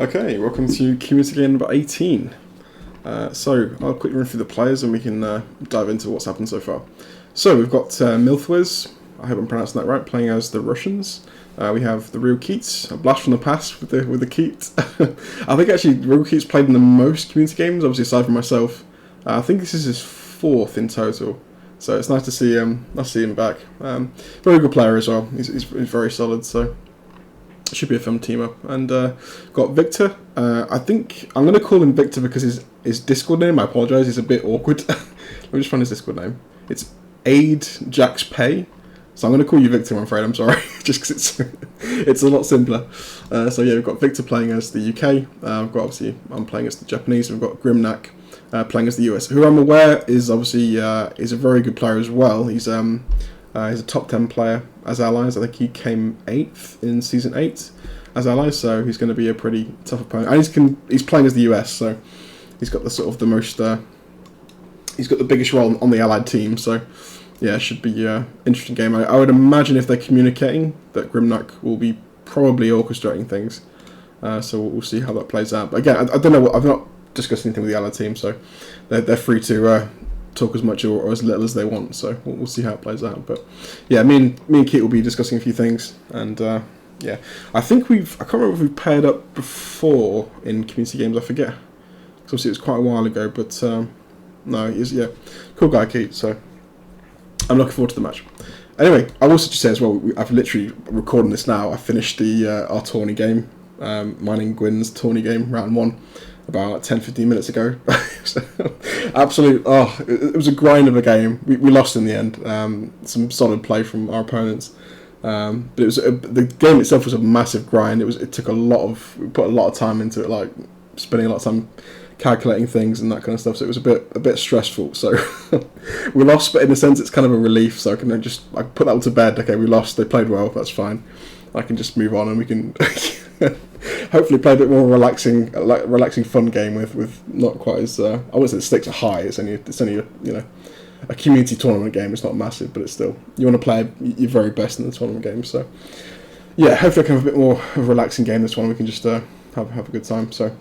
Okay, welcome to community game number 18. So I'll quickly run through the players and we can dive into what's happened so far. So we've got Milthuz, I hope I'm pronouncing that right, playing as the Russians. We have TheRealKeet, a blast from the past with the Keet. I think actually TheRealKeet's played in the most community games, obviously aside from myself. I think this is his 4th in total. So it's nice to see him back. Very good player as well. He's very solid. So should be a fun team up. And got Victor. I think I'm going to call him Victor because his Discord name, I apologise, is a bit awkward. Let me just find his Discord name. It's AydJaxPae. So I'm going to call you Victor, I'm afraid. I'm sorry, just because it's a lot simpler. So yeah, we've got Victor playing as the UK. I'm playing as the Japanese. We've got Grimnak playing as the US, who I'm aware is obviously is a very good player as well. He's a top 10 player as allies. I think he came 8th in season 8 as allies, so he's going to be a pretty tough opponent. And he's playing as the US, so he's got the most he's got the biggest role on the allied team. So yeah, it should be an interesting game. I would imagine if they're communicating that Grimnak will be probably orchestrating things. So we'll see how that plays out. But again, I don't know. I've not discussed anything with the allied team, so they're free to talk as much or as little as they want. So we'll see how it plays out. But yeah, me and Keet will be discussing a few things. And yeah, I think I can't remember if we've paired up before in community games. I forget. Because obviously it was quite a while ago. But no, yeah, cool guy Keet. So I'm looking forward to the match. Anyway, I'll also just say as well, I've literally recording this now. I finished our tourney game, Mining Gwyn's tourney game, round 1, about 10-15 minutes ago. So, it was a grind of a game. We lost in the end. Some solid play from our opponents, but it was the game itself was a massive grind. We put a lot of time into it, like spending a lot of time calculating things and that kind of stuff. So it was a bit stressful. So we lost, but in a sense, it's kind of a relief. So I put that all to bed. Okay, we lost. They played well. That's fine. I can just move on and we can hopefully play a bit more relaxing fun game with not quite as I wouldn't say the stakes are high. It's only a community tournament game. It's not massive, but it's still, you want to play your very best in the tournament game. So yeah, hopefully I can have a bit more of a relaxing game this one. We can just have a good time. So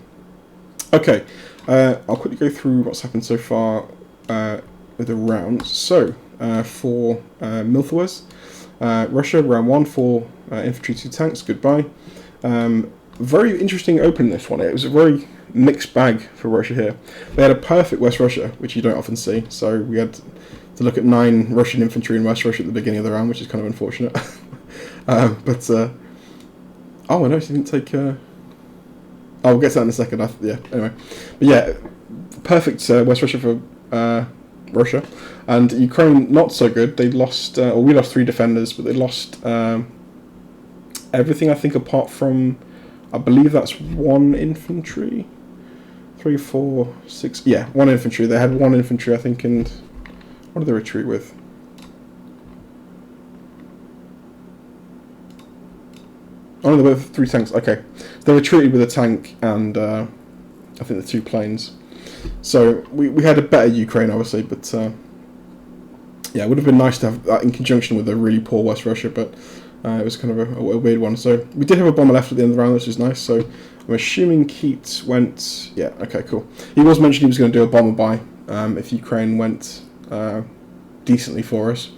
okay, I'll quickly go through what's happened so far with the rounds. So for Milthuz, Russia round 1 for infantry 2 tanks. Goodbye. Very interesting opening this one. It was a very mixed bag for Russia here. They had a perfect West Russia, which you don't often see. So we had to look at 9 Russian infantry in West Russia at the beginning of the round, which is kind of unfortunate. But oh, I noticed he didn't take. We'll get to that in a second. Yeah. Anyway, but yeah, perfect West Russia for Russia, and Ukraine not so good. They lost, or we lost 3 defenders, but they lost everything. I think apart from, I believe that's 1 infantry. 3, 4, 6. Yeah, 1 infantry. They had 1 infantry, I think, and what did they retreat with? Oh, they were 3 tanks. Okay, they retreated with a tank and I think the 2 planes. So we had a better Ukraine, obviously, but yeah, it would have been nice to have that in conjunction with a really poor West Russia, but it was kind of a weird one. So we did have a bomber left at the end of the round, which is nice. So I'm assuming Keet went. Yeah, okay, cool. He was mentioning he was going to do a bomber buy if Ukraine went decently for us.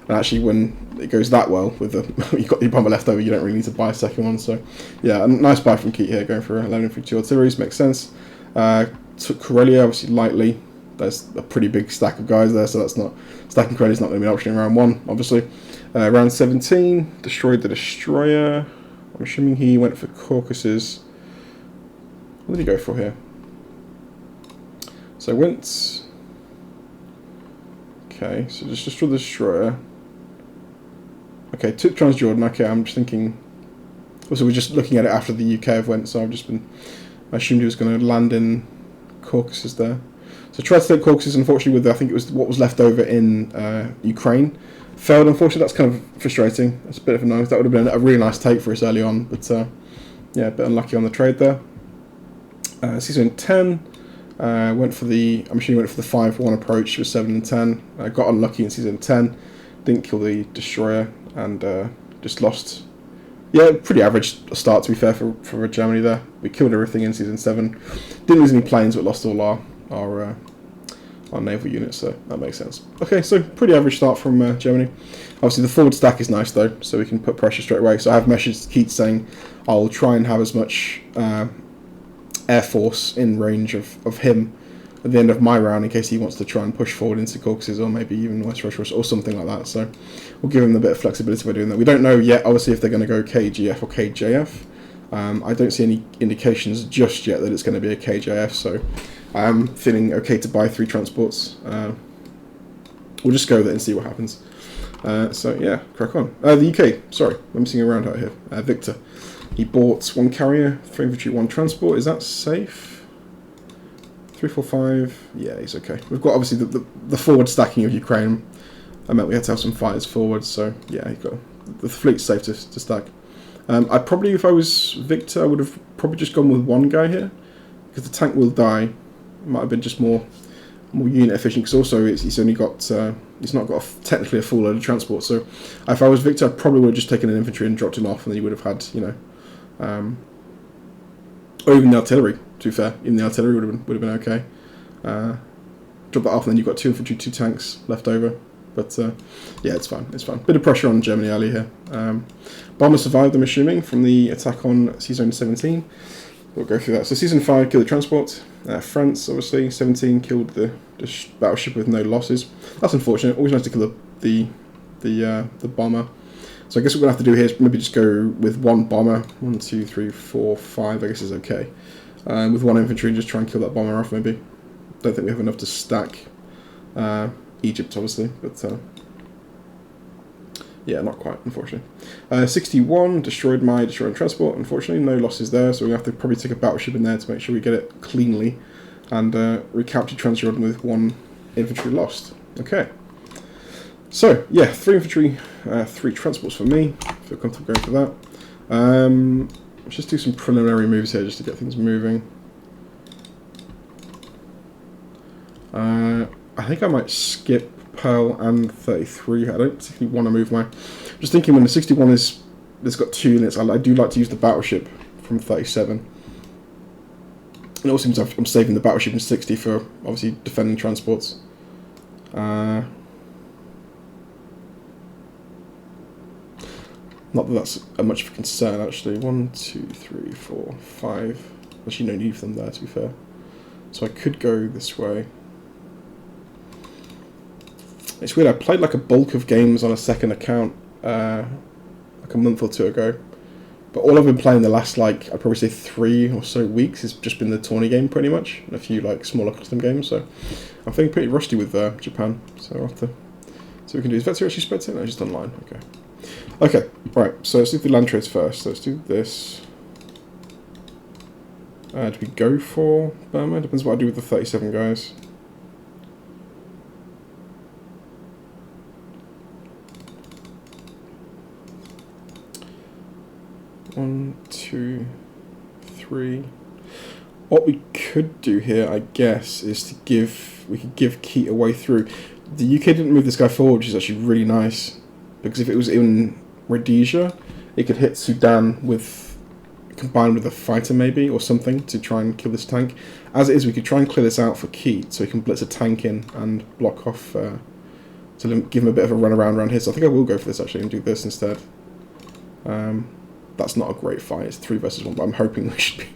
And actually, when it goes that well, with you've got your bomber left over, you don't really need to buy a second one. So yeah, a nice buy from Keet here, going for 11 infantry 2 artilleries, makes sense. Took Karelia obviously lightly. There's a pretty big stack of guys there, so that's not stacking Karelia's not going to be an option in round 1, obviously. Round 17, destroyed the destroyer. I'm assuming he went for Caucasus. What did he go for here? So went. Okay, so just destroy the destroyer. Okay, took Transjordan. Okay, I'm just thinking. Also, we're just looking at it after the UK have went, so I assumed he was going to land in Caucasus there. So tried to take Caucasus, unfortunately, with I think it was what was left over in Ukraine. Failed, unfortunately. That's kind of frustrating. That's a bit of a nose. That would have been a really nice take for us early on, but yeah, a bit unlucky on the trade there. Season 10 went for the. I'm assuming he went for the 5-1 approach with 7 and 10. Got unlucky in season 10. Didn't kill the destroyer and just lost Yeah, pretty average start to be fair for Germany there. We killed everything in Season 7. Didn't lose any planes, but lost all our naval units, so that makes sense. Okay, so pretty average start from Germany. Obviously the forward stack is nice though, so we can put pressure straight away. So I have messaged Keet saying I'll try and have as much air force in range of him at the end of my round in case he wants to try and push forward into Caucasus or maybe even West Russia or something like that. So we'll give him a bit of flexibility by doing that. We don't know yet, obviously, if they're going to go KGF or KJF. I don't see any indications just yet that it's going to be a KJF, so I am feeling okay to buy 3 transports. We'll just go there and see what happens. So yeah, crack on. The UK, sorry, I'm missing around out here. Victor, he bought 1 carrier, 3 infantry, 1 transport. Is that safe? 3, 4, 5. Yeah, he's okay. We've got obviously the forward stacking of Ukraine. I meant we had to have some fighters forward, so yeah, he got the fleet's safe to stack. I probably, if I was Victor, I would have probably just gone with 1 guy here because the tank will die. It might have been just more unit efficient because also he's only got he's not got technically a full load of transport. So if I was Victor, I probably would have just taken an infantry and dropped him off, and then he would have had, you know, or even the artillery. To be fair, even the artillery would have been okay. Drop that off, and then you've got 2 infantry, 2 tanks left over. But yeah, it's fine. It's fine. Bit of pressure on Germany early here. Bomber survived, I'm assuming, from the attack on Season 17. We'll go through that. So Season 5 killed the transport. France, obviously, 17 killed the battleship with no losses. That's unfortunate. Always nice to kill the bomber. So I guess what we're going to have to do here is maybe just go with 1 bomber. 1, 2, 3, 4, 5, I guess is okay. With 1 infantry and just try and kill that bomber off, maybe. Don't think we have enough to stack Egypt, obviously, but yeah, not quite, unfortunately. 61 destroyed transport. Unfortunately, no losses there, so we have to probably take a battleship in there to make sure we get it cleanly, and recapture Transjordan with 1 infantry lost. Okay. So yeah, 3 infantry, 3 transports for me. Feel comfortable going for that. Let's just do some preliminary moves here just to get things moving. I think I might skip Pearl and 33. I don't particularly want to move my... Just thinking when the 61 is... It's got 2 units, I do like to use the battleship from 37. It also seems I'm saving the battleship in 60 for, obviously, defending transports. Not that that's much of a concern, actually. 1, 2, 3, 4, 5. Actually, no need for them there, to be fair. So I could go this way. It's weird, I played like a bulk of games on a second account like a month or 2 ago. But all I've been playing the last, like, I'd probably say 3 or so weeks has just been the tourney game pretty much. And a few like smaller custom games, so I'm feeling pretty rusty with Japan. So I'll have to see what we can do. Is Vetzer actually spread it? No, just online. Okay. Okay, right, so let's do the land trades first. So let's do this. Do we go for Burma? Depends what I do with the 37 guys. One, 2, 3. What we could do here, I guess, is to we could give Keet a way through. The UK didn't move this guy forward, which is actually really nice. Because if it was in Rhodesia, it could hit Sudan combined with a fighter maybe, or something, to try and kill this tank. As it is, we could try and clear this out for Keet, so he can blitz a tank in and block off, to give him a bit of a run around here. So I think I will go for this actually and do this instead. That's not a great fight, it's 3 versus 1, but I'm hoping we should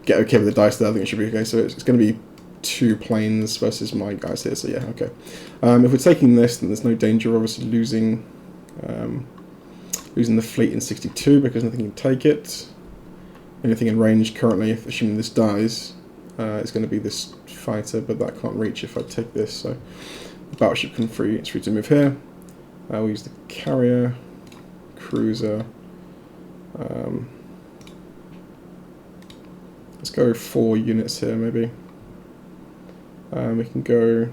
get okay with the dice there. I think it should be okay. So it's going to be 2 planes versus my guys here, so yeah, okay. If we're taking this, then there's no danger of obviously losing the fleet in 62 because nothing can take it. Anything in range currently, assuming this dies, is going to be this fighter, but that can't reach if I take this, so the battleship can it's free to move here. We'll use the carrier, cruiser. Let's go 4 units here, maybe. We can go...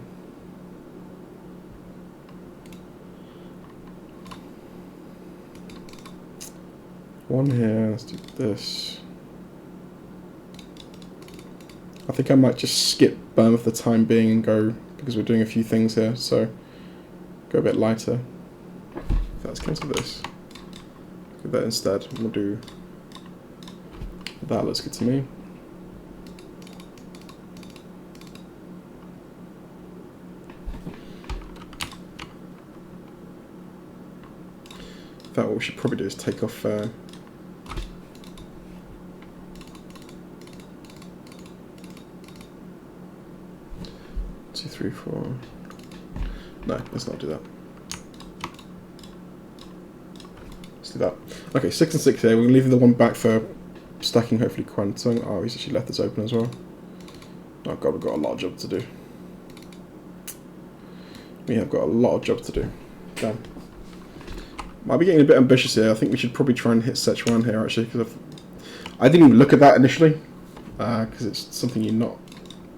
one here, let's do this. I think I might just skip Burma for the time being and go, because we're doing a few things here, so go a bit lighter. Let's cancel this. do that instead. We'll do that. Looks good to me. In fact, what we should probably do is take off 2, 3, 4. No, let's not do that. Let's do that. Okay, 6 and 6 here. We're leaving the one back for stacking, hopefully Quantung. Oh, he's actually left this open as well. Oh god, we've got a lot of jobs to do. We have got a lot of jobs to do. Damn. Might be getting a bit ambitious here. I think we should probably try and hit Szechuan here actually, because I didn't even look at that initially, because it's something you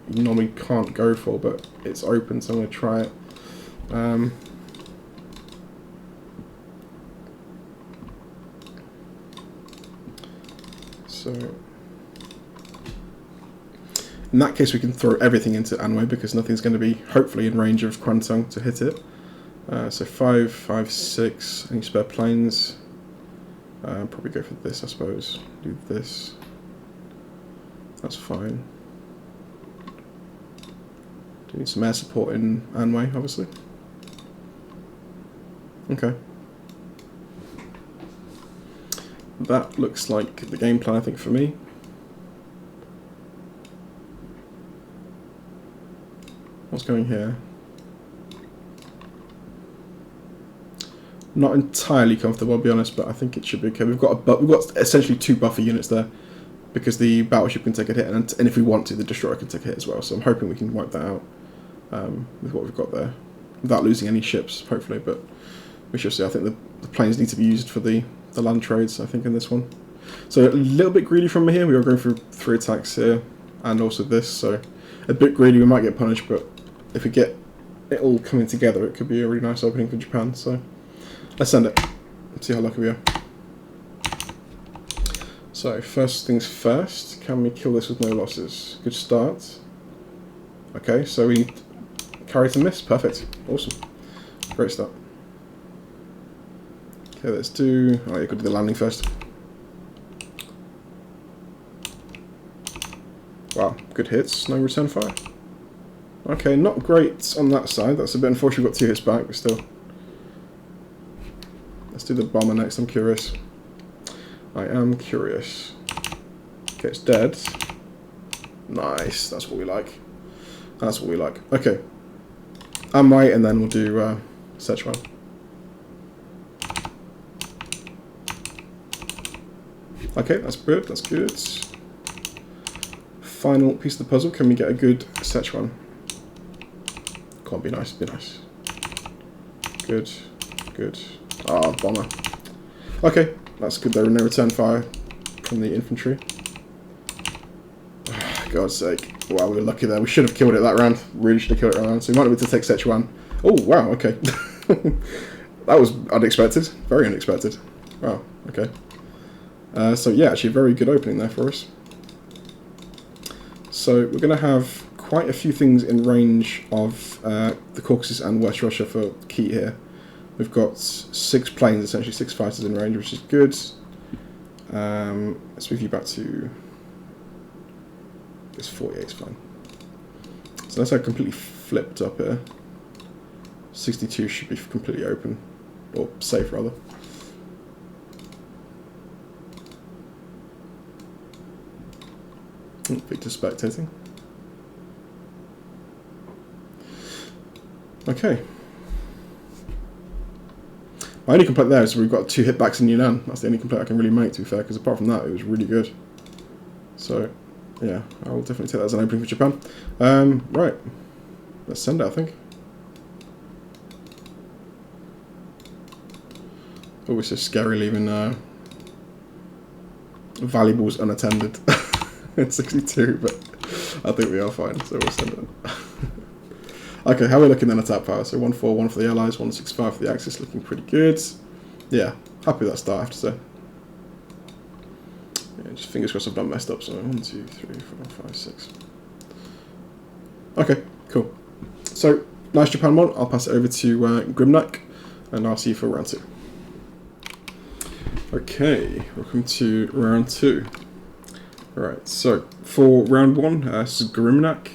normally can't go for, but it's open, so I'm going to try it. So in that case we can throw everything into Anhui because nothing's going to be hopefully in range of Quantung to hit it. So 5, 5, 6, any spare planes? Probably go for this, I suppose. Do this. That's fine. Do need some air support in Anhui, obviously. Okay. That looks like the game plan, I think, for me. What's going here? Not entirely comfortable, I'll be honest, but I think it should be okay. We've got essentially 2 buffer units there, because the battleship can take a hit, and if we want to, the destroyer can take a hit as well. So I'm hoping we can wipe that out with what we've got there, without losing any ships, hopefully. But we shall see. I think the planes need to be used for the land trades, I think, in this one. So a little bit greedy from me here. We are going for 3 attacks here, and also this. So a bit greedy, we might get punished, but if we get it all coming together, it could be a really nice opening for Japan. So let's send it. Let's see how lucky we are. So first things first, can we kill this with no losses? Good start. Okay, so we need carry to miss. Perfect. Awesome. Great start. Okay, let's do... Oh, you could do the landing first. Wow, good hits. No return fire. Okay, not great on that side. That's a bit unfortunate. We've got 2 hits back, but still. Let's do the bomber next. I'm curious. I am curious. Okay, it's dead. Nice. That's what we like. That's what we like. Okay. I'm right, and then we'll do Szechuan. Okay, that's good. That's good. Final piece of the puzzle. Can we get a good Szechuan? Come on, be nice. Be nice. Good. Good. Ah, bomber. Okay, that's good though. No return fire from the infantry. Oh, God's sake. Wow, we were lucky there. We should have killed it that round. Really should have killed it that round. So we might have to take Szechuan. Oh, wow, okay. That was unexpected. Very unexpected. Wow, okay. So yeah, actually a very good opening there for us. So we're going to have quite a few things in range of the Caucasus and West Russia for Keet here. We've got 6 planes, essentially 6 fighters in range, which is good. Let's move you back to... It's 48, it's fine. So that's how completely flipped up here. 62 should be completely open, or safe rather. Victor spectating. Okay. My only complaint there is we've got 2 hitbacks in Yunnan. That's the only complaint I can really make, to be fair, because apart from that, it was really good. So, yeah, I will definitely take that as an opening for Japan. Right. Let's send it, I think. Always so scary leaving valuables unattended. It's 62, but I think we are fine, so we'll send it. Okay, how are we looking then at attack power? So 141 for the Allies, 165 for the Axis, looking pretty good. Yeah, happy with that start, I have to say. Yeah, just fingers crossed I've not messed up. So 1, 2, 3, 4, 5, 6. Okay, cool. So, nice Japan one. I'll pass it over to Grimnak, and I'll see you for round 2. Okay, welcome to round 2. Alright, so for round 1, this is Grimnak.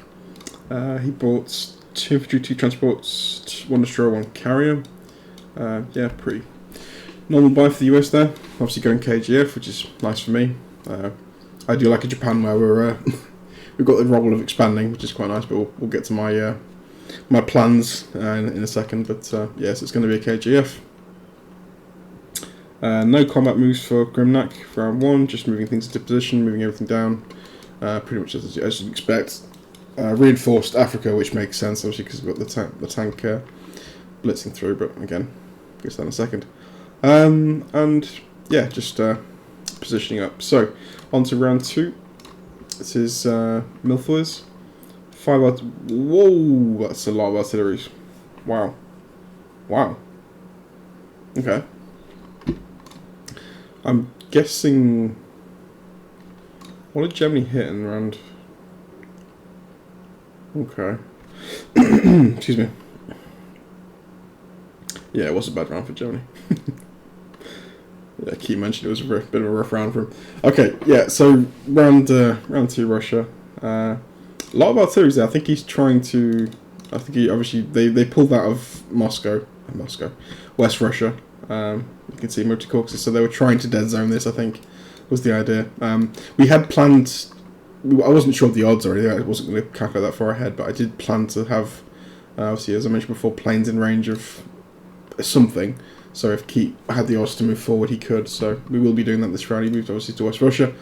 He bought 2 infantry, 2 transports, 1 destroyer, 1 carrier. Yeah, pretty normal buy for the US there. Obviously going KGF, which is nice for me. I do like a Japan where we've got the role of expanding, which is quite nice, but we'll get to my my plans in a second. But yes, it's going to be a KGF. No combat moves for Grimnak for round 1, just moving things into position, moving everything down, pretty much as you'd expect. Reinforced Africa, which makes sense, obviously, because we've got the tank blitzing through, but again, get to that in a second. And yeah, just positioning up. So, on to round 2. This is Milthuz. 5 whoa, that's a lot of artillery. Wow. Wow. Okay. I'm guessing... What did Germany hit in round... Okay. Excuse me. Yeah, it was a bad round for Germany. Yeah, Keet mentioned it was a bit of a rough round for him. Okay, yeah, so round 2 Russia. A lot of artillery there. I think he's trying to... I think he obviously... They pulled out of West Russia. You can see multi-caucuses, so they were trying to dead zone this, I think, was the idea. We had planned... I wasn't sure of the odds already, I wasn't going to calculate that far ahead, but I did plan to have, obviously, as I mentioned before, planes in range of something. So if Keet had the odds to move forward, he could. So we will be doing that this round. He moved, obviously, to West Russia.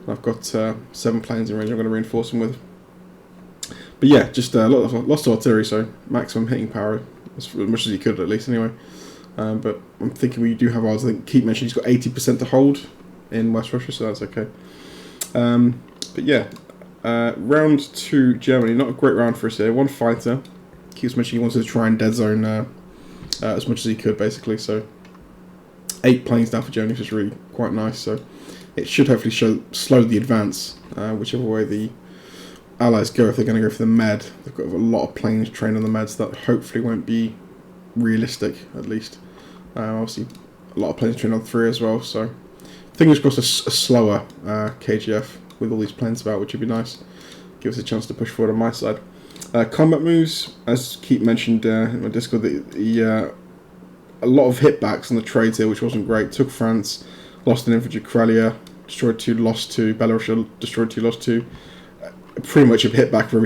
I've got 7 planes in range I'm going to reinforce him with. But yeah, just lots of artillery, so maximum hitting power, as much as he could, at least, anyway. But I'm thinking we do have odds. I think Keet mentioned he's got 80% to hold in West Russia, so that's okay. But yeah, round 2 Germany, not a great round for us here. 1 fighter. Keeps mentioning he wanted to try and dead zone as much as he could, basically. So 8 planes down for Germany, which is really quite nice. So it should hopefully slow the advance, whichever way the Allies go. If they're going to go for the Med, they've got a lot of planes trained on the Meds that hopefully won't be realistic, at least. Obviously, a lot of planes trained on 3 as well. So fingers crossed a slower KGF with all these planes about, which would be nice. Give us a chance to push forward on my side. Combat moves, as Keet mentioned in my Discord, a lot of hitbacks on the trades here, which wasn't great. Took France, lost an infantry Karelia, destroyed 2, lost 2. Belarus destroyed 2, lost 2. Pretty much a hitback for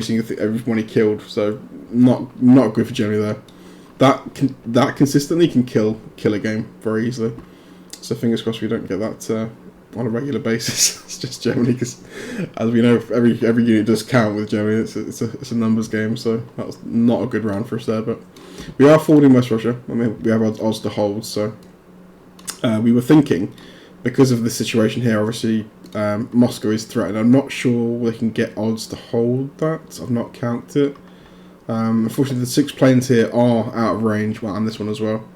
everyone he killed. So not good for Germany there. That consistently can kill a game very easily. So fingers crossed we don't get that on a regular basis. It's just Germany, because as we know, every unit does count with Germany. It's a numbers game, so that was not a good round for us there. But we are forward in West Russia. I mean, we have odds to hold. So we were thinking, because of the situation here, obviously Moscow is threatened. I'm not sure they can get odds to hold that. I've not counted it. Unfortunately, the 6 planes here are out of range. Well, and this one as well.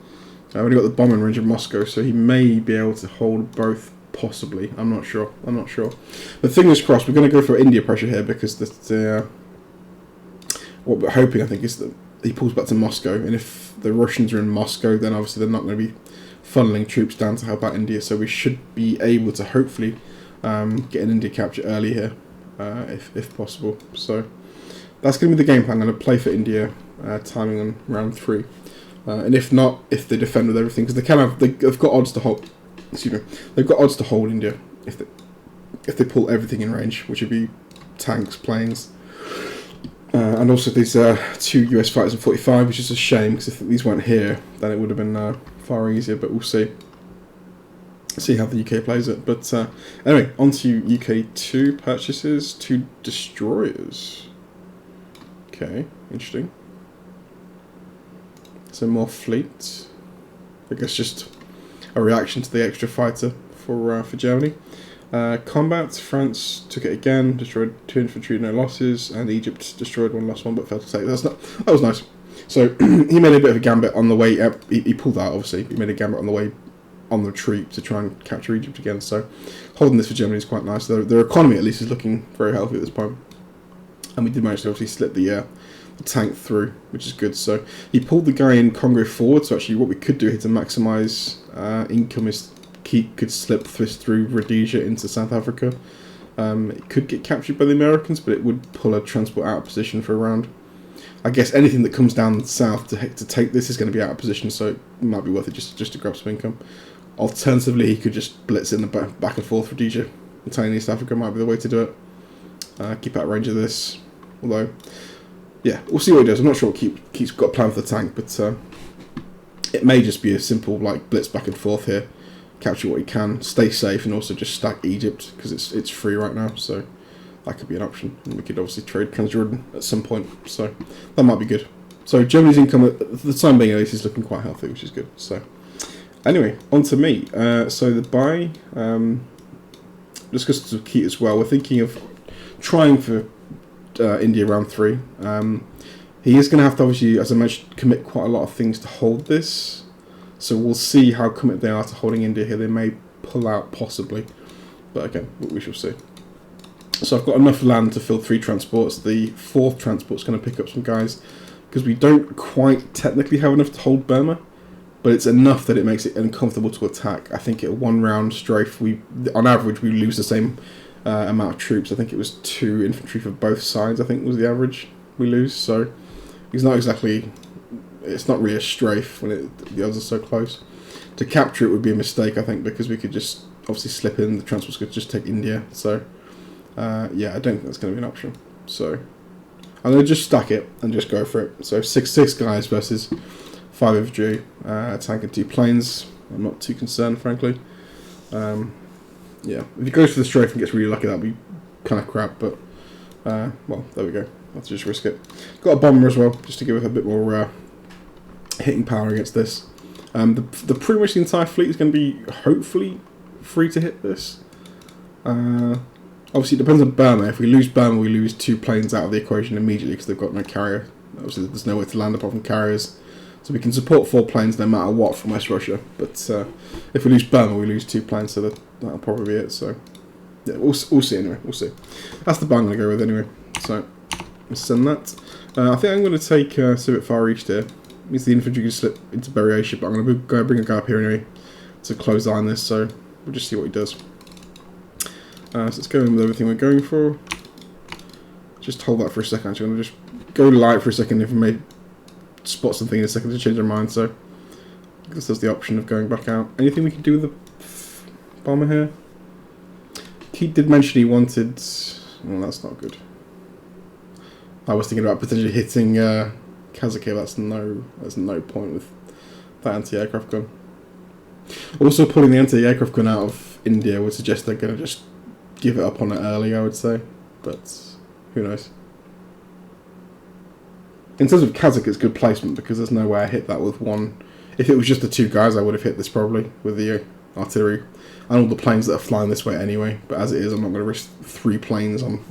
I've only got the bomb in range of Moscow, so he may be able to hold both. Possibly, I'm not sure. But fingers crossed, we're going to go for India pressure here, because what we're hoping, I think, is that he pulls back to Moscow, and if the Russians are in Moscow, then obviously they're not going to be funneling troops down to help out India. So we should be able to hopefully get an India capture early here, if possible. So that's going to be the game plan. I'm going to play for India, timing on round 3, and if not, if they defend with everything, because they've got odds to hold. Excuse me. They've got odds to hold India if they pull everything in range, which would be tanks, planes, and also these 2 US fighters and 45, which is a shame, because if these weren't here, then it would have been far easier. But we'll see how the UK plays it. But anyway, on to UK 2 purchases, 2 destroyers. Okay, interesting. So more fleet. I guess just a reaction to the extra fighter for Germany. Combat, France took it again, destroyed 2 infantry, no losses, and Egypt destroyed 1, lost 1, but failed to take. That was nice. So he made a bit of a gambit on the way. He pulled out, obviously. He made a gambit on the way on the retreat to try and capture Egypt again. So holding this for Germany is quite nice. Their economy, at least, is looking very healthy at this point. And we did manage to obviously slip the tank through, which is good. So he pulled the guy in Congo forward. So actually, what we could do here to maximise income is TheRealKeet could slip through Rhodesia into South Africa. It could get captured by the Americans, but it would pull a transport out of position for a round. I guess anything that comes down south to take this is going to be out of position, so it might be worth it just to grab some income. Alternatively, he could just blitz in the back and forth Rhodesia. Italian East Africa might be the way to do it. Keep out of range of this. Although, yeah, we'll see what he does. I'm not sure what Keet's got a plan for the tank, but it may just be a simple like blitz back and forth here. Capture what he can, stay safe, and also just stack Egypt because it's free right now, so that could be an option. And we could obviously trade Transjordan at some point, so that might be good. So Germany's income at the time being at least is looking quite healthy, which is good. So anyway, on to me. So the buy, discussed with Keet as well. We're thinking of trying for India round 3. He is going to have to obviously, as I mentioned, commit quite a lot of things to hold this. So we'll see how committed they are to holding India here. They may pull out possibly, but again, we shall see. So I've got enough land to fill 3 transports. The 4th transport's going to pick up some guys because we don't quite technically have enough to hold Burma, but it's enough that it makes it uncomfortable to attack. I think at 1 round strafe, on average we lose the same amount of troops. I think it was 2 infantry for both sides. I think was the average we lose. So it's not exactly. It's not really a strafe when the odds are so close. To capture it would be a mistake, I think, because we could just obviously slip in. The transports could just take India. So yeah, I don't think that's going to be an option. So I'm going to just stack it and just go for it. So 6 guys versus 5 infantry, tank and 2 planes. I'm not too concerned, frankly. Yeah, if he goes for the strafe and gets really lucky, that'd be kind of crap. But well, there we go. Let's just risk it. Got a bomber as well, just to give it a bit more hitting power against this. Pretty much the entire fleet is going to be hopefully free to hit this. Obviously, it depends on Burma. If we lose Burma, we lose 2 planes out of the equation immediately because they've got no carrier. Obviously, there's nowhere to land apart from carriers. So we can support 4 planes no matter what from West Russia. But if we lose Burma, we lose 2 planes, so that'll probably be it. So yeah, we'll see anyway. We'll see. That's the buy I'm going to go with anyway. So let's send that. I think I'm going to take Civic Far East here. Means the infantry can slip into Berry Asia, but I'm going to go bring a guy up here anyway to close line this. So we'll just see what he does. So let's go in with everything we're going for. Just hold that for a second. Actually, I'm going to just go light for a second if we may spot something in a second to change our mind. So I guess there's the option of going back out. Anything we can do with the bomber here? Keet did mention he wanted. Well, that's not good. I was thinking about potentially hitting Kazakhstan. That's no point with that anti-aircraft gun. Also, pulling the anti-aircraft gun out of India would suggest they're going to just give it up on it early, I would say, but who knows. In terms of Kazakh, it's good placement because there's no way I hit that with 1. If it was just the 2 guys, I would have hit this probably with the artillery and all the planes that are flying this way anyway. But as it is, I'm not going to risk 3 planes on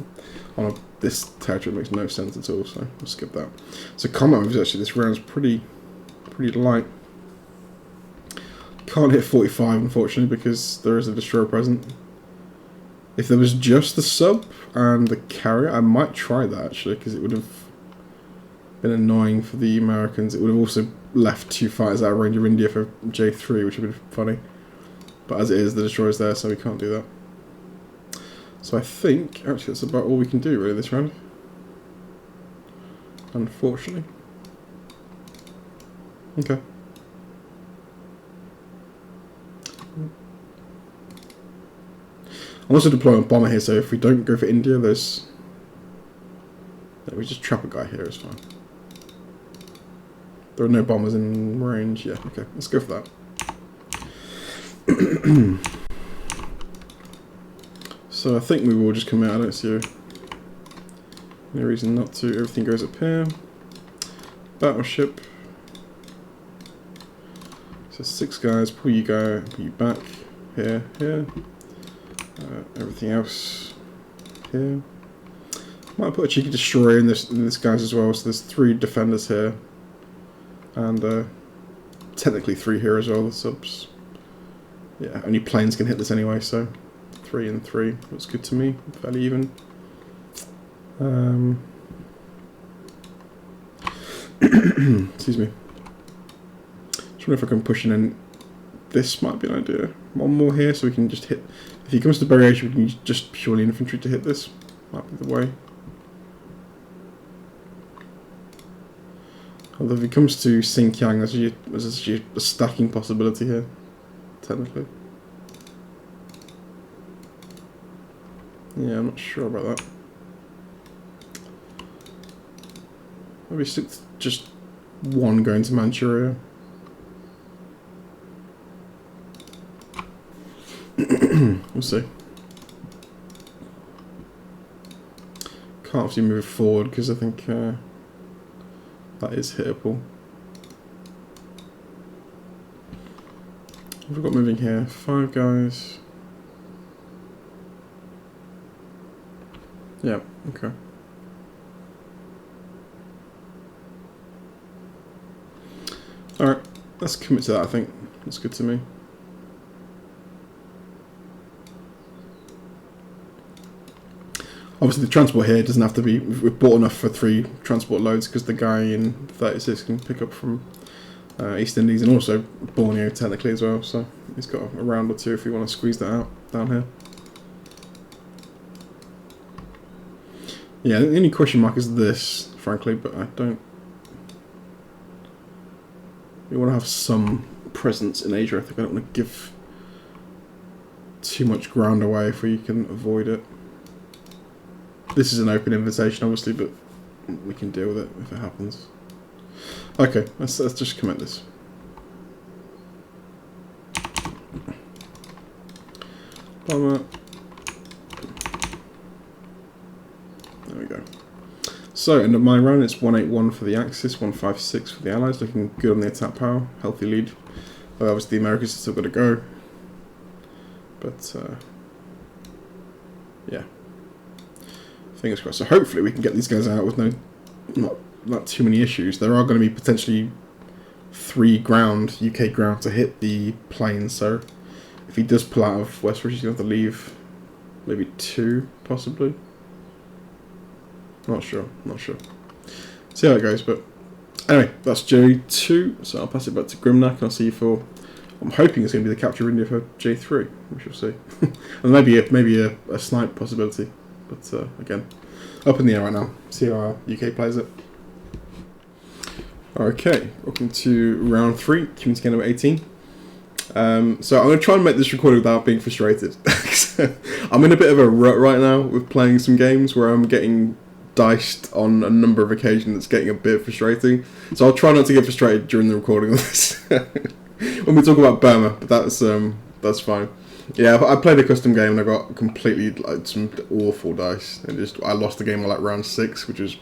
this territory. It makes no sense at all, so we'll skip that. So combat moves, actually, this round's pretty light. Can't hit 45, unfortunately, because there is a destroyer present. If there was just the sub and the carrier, I might try that, actually, because it would have been annoying for the Americans. It would have also left 2 fighters out of range of India for J3, which would be funny. But as it is, the destroyer's there, so we can't do that. So I think, actually, that's about all we can do, really, this round. Unfortunately. Okay. I'm also deploying a bomber here, so if we don't go for India, there's... No, we just trap a guy here, it's fine. There are no bombers in range. Yeah, okay, let's go for that. So I think we will just come out. I don't see any reason not to. Everything goes up here. Battleship. So 6 guys. Pull you back. Here. Everything else here. Might put a cheeky destroyer in this guys as well. So there's 3 defenders here, and technically 3 here as well. The subs. Yeah, only planes can hit this anyway. So 3 and 3 looks good to me. Fairly even. Excuse me. Just wonder if I can push in this might be an idea. One more here, so we can just hit. If he comes to variation, we can use just purely infantry to hit this. Might be the way. Although if it comes to Xinjiang, there's actually a stacking possibility here, technically. Yeah, I'm not sure about that. Maybe stick to just one going to Manchuria. We'll see. Can't obviously move forward because I think that is hittable. We've got moving here. 5 guys. Yeah, okay. Alright, let's commit to that, I think. That's good to me. Obviously the transport here doesn't have to be, we've bought enough for 3 transport loads because the guy in 36 can pick up from East Indies and also Borneo technically as well, so he's got a round or 2 if you want to squeeze that out down here. Yeah, the only question mark is this, frankly, but I don't... We want to have some presence in Asia. I think I don't want to give too much ground away if we can avoid it. This is an open invitation, obviously, but we can deal with it if it happens. Okay, let's just commit this. Bomber. There we go. So, end of my round, it's 181 for the Axis, 156 for the Allies, looking good on the attack power, healthy lead. Obviously the Americans have still got to go. But, yeah. Fingers crossed. So hopefully we can get these guys out with not too many issues. There are going to be potentially 3 ground, UK ground, to hit the planes, so if he does pull out of West Russia, he's going to have to leave maybe 2, possibly. Not sure. See how it goes, but anyway, that's J2, so I'll pass it back to Grimnak and I'll see you for, I'm hoping it's going to be the capture of India for J3, we shall see. And maybe a snipe possibility, but again, up in the air right now, see how our UK plays it. Okay, welcome to round 3, community game number 18. So I'm going to try and make this recording without being frustrated. I'm in a bit of a rut right now with playing some games where I'm getting diced on a number of occasions. It's getting a bit frustrating, so I'll try not to get frustrated during the recording of this when we talk about Burma, but that's fine. Yeah, I played a custom game and I got completely some awful dice, and I lost the game on round 6, which was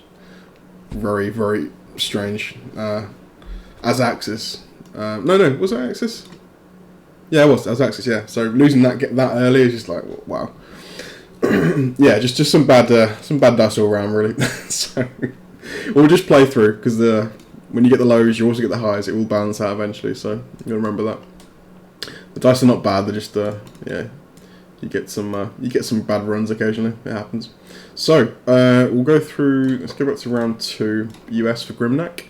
very, very strange. As Axis, no, was it Axis? Yeah, it was as Axis. Yeah, so losing that early is just like, wow. Yeah, just some bad dice all around, really. So we'll just play through, because when you get the lows, you also get the highs. It will balance out eventually, so you gotta remember that. The dice are not bad. They're just yeah, you get some bad runs occasionally. It happens. So we'll go through. Let's go back to round 2. US for Grimnak.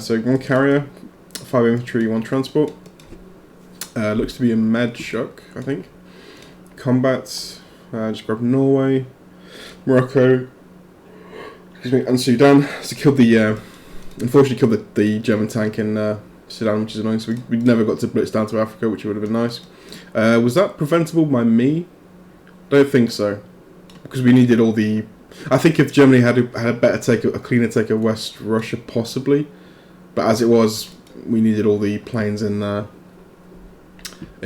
So 1 carrier, 5 infantry, 1 transport. Looks to be a med shock, I think. Combat. Just grab Norway, Morocco, excuse me, and Sudan. So unfortunately killed the German tank in Sudan, which is annoying. So we never got to blitz down to Africa, which would have been nice. Was that preventable by me? Don't think so, because we needed all the. I think if Germany had a better a cleaner take of West Russia, possibly, but as it was, we needed all the planes in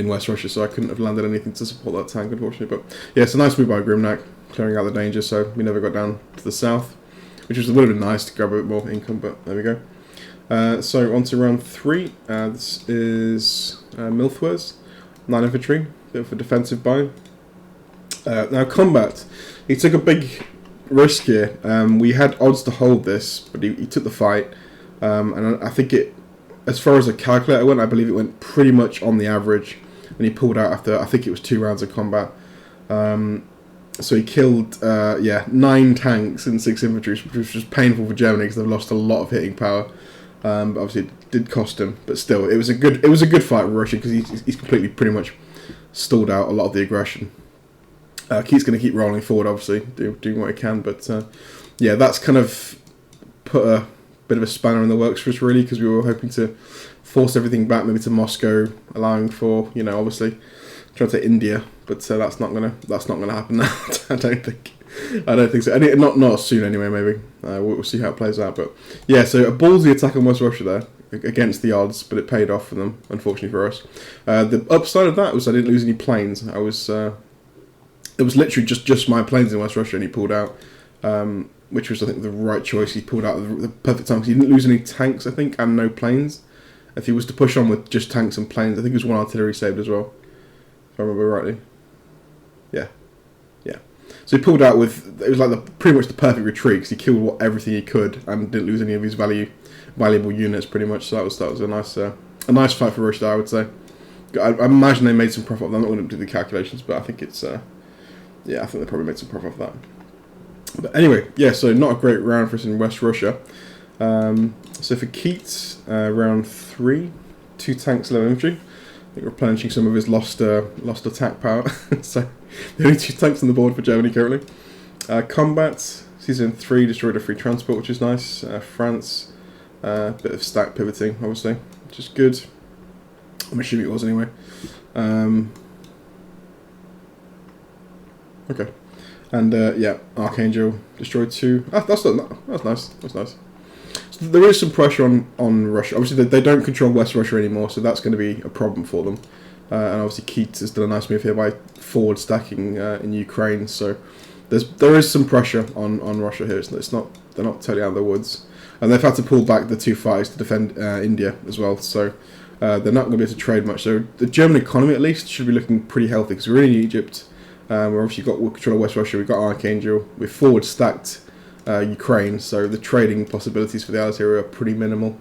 West Russia, so I couldn't have landed anything to support that tank, unfortunately. But yeah, it's a nice move by Grimnak, clearing out the danger, so we never got down to the south, which was a little bit nice to grab a bit more income, but there we go. So on to round 3. This is Milthuz, 9 infantry, bit of a defensive buy. Now combat, he took a big risk here. We had odds to hold this, but he took the fight, and I think as far as the calculator went, I believe it went pretty much on the average, and he pulled out after, I think it was 2 rounds of combat. So he killed 9 tanks and 6 infantry, which was just painful for Germany because they've lost a lot of hitting power. But obviously it did cost him. But still, it was a good fight with Russia because he's completely pretty much stalled out a lot of the aggression. Keat's going to keep rolling forward, obviously, doing what he can. But yeah, that's kind of put a bit of a spanner in the works for us, really, because we were hoping to force everything back maybe to Moscow, allowing for, you know, obviously trying to India. But that's not gonna happen now. I don't think so. And not soon anyway. Maybe we'll see how it plays out. But yeah, so a ballsy attack on West Russia there against the odds, but it paid off for them, unfortunately for us. The upside of that was I didn't lose any planes. It was literally just my planes in West Russia, and he pulled out, which was, I think, the right choice. He pulled out at the perfect time, because he didn't lose any tanks, I think, and no planes. If he was to push on with just tanks and planes, I think it was one artillery saved as well, if I remember rightly. Yeah. So he pulled out with, it was like pretty much the perfect retreat, because he killed everything he could and didn't lose any of his valuable units, pretty much. So that was a nice fight for Russia, I would say. I imagine they made some profit. I'm not going to do the calculations, but I think it's yeah, I think they probably made some profit off that. But anyway, yeah, so not a great round for us in West Russia. So for Keat, round 3, 2 tanks, 11 infantry. I think replenishing some of his lost attack power. So the only 2 tanks on the board for Germany currently. Combat, season 3, destroyed a free transport, which is nice. France, bit of stack pivoting, obviously, which is good. I'm assuming it was anyway. Okay, and yeah, Archangel destroyed 2. That's nice. That's nice. So there is some pressure on Russia. Obviously, they don't control West Russia anymore, so that's going to be a problem for them. And obviously, Keat has done a nice move here by forward stacking in Ukraine. So there is some pressure on Russia here. They're not totally out of the woods, and they've had to pull back the 2 fighters to defend India as well. So they're not going to be able to trade much. So the German economy, at least, should be looking pretty healthy, because we're in Egypt. We've obviously got control of West Russia. We've got Archangel. We've forward stacked Ukraine, so the trading possibilities for the allies here are pretty minimal,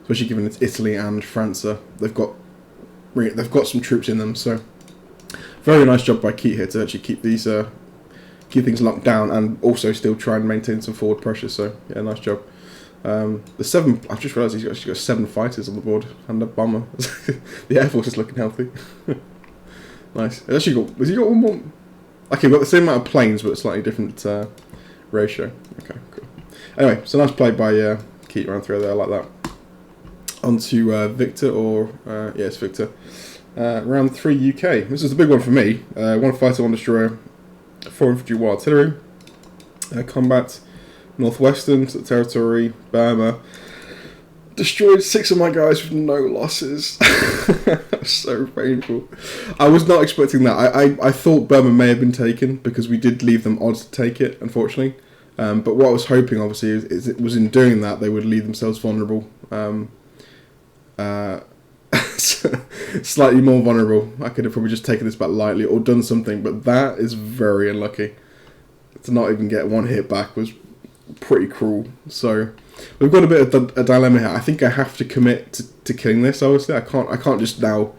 especially given it's Italy and France. They've got some troops in them. So very nice job by Keat here to actually keep things locked down and also still try and maintain some forward pressure. So yeah, nice job. The 7. I've just realised he's actually got 7 fighters on the board and a bomber. The Air Force is looking healthy. Nice. Has he got one more? Okay, we've got the same amount of planes, but a slightly different ratio. Okay, cool. Anyway, so nice play by Keat round 3 there, I like that. On to Victor, yes, Victor. Round 3 UK. This is the big one for me. 1 fighter, 1 destroyer, 4 infantry, 1 artillery. Combat, Northwestern Territory, Burma. Destroyed 6 of my guys with no losses. So painful. I was not expecting that. I thought Burma may have been taken, because we did leave them odds to take it, unfortunately. But what I was hoping, obviously, is it was in doing that they would leave themselves vulnerable. Slightly more vulnerable. I could have probably just taken this back lightly or done something, but that is very unlucky. To not even get 1 hit back was pretty cruel. So we've got a bit of a dilemma here. I think I have to commit to killing this. Obviously, I can't just now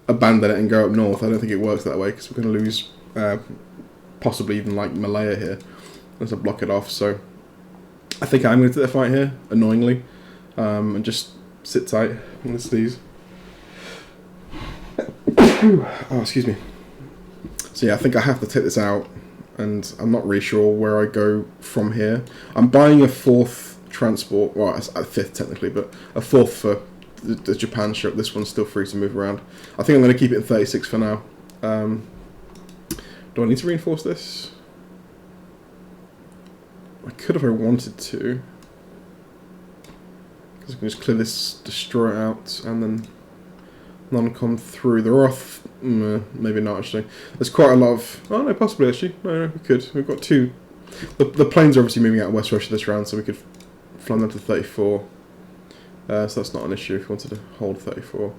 abandon it and go up north. I don't think it works that way, because we're going to lose possibly even like Malaya here unless I block it off. So I think I'm going to take the fight here, annoyingly, and just sit tight on this these. Oh, excuse me. So yeah, I think I have to take this out, and I'm not really sure where I go from here. I'm buying a 4th transport, well, a 5th technically, but a 4th for the Japan ship. This one's still free to move around. I think I'm going to keep it in 36 for now. Do I need to reinforce this? I could if I wanted to, because I can just clear this destroyer out and then none come through. They're off. Maybe not, actually. There's quite a lot of... Oh, no, possibly, actually. No, we could. We've got 2. The planes are obviously moving out of West Russia this round, so we could fly them to 34. So that's not an issue if we wanted to hold 34.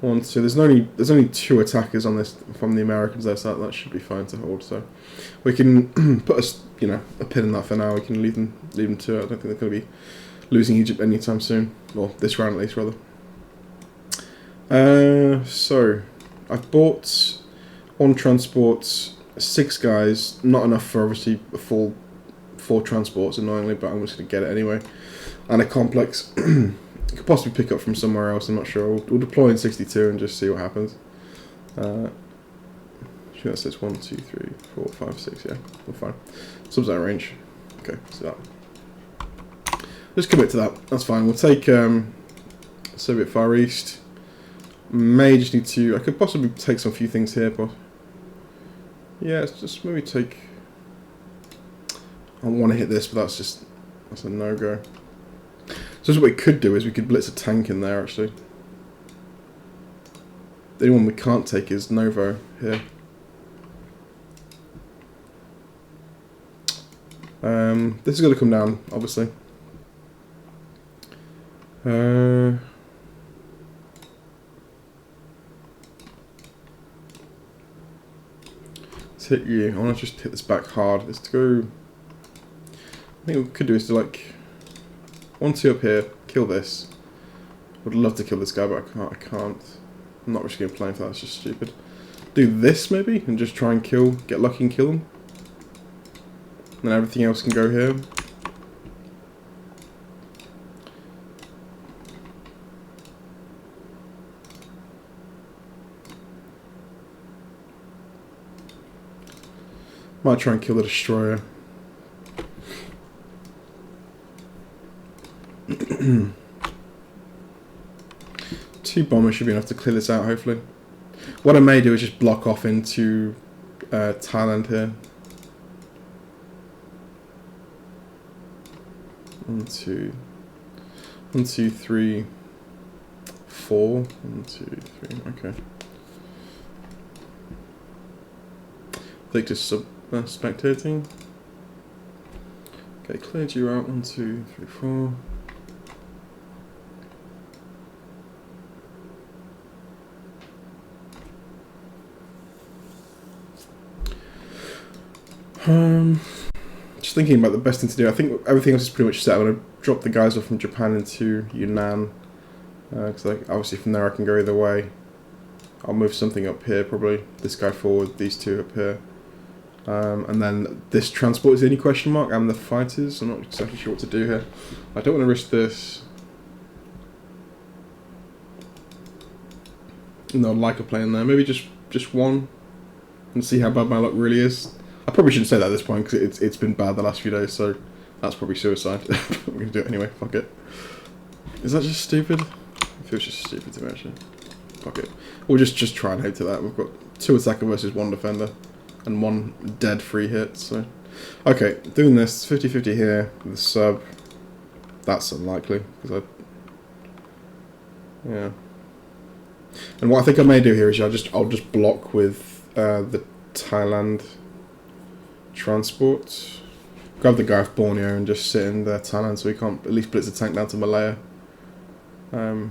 1, 2. There's only 2 attackers on this from the Americans there, so that should be fine to hold. So we can put a pin in that for now. We can leave them to it. I don't think they're going to be losing Egypt anytime soon, or this round at least, rather. So I've bought 1 transport, 6 guys. Not enough for obviously a full 4 transports annoyingly, but I'm just going to get it anyway. And a complex. Could possibly pick up from somewhere else, I'm not sure. We'll deploy in 62 and just see what happens. Sure, that says 1, 2, 3, 4, 5, 6, yeah, we're fine. Subs out of range. Okay, so that. Just commit to that, that's fine. We'll take Soviet Far East. May just need to, I could possibly take some few things here, but yeah, let's just maybe take, I want to hit this, but that's a no-go. So what we could do is we could blitz a tank in there, actually. The only one we can't take is Novo here. This is going to come down, obviously. Let's hit you. I want to just hit this back hard. Let's go. I think what we could do is to like 1, 2 up here, kill this. Would love to kill this guy, but I can't. I'm not risking a plane for that, it's just stupid. Do this maybe, and just try and get lucky and kill him. And then everything else can go here. Might try and kill the destroyer. Two bombers should be enough to clear this out, hopefully. What I may do is just block off into Thailand here. 1, 2, 1, 2, 3, 4. 1, 2, 3. Okay. I think just spectating. Okay, cleared you out. 1, 2, 3, 4. Just thinking about the best thing to do. I think everything else is pretty much set. I'm going to drop the guys off from Japan into Yunnan. Because obviously from there I can go either way. I'll move something up here probably. This guy forward, these 2 up here. And then this transport is the only question mark, and the fighters. I'm not exactly sure what to do here. I don't want to risk this. No, I'd like a plane there. Maybe just 1 and see how bad my luck really is. I probably shouldn't say that at this point because it's been bad the last few days, so that's probably suicide. We're going to do it anyway, fuck it. Is that just stupid? It feels just stupid to me actually. Fuck it. We'll just try and hope to that. We've got 2 attacker versus 1 defender and 1 dead free hit, so. Okay, doing this, 50-50 here with the sub. That's unlikely, because yeah. And what I think I may do here is I'll just block with the Thailand transport. Grab the guy off Borneo and just sit in Thailand so he can't at least blitz a tank down to Malaya. Well,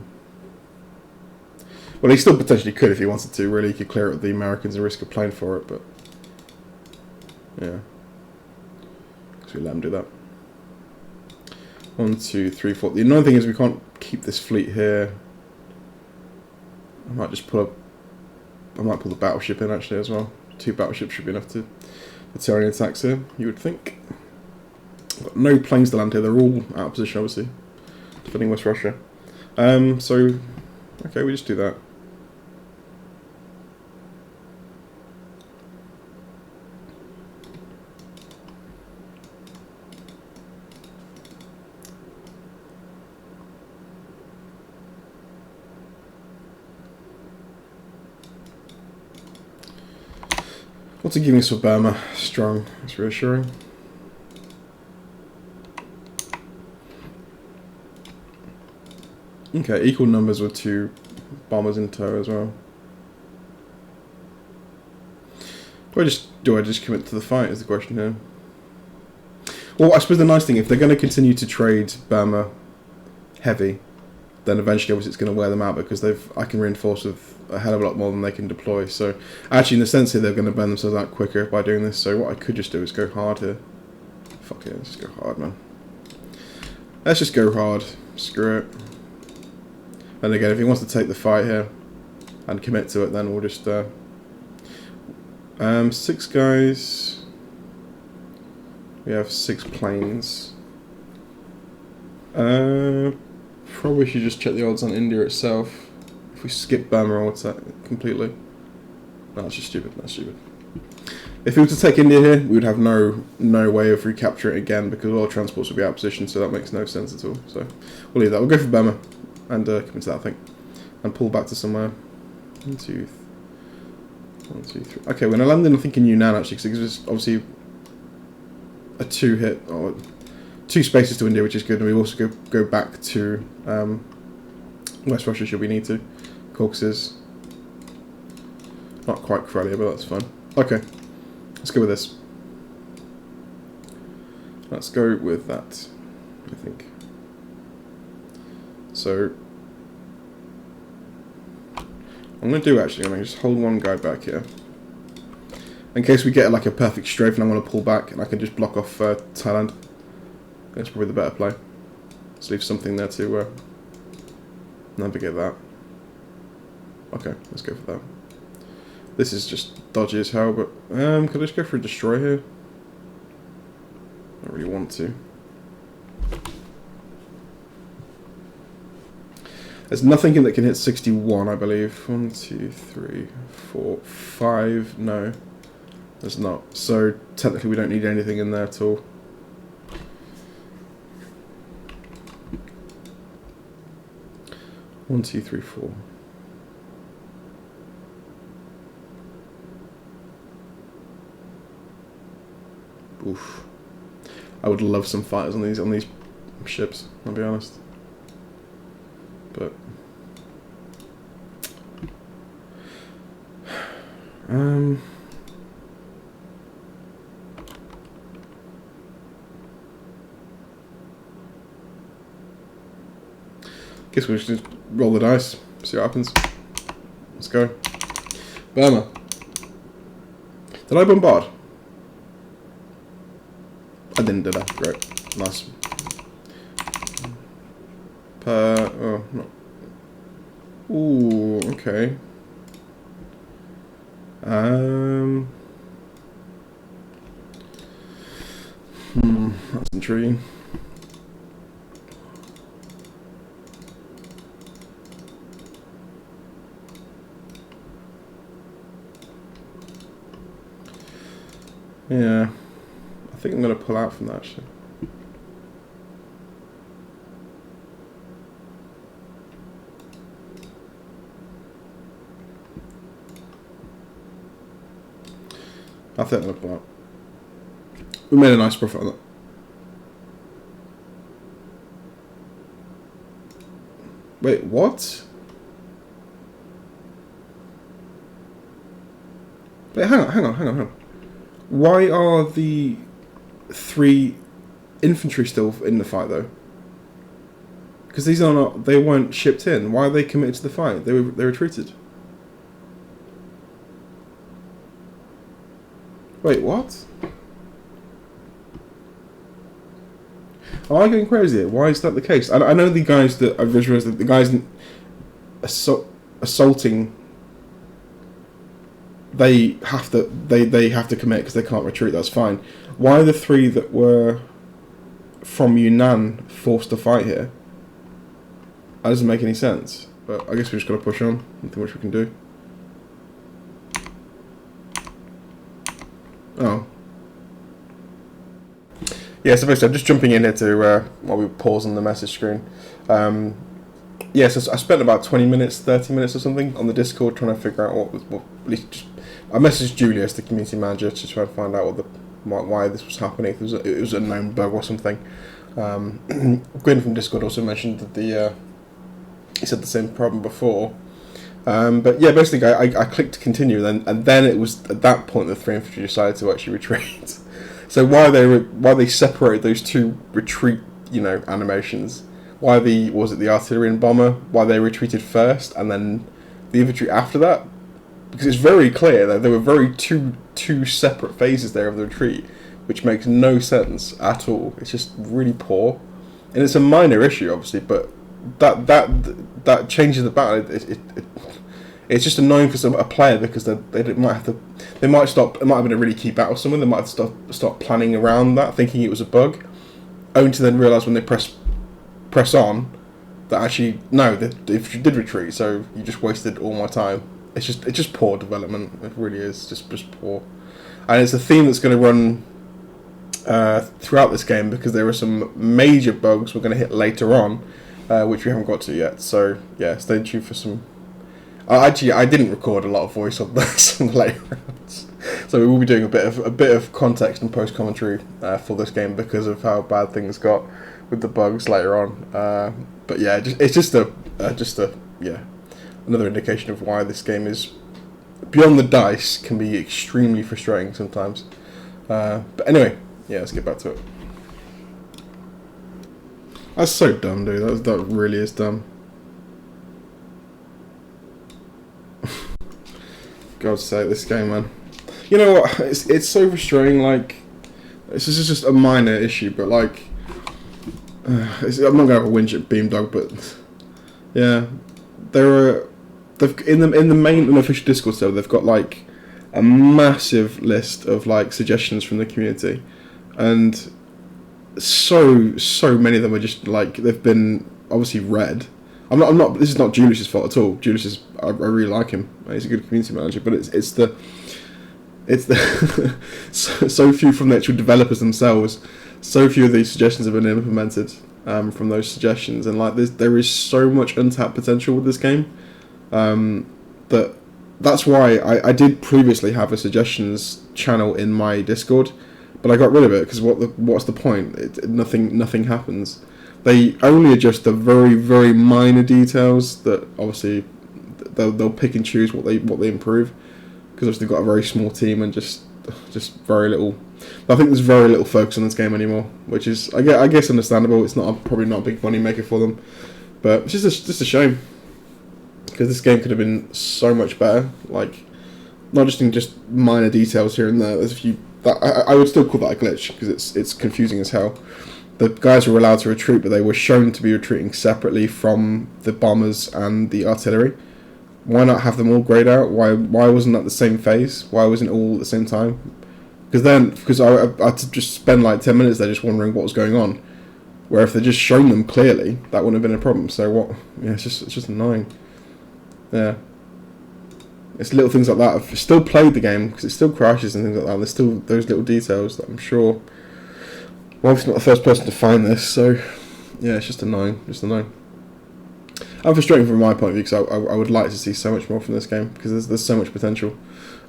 he still potentially could if he wanted to. Really, he could clear it with the Americans and risk a plane for it, but yeah. So we let him do that. 1, 2, 3, 4. The annoying thing is we can't keep this fleet here. I might just pull the battleship in actually as well. 2 battleships should be enough to deter any attacks here, you would think. Got no planes to land here, they're all out of position obviously, defending West Russia. So, okay, we just do that. What's it giving us for Burma? Strong. That's reassuring. Okay, equal numbers with 2 bombers in tow as well. Do I just commit to the fight is the question here. Well, I suppose the nice thing, if they're going to continue to trade Burma heavy, then eventually obviously it's going to wear them out because I can reinforce with a hell of a lot more than they can deploy. So actually in the sense here they're going to burn themselves out quicker by doing this. So what I could just do is go hard here. Fuck it, let's just go hard, man. Let's just go hard. Screw it. And again, if he wants to take the fight here and commit to it, then we'll just 6 guys. We have 6 planes. Probably should just check the odds on India itself. If we skip Burma completely. No, that's just stupid. That's stupid. If we were to take India here, we would have no way of recapturing it again because all transports would be out of position, so that makes no sense at all. So we'll leave that. We'll go for Burma and commit to that, I think. And pull back to somewhere. 1, 2, 3. Okay, we're going to land in, I think, in Yunnan, actually, because it gives us, obviously, a 2-hit, or 2 spaces to India, which is good, and we also go back to West Russia, should we need to. Caucasus. Not quite Karelia, but that's fine. Okay, let's go with this. Let's go with that, I think. So, I'm going to do, actually, I'm going to just hold one guy back here. In case we get like a perfect strafe and I want to pull back and I can just block off Thailand. That's probably the better play. Let's leave something there to navigate that. Okay, let's go for that. This is just dodgy as hell, but could I just go for a destroy here? I don't really want to. There's nothing in that can hit 61, I believe. 1, 2, 3, 4, 5. No, there's not. So technically, we don't need anything in there at all. One, two, three, 4. Oof. I would love some fighters on these ships. I'll be honest. But guess we should just roll the dice, see what happens. Let's go. Burma. Did I bombard? I didn't, did I? Great. Nice. Oh, no. Ooh, okay. That's intriguing. Yeah, I think I'm going to pull out from that, actually. I think I'm going to pull out. We made a nice profit on that. Wait, what? Wait, hang on. Why are the 3 infantry still in the fight, though? Because these are not, they weren't shipped in. Why are they committed to the fight? They retreated. Wait, what? Am I going crazy here? Why is that the case? I know the guys that I visualized that the guys assaulting, they have to commit because they can't retreat. That's fine. Why are the 3 that were from Yunnan forced to fight here? That doesn't make any sense. But I guess we just got to push on. Nothing much we can do. Oh. Yeah, so basically I'm just jumping in here to while we pause on the message screen. Yeah, so I spent about 20 minutes, 30 minutes or something on the Discord trying to figure out I messaged Julius, the community manager, to try and find out why this was happening. If it was a known bug or something. Gwyn from Discord also mentioned that he said the same problem before. But yeah, basically I clicked to continue, and then it was at that point the 3 infantry decided to actually retreat. So why they separated those 2 retreat, animations? Why was it the artillery and bomber? Why they retreated first and then the infantry after that? Because it's very clear that there were two separate phases there of the retreat, which makes no sense at all. It's just really poor, and it's a minor issue, obviously, but that changes the battle. It's it's just annoying for a player because they might have to, they might stop. It might have been a really key battle. Someone they might have to start planning around that, thinking it was a bug, only to then realise when they press on that actually no, if you did retreat, so you just wasted all my time. It's just poor development. It really is just poor, and it's a theme that's going to run throughout this game because there are some major bugs we're going to hit later on, which we haven't got to yet. So yeah, stay tuned for some. Actually, I didn't record a lot of voice on this on the later rounds, so we will be doing a bit of context and post commentary for this game because of how bad things got with the bugs later on. But yeah, it's just a another indication of why this game is beyond the dice can be extremely frustrating sometimes. But anyway, yeah, let's get back to it. That's so dumb, dude. That really is dumb. God's sake, this game, man. You know what? It's so frustrating. Like, this is just a minor issue, but like, I'm not gonna have a whinge at Beamdog, but yeah, in the main unofficial Discord server, they've got like a massive list of like suggestions from the community, and so many of them are just like they've been obviously read. I'm not. This is not Julius's fault at all. Julius is. I really like him. He's a good community manager. But it's the so few from the actual developers themselves. So few of these suggestions have been implemented from those suggestions, and like there is so much untapped potential with this game. That's why I did previously have a suggestions channel in my Discord, but I got rid of it because what's the point? Nothing happens. They only adjust the very minor details that obviously they'll pick and choose what they improve because obviously they've got a very small team and just very little. I think there's very little focus on this game anymore, which is I guess understandable. It's probably not a big money maker for them, but it's just a shame because this game could have been so much better. Like not just in just minor details here and there. There's a few that I would still call that a glitch because it's confusing as hell. The guys were allowed to retreat, but they were shown to be retreating separately from the bombers and the artillery. Why not have them all grayed out? Why wasn't that the same phase? Why wasn't it all at the same time? Because I had to just spend like 10 minutes there just wondering what was going on. Where if they'd just shown them clearly, that wouldn't have been a problem. So what? Yeah, it's just annoying. Yeah. It's little things like that. I've still played the game because it still crashes and things like that. There's still those little details that I'm sure. Well, obviously not the first person to find this, so yeah, it's just annoying. I'm frustrating from my point of view because I would like to see so much more from this game because there's so much potential.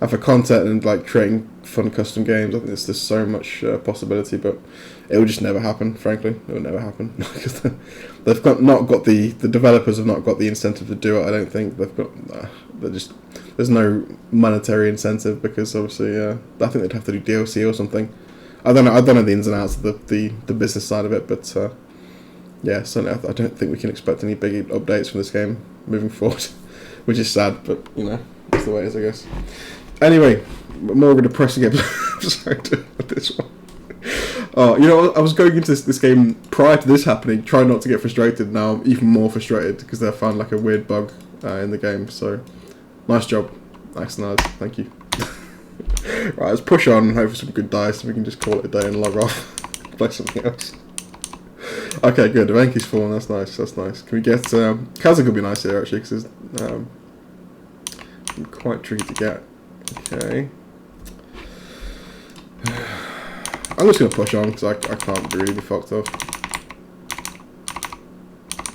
And for content and like creating fun custom games, I think there's so much possibility, but it will just never happen. Frankly, it will never happen because the developers have not got the incentive to do it. I don't think there's no monetary incentive because obviously I think they'd have to do DLC or something. I don't know the ins and outs of the business side of it, but yeah, certainly I don't think we can expect any big updates from this game moving forward, which is sad, but you know, that's the way it is, I guess. Anyway, more of a depressing episode of this one. You know, I was going into this game prior to this happening, trying not to get frustrated. Now I'm even more frustrated because I found like a weird bug in the game. So, nice job, Axonard. Thank you. Right, let's push on and hope for some good dice so we can just call it a day and log off. Play something else. Okay, good. The Enki's fallen. That's nice. Can we get... Kazakh would be nice here, actually, because it's quite tricky to get. Okay. I'm just going to push on, because I can't really be fucked off.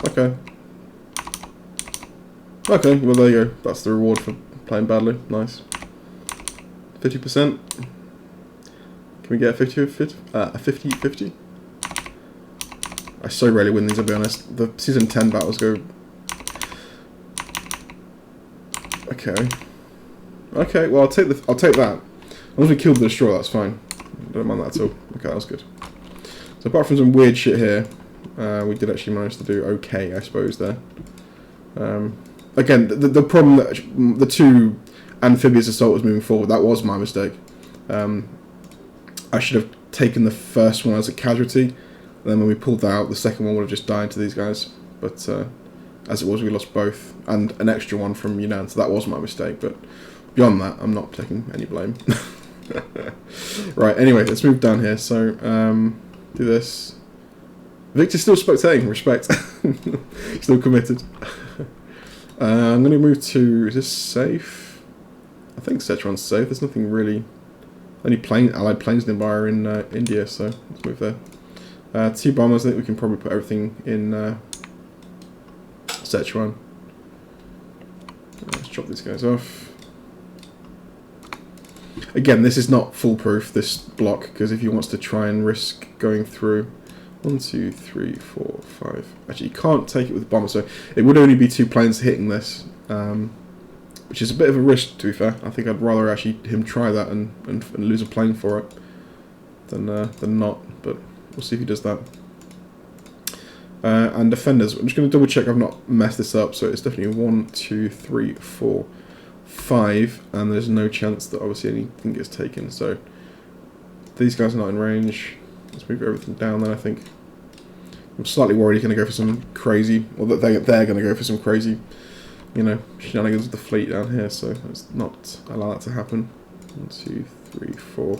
Okay. Okay, well there you go. That's the reward for playing badly. Nice. 50%. Can we get a 50-50? I so rarely win these, I'll be honest. The season 10 battles go... Okay, well I'll take that. As long as we killed the destroyer, that's fine. Don't mind that at all. Okay, that was good. So apart from some weird shit here, we did actually manage to do okay, I suppose, there. Again, the problem that the two amphibious assaulters moving forward, that was my mistake. I should have taken the first one as a casualty, and then when we pulled that out, the second one would have just died to these guys. But as it was we lost both, and an extra one from Yunnan, so that was my mistake, but beyond that, I'm not taking any blame. Right, anyway, let's move down here, so, do this. Victor's still spectating, respect. Still committed. I'm going to move to, is this safe? I think Sichuan's safe, there's nothing really, only allied planes nearby are in India, so let's move there. 2 bombers, I think we can probably put everything in Sichuan. Let's drop these guys off. Again, this is not foolproof, this block, because if he wants to try and risk going through 1, 2, 3, 4, 5. Actually, you can't take it with a bomber, so it would only be 2 planes hitting this, which is a bit of a risk, to be fair. I think I'd rather actually him try that and lose a plane for it than not, but we'll see if he does that. And defenders, I'm just going to double check I've not messed this up, so it's definitely 1, 2, 3, 4, 5, and there's no chance that obviously anything gets taken, so these guys are not in range. Let's move everything down then, I think. I'm slightly worried he's going to go for some crazy, or that they're going to go for some crazy, you know, shenanigans with the fleet down here, so let's not allow that to happen. 1, 2, 3, 4.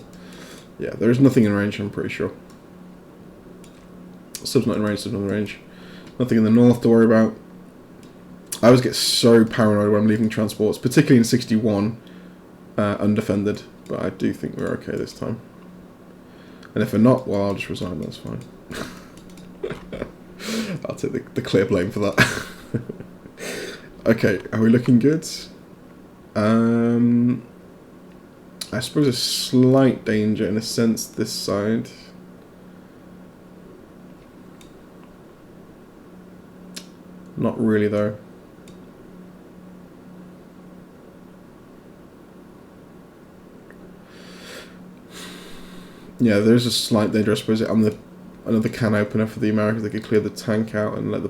Yeah, there is nothing in range, I'm pretty sure. Sub's not in range, sub's not in range. Nothing in the north to worry about. I always get so paranoid when I'm leaving transports, particularly in 61, undefended, but I do think we're okay this time. And if we're not, well, I'll just resign, that's fine. I'll take the clear blame for that. Okay, are we looking good? I suppose a slight danger in a sense this side. Not really though. Yeah, there's a slight danger, I suppose. Another can opener for the Americans. They could clear the tank out and let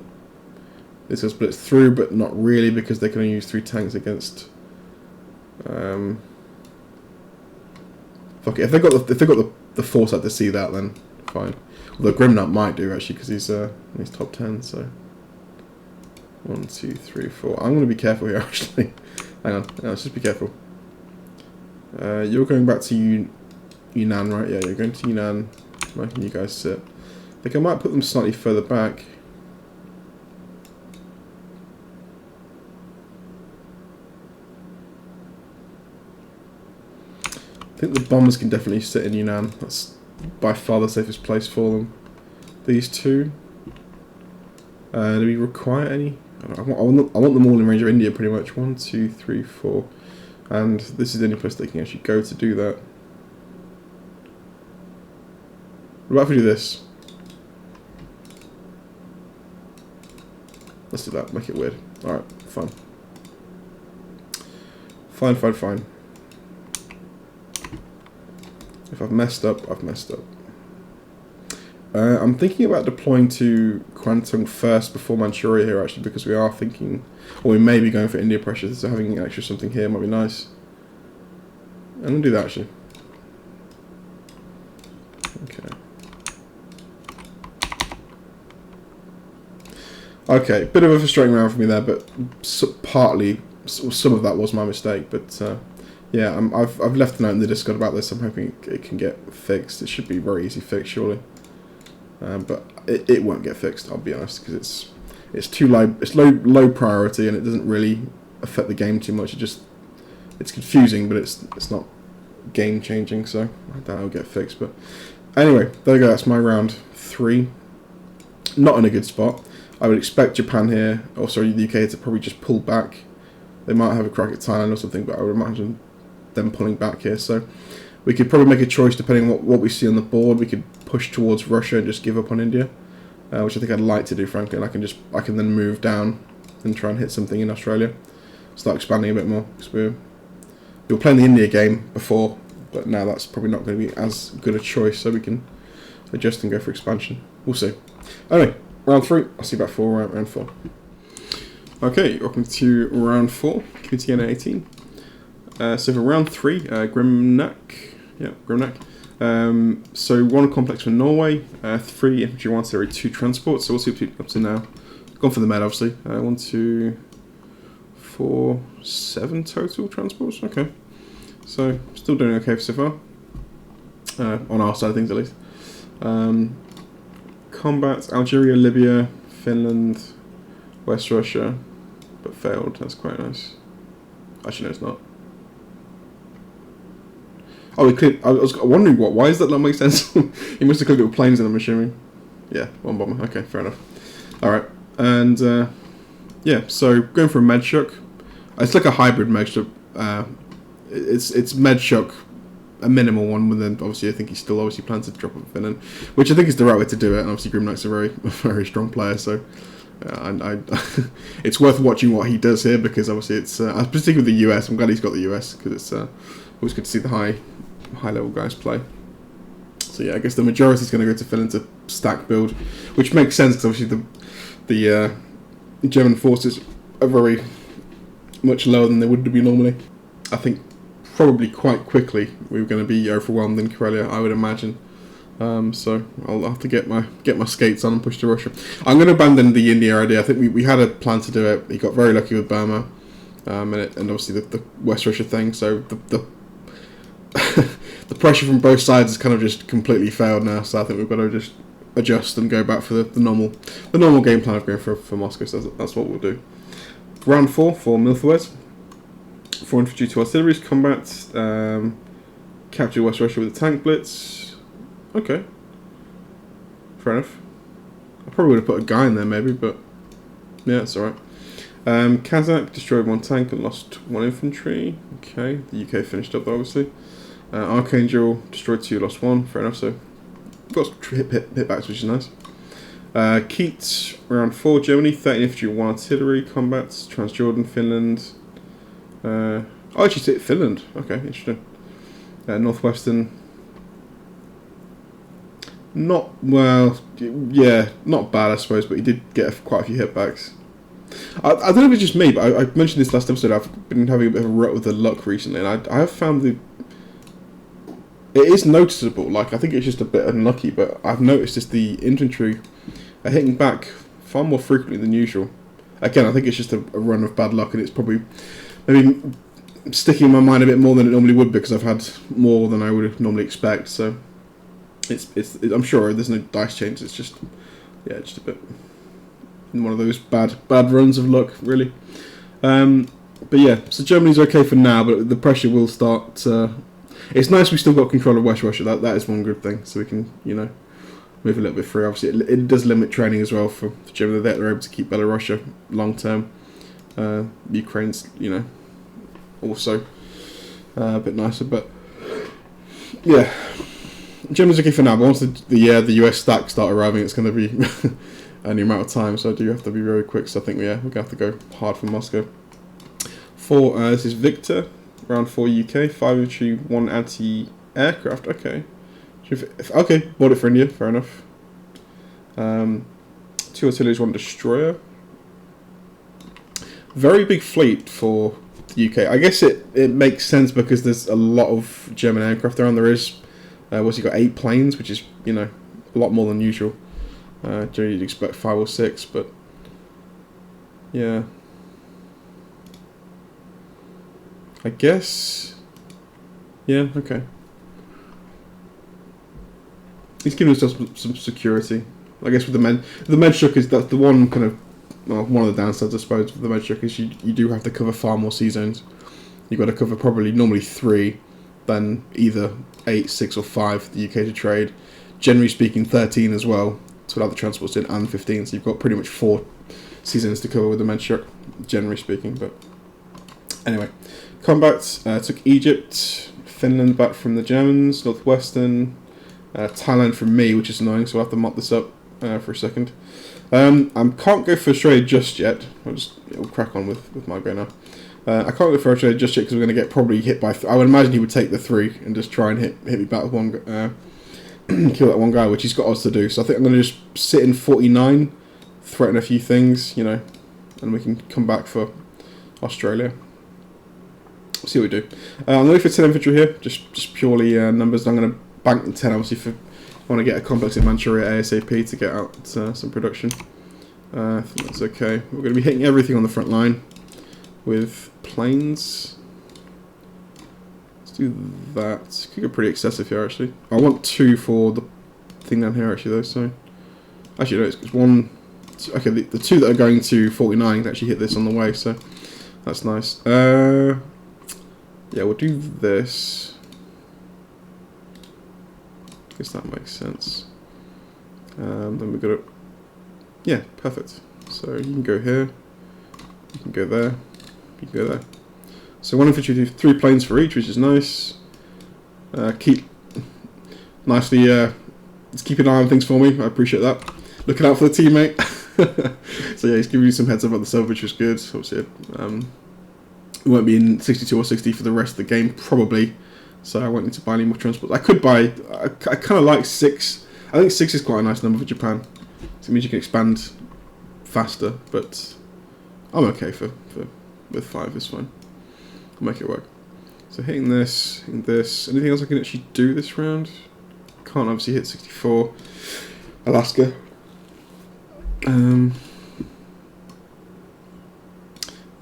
this will split through, but not really because they can only use 3 tanks against. Fuck it. If they got the foresight to see that, then fine. Although Grimnak might do actually because he's top 10. So 1, 2, 3, 4. I'm going to be careful here actually. Hang on, let's just be careful. You're going back to Yunnan, right? Yeah, you're going to Yunnan. Making you guys sit. I think I might put them slightly further back. I think the bombers can definitely sit in Yunnan. That's by far the safest place for them. These 2. Do we require any? I want them all in range of India pretty much. 1, 2, 3, 4. And this is the only place they can actually go to do that. What about if we do this? Let's do that, make it weird. Alright, fine. Fine. If I've messed up, I've messed up. I'm thinking about deploying to Kwantung first before Manchuria here actually, because we are thinking, or we may be going for India pressure, so having an extra something here might be nice. I'm going to do that actually. Okay, bit of a frustrating round for me there, but partly, some of that was my mistake. But yeah, I've left a note in the Discord about this. I'm hoping it can get fixed. It should be very easy fix, surely. But it won't get fixed. I'll be honest, because it's too low. It's low priority, and it doesn't really affect the game too much. It's confusing, but it's not game changing. So I doubt it'll get fixed. But anyway, there you go. That's my round 3. Not in a good spot. I would expect Japan here, or sorry, the UK to probably just pull back. They might have a crack at Thailand or something, but I would imagine them pulling back here. So we could probably make a choice depending on what we see on the board. We could push towards Russia and just give up on India, which I think I'd like to do, frankly. And I can then move down and try and hit something in Australia, start expanding a bit more. Because we were playing the India game before, but now that's probably not going to be as good a choice. So we can adjust and go for expansion. We'll see. Anyway. Round 3, I'll see you back for round 4. Okay, welcome to round 4, community game 18. So for round 3, Grimnak. Yeah, Grimnak. So 1 complex for Norway, 3 infantry 1 series 2 transports. So we'll see what we're up to now. Gone for the med, obviously. 1, 2, 4, 7 total transports. Okay. So, still doing okay so far. On our side of things, at least. Combat, Algeria, Libya, Finland, West Russia, but failed. That's quite nice. Actually, no, it's not. Oh, he cleared. I was wondering why is that not make sense? He must have cleared it with planes, then I'm assuming. Yeah, 1 bomber. Okay, fair enough. All right, and yeah, so going for a med shock. It's like a hybrid med shock. It's med shock, a minimal one, but then obviously I think he still obviously plans to drop a Finland, which I think is the right way to do it. And obviously Grimnak's a very strong player, so it's worth watching what he does here, because obviously it's particularly with the US. I'm glad he's got the US, because it's always good to see the high level guys play. So yeah, I guess the majority is going to go to Finland to stack build, which makes sense because obviously the German forces are very much lower than they would be normally. I think probably quite quickly we were going to be overwhelmed in Karelia, I would imagine. So I'll have to get my skates on and push to Russia. I'm going to abandon the India idea. I think we had a plan to do it. He got very lucky with Burma, and obviously the West Russia thing. So the the pressure from both sides has kind of just completely failed now. So I think we've got to just adjust and go back for the normal game plan of going for Moscow. So that's what we'll do. Round 4 for Milthuz. 4 infantry, 2 artillery, combat, capture West Russia with a tank blitz. Okay. Fair enough. I probably would have put a guy in there maybe, but yeah, it's alright. Kazakh destroyed 1 tank and lost 1 infantry. Okay, the UK finished up though, obviously. Archangel destroyed 2, lost 1. Fair enough, so got some hitbacks, which is nice. Keet, round 4, Germany, 13 infantry, 1 artillery, combats, Transjordan, Finland. Oh, actually, it's Finland. Okay, interesting. Northwestern. Not, well, yeah, not bad, I suppose, but he did get quite a few hitbacks. I don't know if it's just me, but I mentioned this last episode. I've been having a bit of a rut with the luck recently, and I have found it is noticeable. Like, I think it's just a bit unlucky, but I've noticed just the infantry are hitting back far more frequently than usual. Again, I think it's just a run of bad luck, and it's probably maybe sticking in my mind a bit more than it normally would, because I've had more than I would normally expect. So I'm sure there's no dice change. It's just, yeah, just a bit one of those bad runs of luck, really. But yeah, so Germany's okay for now, but the pressure will start. It's nice we still got control of West Russia. That is one good thing. So we can, move a little bit free. Obviously, it does limit training as well for Germany. They're able to keep Belarus long term. Ukraine's, also a bit nicer, but yeah, Germany's okay for now. But once the US stacks start arriving, it's going to be any amount of time. So I do have to be very quick. So I think we're going to have to go hard for Moscow. This is Victor, round 4 UK, 5 infantry, 1 anti-aircraft. Okay, bought it for India. Fair enough. 2 artillery, 1 destroyer. Very big fleet for the UK. I guess it makes sense because there's a lot of German aircraft around. There is, what's he got, 8 planes, which is, a lot more than usual. Generally you'd expect 5 or 6, but yeah. I guess, yeah, okay. He's giving us some security. I guess with the med shock is that's the one kind of, well, one of the downsides I suppose with the med shock is you do have to cover far more sea zones. You've got to cover probably normally 3, then either 8, 6 or 5 for the UK to trade. Generally speaking 13 as well, so without the transports in, and 15, so you've got pretty much 4 sea zones to cover with the med shock, generally speaking. But anyway, combat took Egypt, Finland back from the Germans, Northwestern, Thailand from me, which is annoying, so I'll have to mop this up for a second. I can't go for Australia just yet. We'll crack on with my go now. I can't go for Australia just yet because we're going to get probably hit by. I would imagine he would take the 3 and just try and hit me back with one, kill that one guy, which he's got odds to do. So I think I'm going to just sit in 49, threaten a few things, and we can come back for Australia. See what we do. I'm going for 10 infantry here, just purely numbers. I'm going to bank the 10 obviously for I want to get a complex in Manchuria ASAP to get out some production. I think that's okay. We're going to be hitting everything on the front line with planes. Let's do that. Could go pretty excessive here, actually. I want 2 for the thing down here, actually, though. So, actually, no, it's 1. Okay, the 2 that are going to 49 can actually hit this on the way, so that's nice. Yeah, we'll do this. I guess that makes sense. Then we've got to. Yeah, perfect. So you can go here, you can go there, you can go there. So 1 infantry, 3 planes for each, which is nice. Keep nicely. Just keep an eye on things for me. I appreciate that. Looking out for the teammate. So yeah, he's giving you some heads up about the server, which is good. Obviously, it won't be in 62 or 60 for the rest of the game, probably. So I won't need to buy any more transport. I could buy. I kind of like 6. I think 6 is quite a nice number for Japan. So it means you can expand faster, but I'm okay with 5. It's fine. I'll make it work. So hitting this, hitting this. Anything else I can actually do this round? Can't obviously hit 64. Alaska.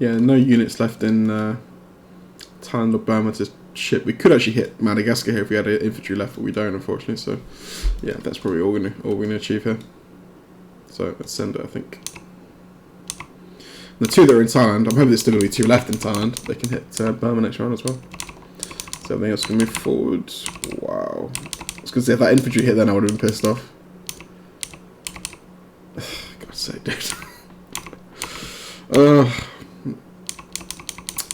Yeah, no units left in Thailand or Burma to ship. We could actually hit Madagascar here if we had infantry left, but we don't, unfortunately. So yeah, that's probably all we're gonna achieve here. So let's send it, I think. The 2 that are in Thailand, I'm hoping there's still going to be 2 left in Thailand. They can hit Burma next round as well. So everything else can move forward. Wow. I was going to say, if that infantry hit then I would have been pissed off. God's sake, dude.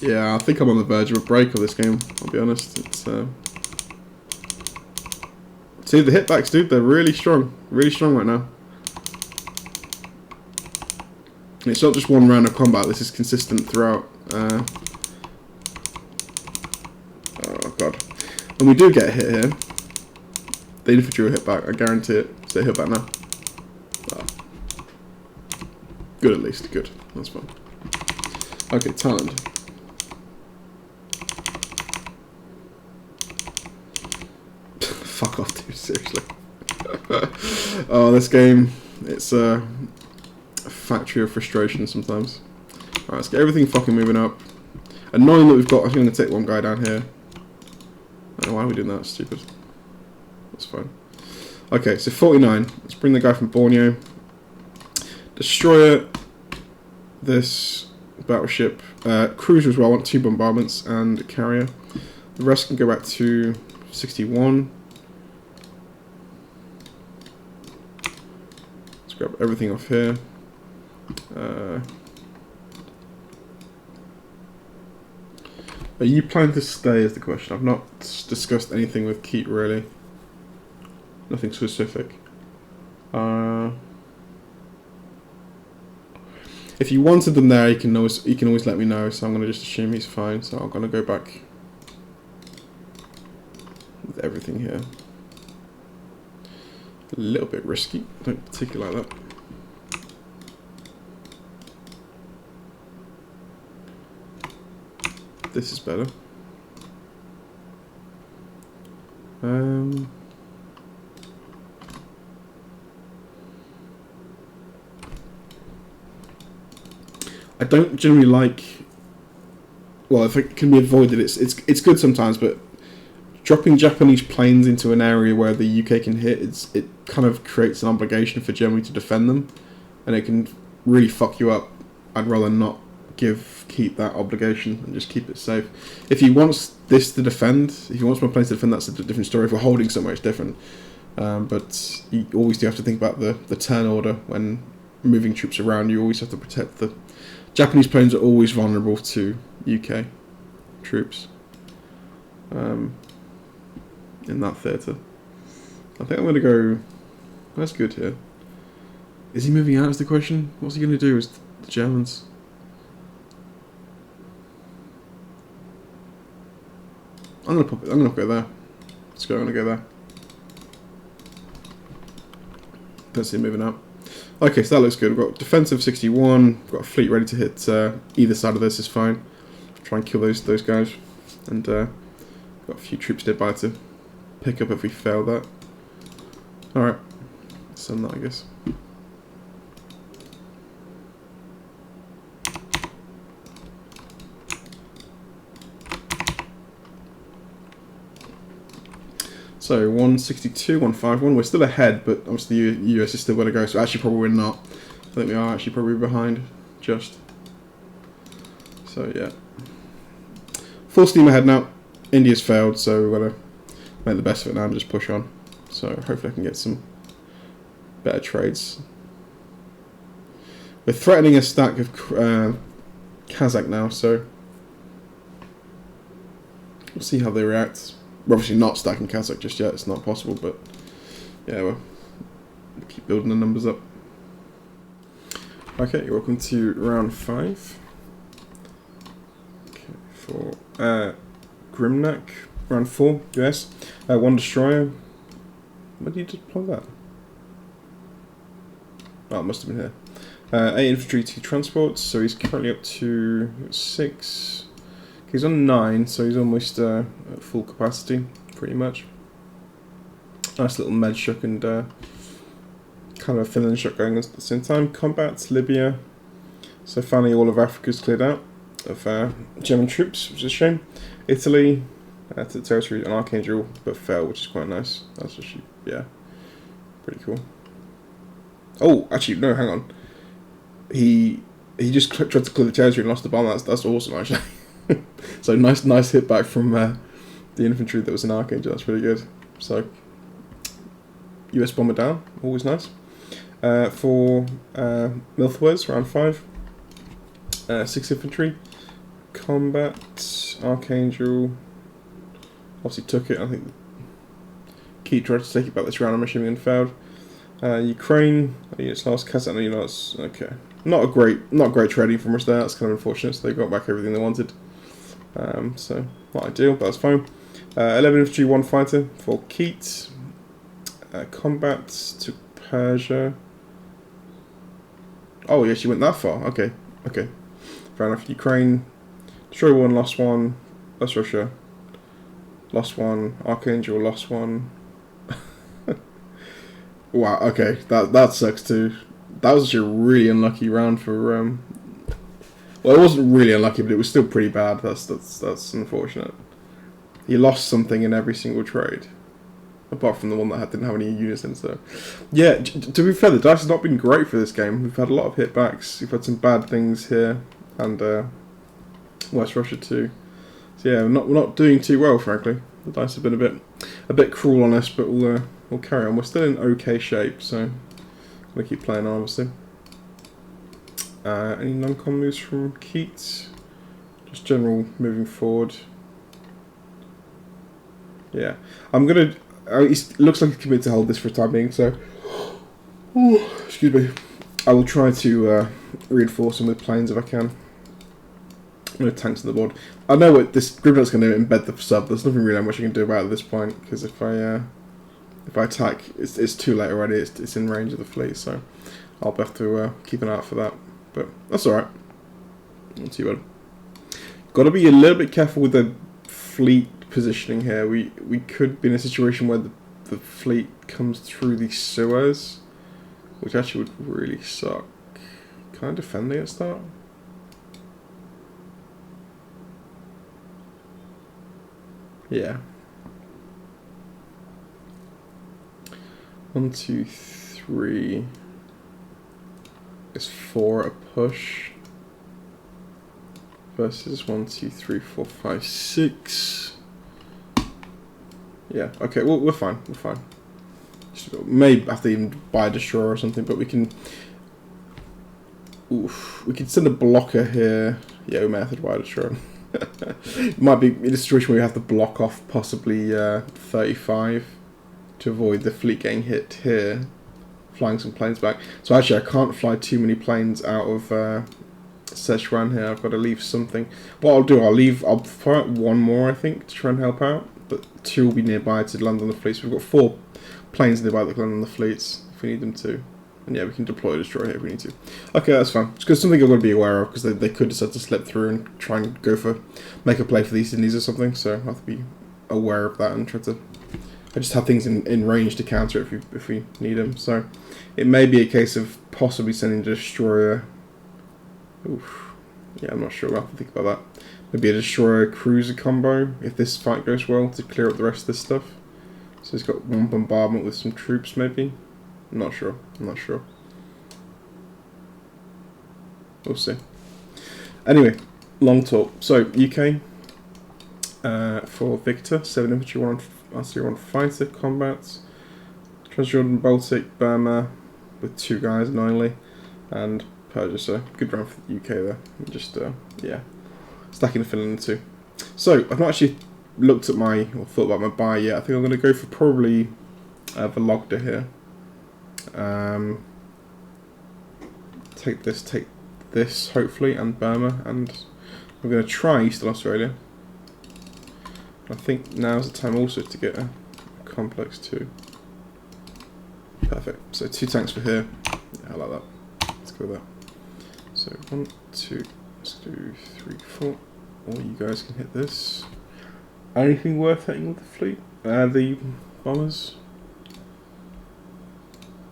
Yeah, I think I'm on the verge of a break of this game, I'll be honest. It's see, the hitbacks, dude, they're really strong. Really strong right now. It's not just one round of combat, this is consistent throughout. Oh god. When we do get a hit here, the infantry will hit back, I guarantee it. So they hit back now. Oh. Good at least, good. That's fine. Okay, Thailand. Fuck off, dude, seriously. Oh, this game, it's a factory of frustration sometimes. Alright, let's get everything fucking moving up. Annoying that we've got. I think I'm going to take one guy down here. I don't know why are we doing that. That's stupid. That's fine. Okay, so 49. Let's bring the guy from Borneo. Destroyer. This battleship. Cruiser as well. I want 2 bombardments and a carrier. The rest can go back to 61. Let's grab everything off here. Are you planning to stay is the question. I've not discussed anything with Keet really. Nothing specific. If you wanted them there, you can always let me know. So I'm gonna just assume he's fine. So I'm gonna go back with everything here. A little bit risky. I don't particularly like that. This is better. I don't generally like. Well, if it can be avoided, it's good sometimes, but dropping Japanese planes into an area where the UK can hit, it kind of creates an obligation for Germany to defend them, and it can really fuck you up. I'd rather not keep that obligation and just keep it safe. If he wants this to defend, if he wants more planes to defend, that's a different story. If we're holding somewhere, it's different. But you always do have to think about the turn order when moving troops around. You always have to protect the Japanese planes are always vulnerable to UK troops in that theatre. I think I'm going to go. That's good here. Is he moving out? Is the question? What's he going to do? Is the Germans? I'm gonna pop it. I'm gonna go there. Let's go. I'm gonna go there. Don't see him moving out. Okay, so that looks good. We've got defensive 61. We've got a fleet ready to hit either side of this. Is fine. Try and kill those guys, and got a few troops nearby to pick up if we fail that. All right, send that, I guess. So 162, 151. We're still ahead, but obviously the US is still going to go. So actually, probably we're not. I think we are actually probably behind. Just. So yeah. Full steam ahead now. India's failed, so we've got to make the best of it now and just push on. So hopefully I can get some better trades. We're threatening a stack of Kazakh now, so we'll see how they react. We're obviously not stacking Kazakh just yet, it's not possible, but yeah, we'll keep building the numbers up. Okay, welcome to round 5. Okay, for Grimnak, round 4, US. 1 destroyer. Where did you deploy that? Oh, it must have been here. 8 infantry, 2 transports, so he's currently up to 6. He's on 9, so he's almost at full capacity, pretty much. Nice little med shock and kind of a Finland shock going at the same time. Combat, Libya. So finally all of Africa's cleared out of German troops, which is a shame. Italy, to the territory, an Archangel, but fell, which is quite nice. That's actually, yeah, pretty cool. Oh, actually, no, hang on. He just tried to clear the territory and lost the bomb. That's awesome, actually. So nice hit back from the infantry that was in Archangel. That's really good. So US bomber down, always nice. For Milthuz, round 5. 6 infantry. Combat, Archangel. Obviously took it. I think Keet tried to take it back this round. I'm assuming and failed. Ukraine, it's lost. Kazakh, you know, it's okay. Not great trading from us there. That's kind of unfortunate. So they got back everything they wanted. So not ideal, but that's fine. 11 infantry, 1 fighter for Keet. Combat to Persia. Oh yeah, she went that far. Okay, fair enough. Ukraine, destroy 1, lost 1. That's Russia. Lost 1. Archangel, lost 1. Wow. Okay, that sucks too. That was actually a really unlucky round for well, it wasn't really unlucky, but it was still pretty bad. That's unfortunate. He lost something in every single trade, apart from the one that didn't have any units in. So, yeah. To be fair, the dice has not been great for this game. We've had a lot of hitbacks. We've had some bad things here, and West Russia too. So yeah, we're not doing too well, frankly. The dice have been a bit cruel on us, but we'll carry on. We're still in okay shape, so we'll keep playing on, obviously. Any non-com moves from Keats? Just general moving forward. Yeah, I'm gonna. It looks like he's committed to hold this for the time being, so. Ooh, excuse me. I will try to reinforce him with planes if I can. No tanks on the board. I know what this Grimnak's going to embed the sub. There's nothing really much I can do about it at this point, because if I attack, it's too late already. It's in range of the fleet, so I'll have to keep an eye out for that. But that's all right. Not too bad. Got to be a little bit careful with the fleet positioning here. We could be in a situation where the fleet comes through the Suez, which actually would really suck. Can I defend the start? Yeah. 1, 2, 3. Is 4 a push? Versus 1, 2, 3, 4, 5, 6. Yeah. Okay. Well, we're fine. We're fine. May have to even buy a destroyer or something, but we can. Oof. We could send a blocker here. Yeah, we may have to buy a destroyer. It might be in a situation where we have to block off possibly 35 to avoid the fleet getting hit here, flying some planes back. So actually I can't fly too many planes out of Szechuan here. I've got to leave something. What I'll do, I'll fire out 1 more, I think, to try and help out, but 2 will be nearby to land on the fleets. We've got 4 planes nearby that can land on the fleets if we need them to. And yeah, we can deploy a destroyer here if we need to. Okay, that's fine. It's because something I've got to be aware of, because they could decide to slip through and try and make a play for the East Indies or something. So I have to be aware of that and try to. I just have things in range to counter it if we need them. So it may be a case of possibly sending a destroyer. Oof. Yeah, I'm not sure. We'll have to think about that. Maybe a destroyer cruiser combo if this fight goes well to clear up the rest of this stuff. So he's got one bombardment with some troops, maybe. I'm not sure. I'm not sure. We'll see. Anyway, long talk. So UK for Victor, 7 infantry, 1 artillery, 1 fighter, combat. Transjordan, Baltic, Burma with 2 guys annoyingly, and Persia. So good round for the UK there. Just yeah, stacking the Finland too. So I've not actually looked at my or thought about my buy yet. I think I'm going to go for probably Vologda here. Take this hopefully, and Burma, and I'm going to try Eastern Australia. I think now's the time also to get a complex too. Perfect. So 2 tanks for here. Yeah, I like that. Let's go with that. So 1, 2, let's do 3, 4. Or you guys can hit this. Anything worth hitting with the fleet? The bombers?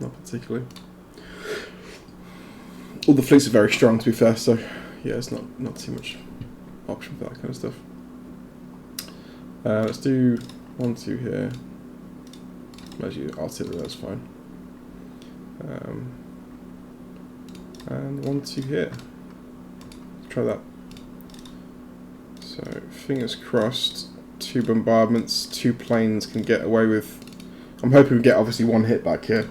Not particularly. All the fleets are very strong, to be fair, so yeah, it's not too much option for that kind of stuff. Let's do 1, 2 here. As you artillery, that's fine. And 1, 2 here. Let's try that. So fingers crossed. 2 bombardments, 2 planes can get away with. I'm hoping we get obviously 1 hit back here,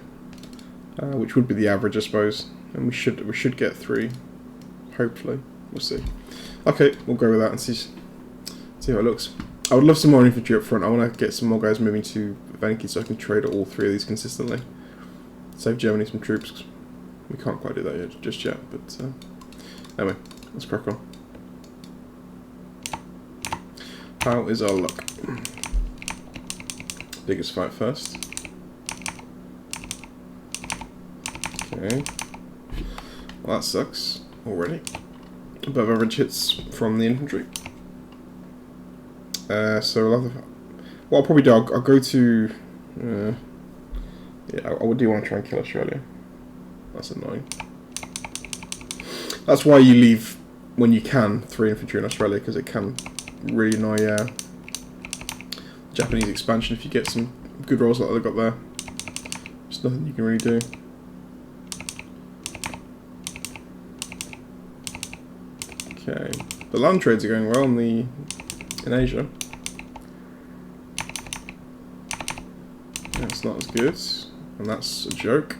which would be the average, I suppose. And we should get 3. Hopefully, we'll see. Okay, we'll go with that and see how it looks. I would love some more infantry up front. I want to get some more guys moving to Venki so I can trade all 3 of these consistently. Save Germany some troops. We can't quite do that yet, just yet, but anyway, let's crack on. How is our luck? Biggest fight first. Okay. Well, that sucks already. Above average hits from the infantry. So what I'll probably do, I'll go to. Yeah, I do want to try and kill Australia. That's annoying. That's why you leave when you can 3 infantry in Australia, because it can really annoy Japanese expansion if you get some good rolls like they've got there. There's nothing you can really do. Okay, the land trades are going well in Asia. That's not as good, and that's a joke.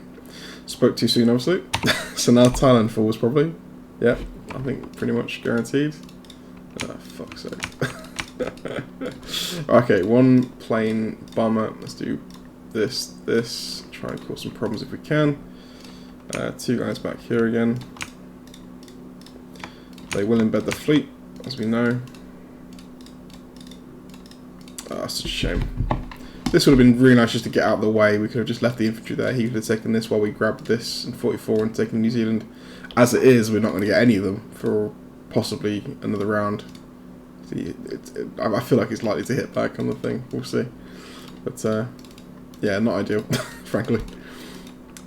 Spoke too soon, obviously. So now Thailand falls probably. Yeah, I think pretty much guaranteed. Oh, fuck's sake. Okay, 1 plane bomber. Let's do this. Try and cause some problems if we can. 2 guys back here again. They will embed the fleet, as we know. Oh, such a shame. This would have been really nice just to get out of the way. We could have just left the infantry there. He could have taken this while we grabbed this in 44 and taken New Zealand. As it is, we're not going to get any of them for possibly another round. I feel like it's likely to hit back on the thing. We'll see. But yeah, not ideal, frankly.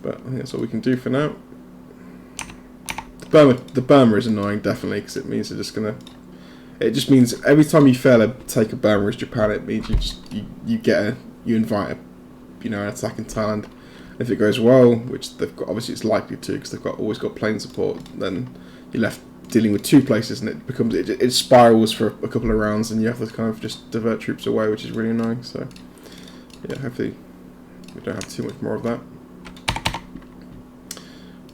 But I think that's what we can do for now. The Burma is annoying, definitely, because it means they're just gonna. It just means every time you fail to take a Burma as Japan, it means you invite an attack in Thailand. If it goes well, which they've got, obviously it's likely to, because they've always got plane support, then you're left dealing with 2 places, and it spirals for a couple of rounds, and you have to kind of just divert troops away, which is really annoying. So yeah, hopefully we don't have too much more of that.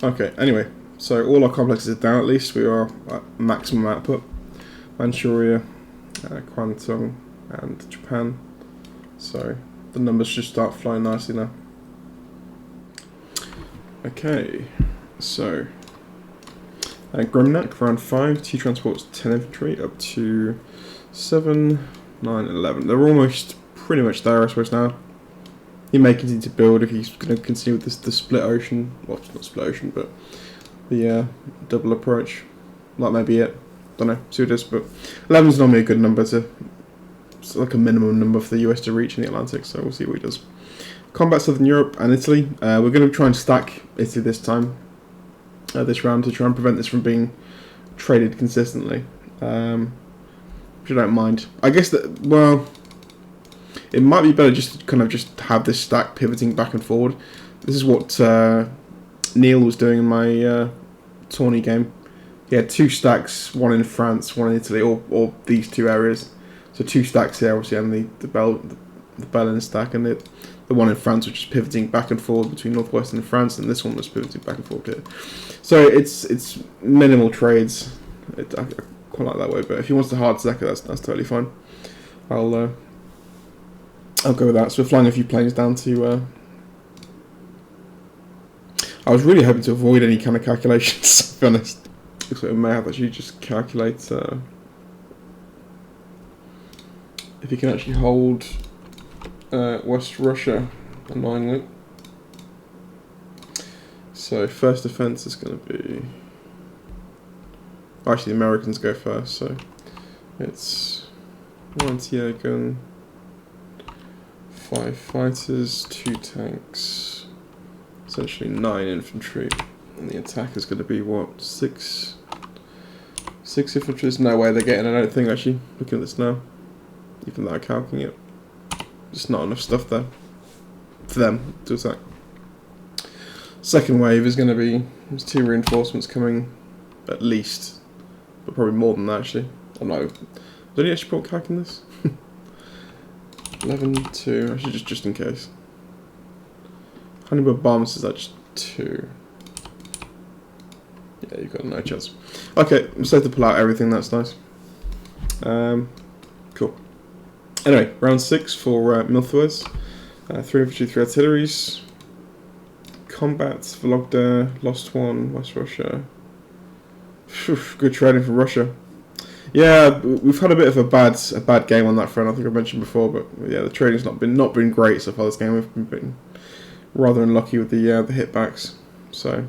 Okay, anyway, so all our complexes are down at least. We are at maximum output. Manchuria, Kwantung, and Japan. So the numbers should start flying nicely now. Okay, so Grimnak, round 5, 2 transports, 10 infantry, up to 7, 9, 11. They're almost pretty much there, I suppose, now. He may continue to build if he's going to continue with the split ocean. Well, not split ocean, but the double approach. That may be it. Don't know, see what it is, but 11 is normally a good number it's like a minimum number for the US to reach in the Atlantic, so we'll see what he does. Combat Southern Europe and Italy. We're going to try and stack Italy this time, this round, to try and prevent this from being traded consistently. Which I don't mind. I guess that, well, It might be better just to kind of just have this stack pivoting back and forward. This is what Neil was doing in my tourney game. He had 2 stacks, one in France, one in Italy, or these 2 areas. So 2 stacks here, obviously, and the Berlin stack, and the one in France, which is pivoting back and forward between Northwestern and France, and this one was pivoting back and forward here. So it's minimal trades. I quite like that way, but if he wants to hard stack it, that's totally fine. I'll go with that. So we're flying a few planes down to. I was really hoping to avoid any kind of calculations, to be honest. Looks like we may have to actually just calculate if you can actually hold West Russia, annoyingly. So first defense is going to be... Actually, the Americans go first, so it's 1 anti-air 5 fighters, 2 tanks, essentially 9 infantry, and the attack is going to be what, 6 infantry? There's no way they're getting, I don't think, actually, looking at this now, even though I'm calculating it. Just not enough stuff there for them to attack. Second wave is going to be, there's 2 reinforcements coming, at least, but probably more than that actually. Oh no, is there any extra point calc in this? 11, 2, actually just in case. How many more bombs is that? Just 2. Yeah, you've got no chance. Okay, I'm safe to pull out everything, that's nice. Cool. Anyway, round 6 for Milthuz. 3 infantry, 3 artilleries. Combat, Vologda, lost 1, West Russia. Good trading from Russia. Yeah, we've had a bit of a bad game on that front. I think I mentioned before, but yeah, the trading's not been great so far this game. We've been rather unlucky with the hitbacks. So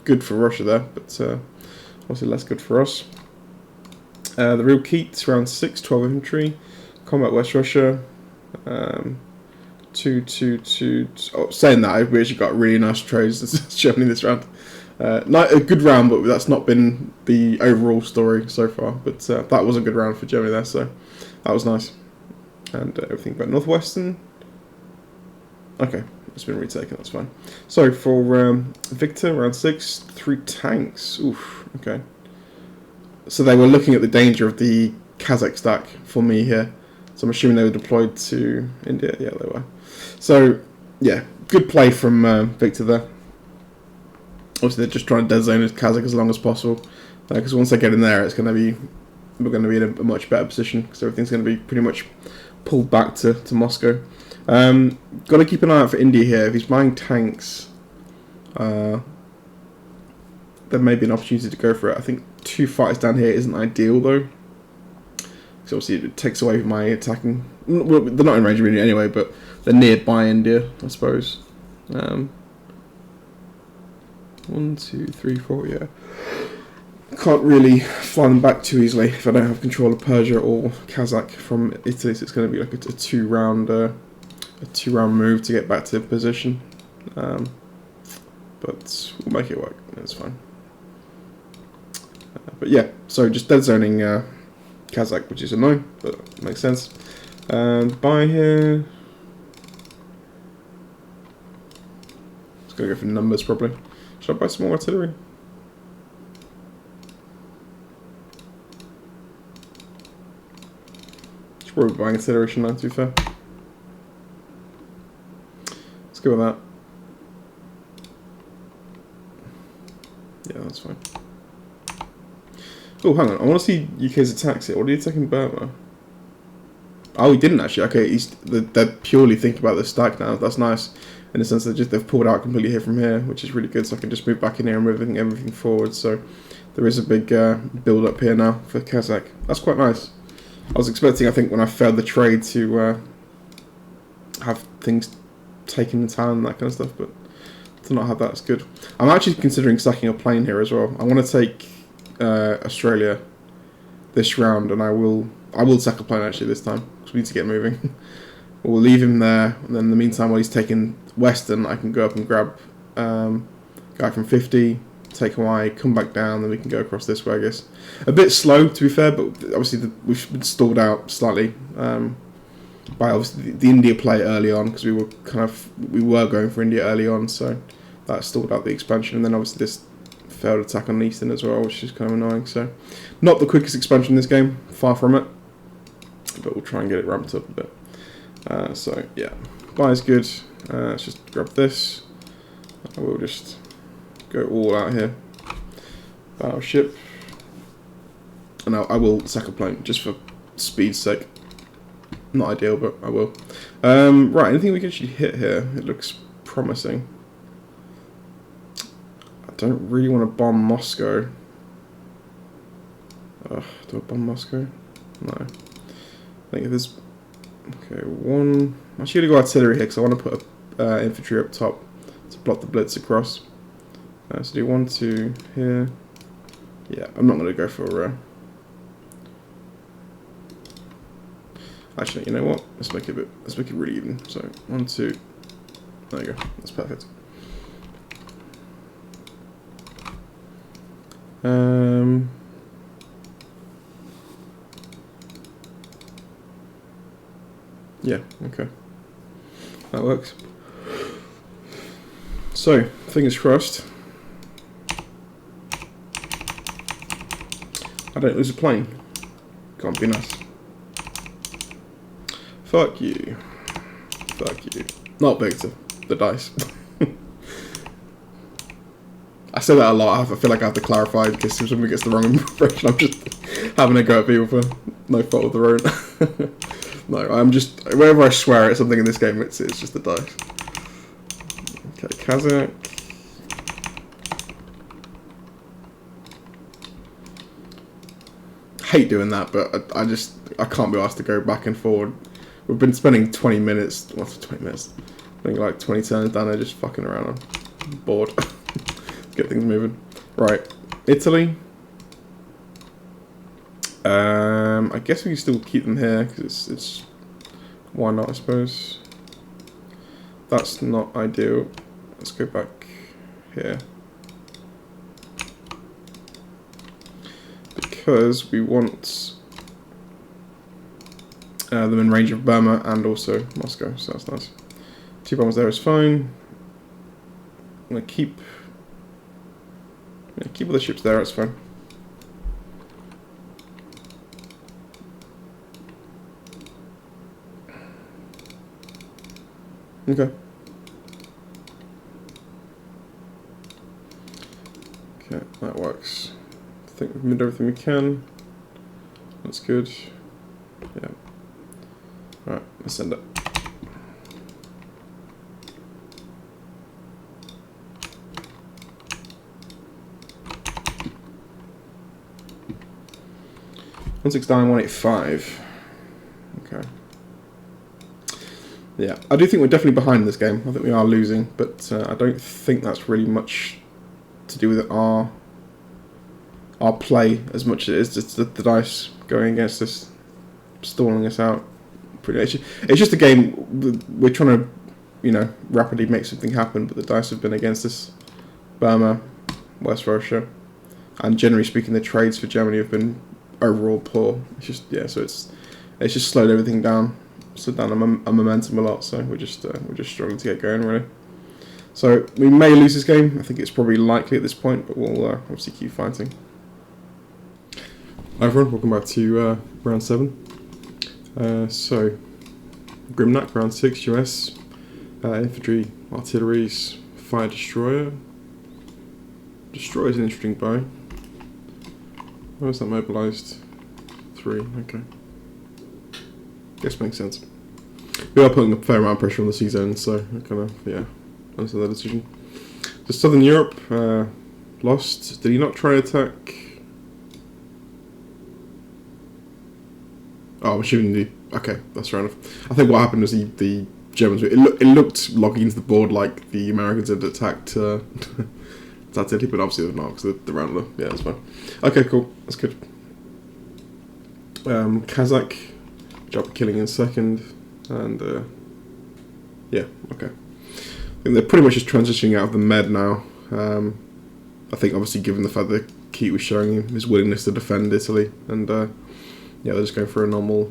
good for Russia there, but obviously less good for us. TheRealKeet, round 6, 12 infantry. Combat West Russia. 2, 2, 2. Oh, saying that, we actually got really nice trades as Germany this round. Not a good round, but that's not been the overall story so far. But that was a good round for Germany there, so that was nice. And everything but Northwestern. Okay, it's been retaken, that's fine. So for Victor, round 6, 3 tanks. Oof, okay. So they were looking at the danger of the Kazakh stack for me here. So I'm assuming they were deployed to India. Yeah, they were. So, yeah, good play from Victor there. Obviously, they're just trying to dead zone Kazakh as long as possible. Because once they get in there, we're going to be in a much better position. Because everything's going to be pretty much pulled back to Moscow. Got to keep an eye out for India here. If he's buying tanks, there may be an opportunity to go for it. I think 2 fighters down here isn't ideal, though. Because obviously it takes away my attacking. Well, they're not in range of India anyway, but they're nearby India, I suppose. 1, 2, 3, 4, yeah. Can't really fly them back too easily if I don't have control of Persia or Kazakh from Italy, so it's going to be like a 2-round move to get back to position. But we'll make it work, it's fine. But yeah, so just dead zoning Kazakh, which is annoying, but makes sense. And buy here. Just going to go for numbers probably. Should I buy some more artillery? Should probably be buying artillery, shouldn't I, to be fair? Let's go with that. Yeah, that's fine. Oh, hang on. I want to see UK's attacks here. What are you attacking Burma? Oh, he didn't actually. Okay, they're purely thinking about the stack now. That's nice. In the sense that they've pulled out completely here from here, which is really good. So I can just move back in here and move everything forward. So there is a big build up here now for Kazakh. That's quite nice. I was expecting, I think, when I failed the trade to have things taken in town and that kind of stuff, but to not have that is good. I'm actually considering stacking a plane here as well. I want to take Australia this round, and I will sack a plane actually this time because we need to get moving. We'll leave him there, and then in the meantime, while he's taking Western, I can go up and grab guy from 50, take Hawaii, come back down, then we can go across this way, I guess. A bit slow, to be fair, but obviously we've been stalled out slightly. by obviously the India play early on, because we were going for India early on, so that stalled out the expansion. And then obviously this failed attack on Eastern as well, which is kind of annoying. So not the quickest expansion in this game, far from it, but we'll try and get it ramped up a bit. So yeah, buy is good. Let's just grab this. I will just go all out here. Battleship, and I will sack a plane just for speed's sake. Not ideal, but I will. Right, anything we can actually hit here? It looks promising. I don't really want to bomb Moscow. Do I bomb Moscow? No. I think if there's... Okay, one... I'm actually going to go artillery here because I want to put infantry up top to block the blitz across. So do 1, 2 here. Yeah, I'm not going to go for... Actually, you know what? Let's make it really even. So 1, 2. There you go. That's perfect. Yeah. Okay. That works. So fingers crossed. I don't lose a plane. Can't be nice. Fuck you. Fuck you. Not Victor. The dice. I say that a lot. I feel like I have to clarify because if somebody gets the wrong impression, I'm just having a go at people for no fault of their own. No, I'm just... Whenever I swear at something in this game, it's just the dice. Okay, Kazakh. Hate doing that, but I can't be asked to go back and forward. We've been spending 20 minutes, what's 20 minutes? Spending like 20 turns down there just fucking around. I'm bored. Let's get things moving. Right, Italy. I guess we can still keep them here because it's why not, I suppose. That's not ideal. Let's go back here. Because we want them in range of Burma and also Moscow, so that's nice. 2 bombers there is fine. I'm gonna keep all the ships there, that's fine. Okay. Okay, that works. I think we've moved everything we can. That's good. Yeah. Alright, let's send it. One 169,185. Okay. Yeah, I do think we're definitely behind this game. I think we are losing, but I don't think that's really much to do with our play as much as it is just the dice going against us, stalling us out. It's just a game. We're trying to, you know, rapidly make something happen, but the dice have been against us. Burma, West Russia, and generally speaking, the trades for Germany have been overall poor. It's just so it's just slowed everything down. Slowed down our momentum a lot, so we're just struggling to get going really. So we may lose this game. I think it's probably likely at this point, but we'll obviously keep fighting. Hi everyone, welcome back to round 7. So Grimnak, round 6, US infantry, artilleries, fire destroyer. Destroyer is an interesting buy. Where is that mobilised? 3, okay. Guess makes sense. We are putting a fair amount of pressure on the sea zone, so I kind of, yeah, answer that decision. So Southern Europe, lost. Did he not try attack? Oh, I'm assuming the... Okay, that's fair enough. I think what happened was the Germans... It looked logging into the board like the Americans had attacked Italy, but obviously they're not, because they're around the... Yeah, that's fine. Okay, cool. That's good. Kazakh, job killing in second, and yeah, okay. I think they're pretty much just transitioning out of the Med now. I think obviously given the fact that Keet was showing him his willingness to defend Italy, and yeah, they're just going for a normal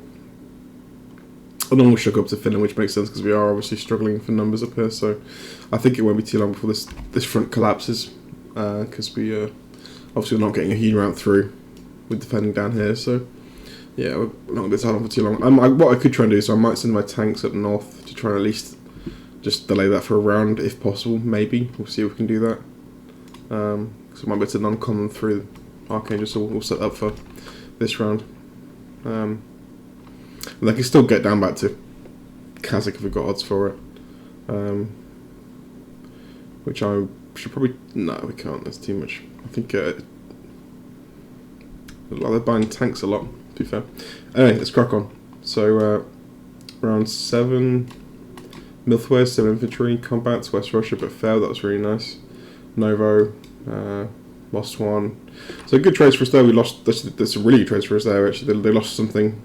And then we'll shook up to Finland, which makes sense because we are obviously struggling for numbers up here. So I think it won't be too long before this front collapses, because we obviously we're not getting a huge amount through with defending down here. So yeah, we're not going to be tied on for too long. What I could try and do, so I might send my tanks up north to try and at least just delay that for a round if possible. Maybe we'll see if we can do that. So we might be able to non-con them through Archangel, so we'll set up for this round. They can still get down back to Kazakh if we've got odds for it. Which I should probably... No, we can't. That's too much. I think they're buying tanks a lot, to be fair. Anyway, let's crack on. So, round 7. Milthuz, 7 infantry. Combats, West Russia, but failed. That was really nice. Novo, lost 1. So good trades for us there. We lost... That's a really good trades for us there, actually. They lost something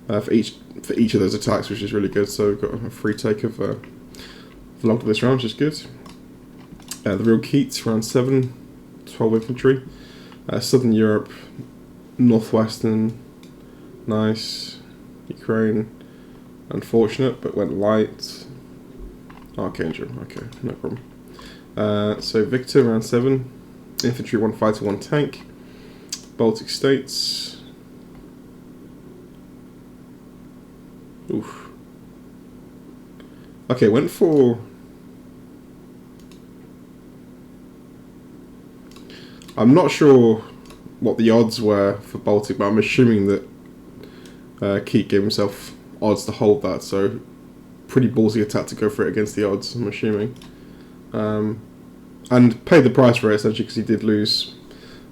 for each of those attacks, which is really good. So we've got a free take of log of this round, which is good. TheRealKeet, round 7, 12 infantry. Southern Europe, Northwestern, nice. Ukraine, unfortunate, but went light. Archangel, okay, no problem. So Victor, round 7, infantry, 1 fighter, 1 tank. Baltic States. Oof. Okay, went for... I'm not sure what the odds were for Baltic, but I'm assuming that Keet gave himself odds to hold that, so pretty ballsy attack to go for it against the odds, I'm assuming. And paid the price for it, essentially, because he did lose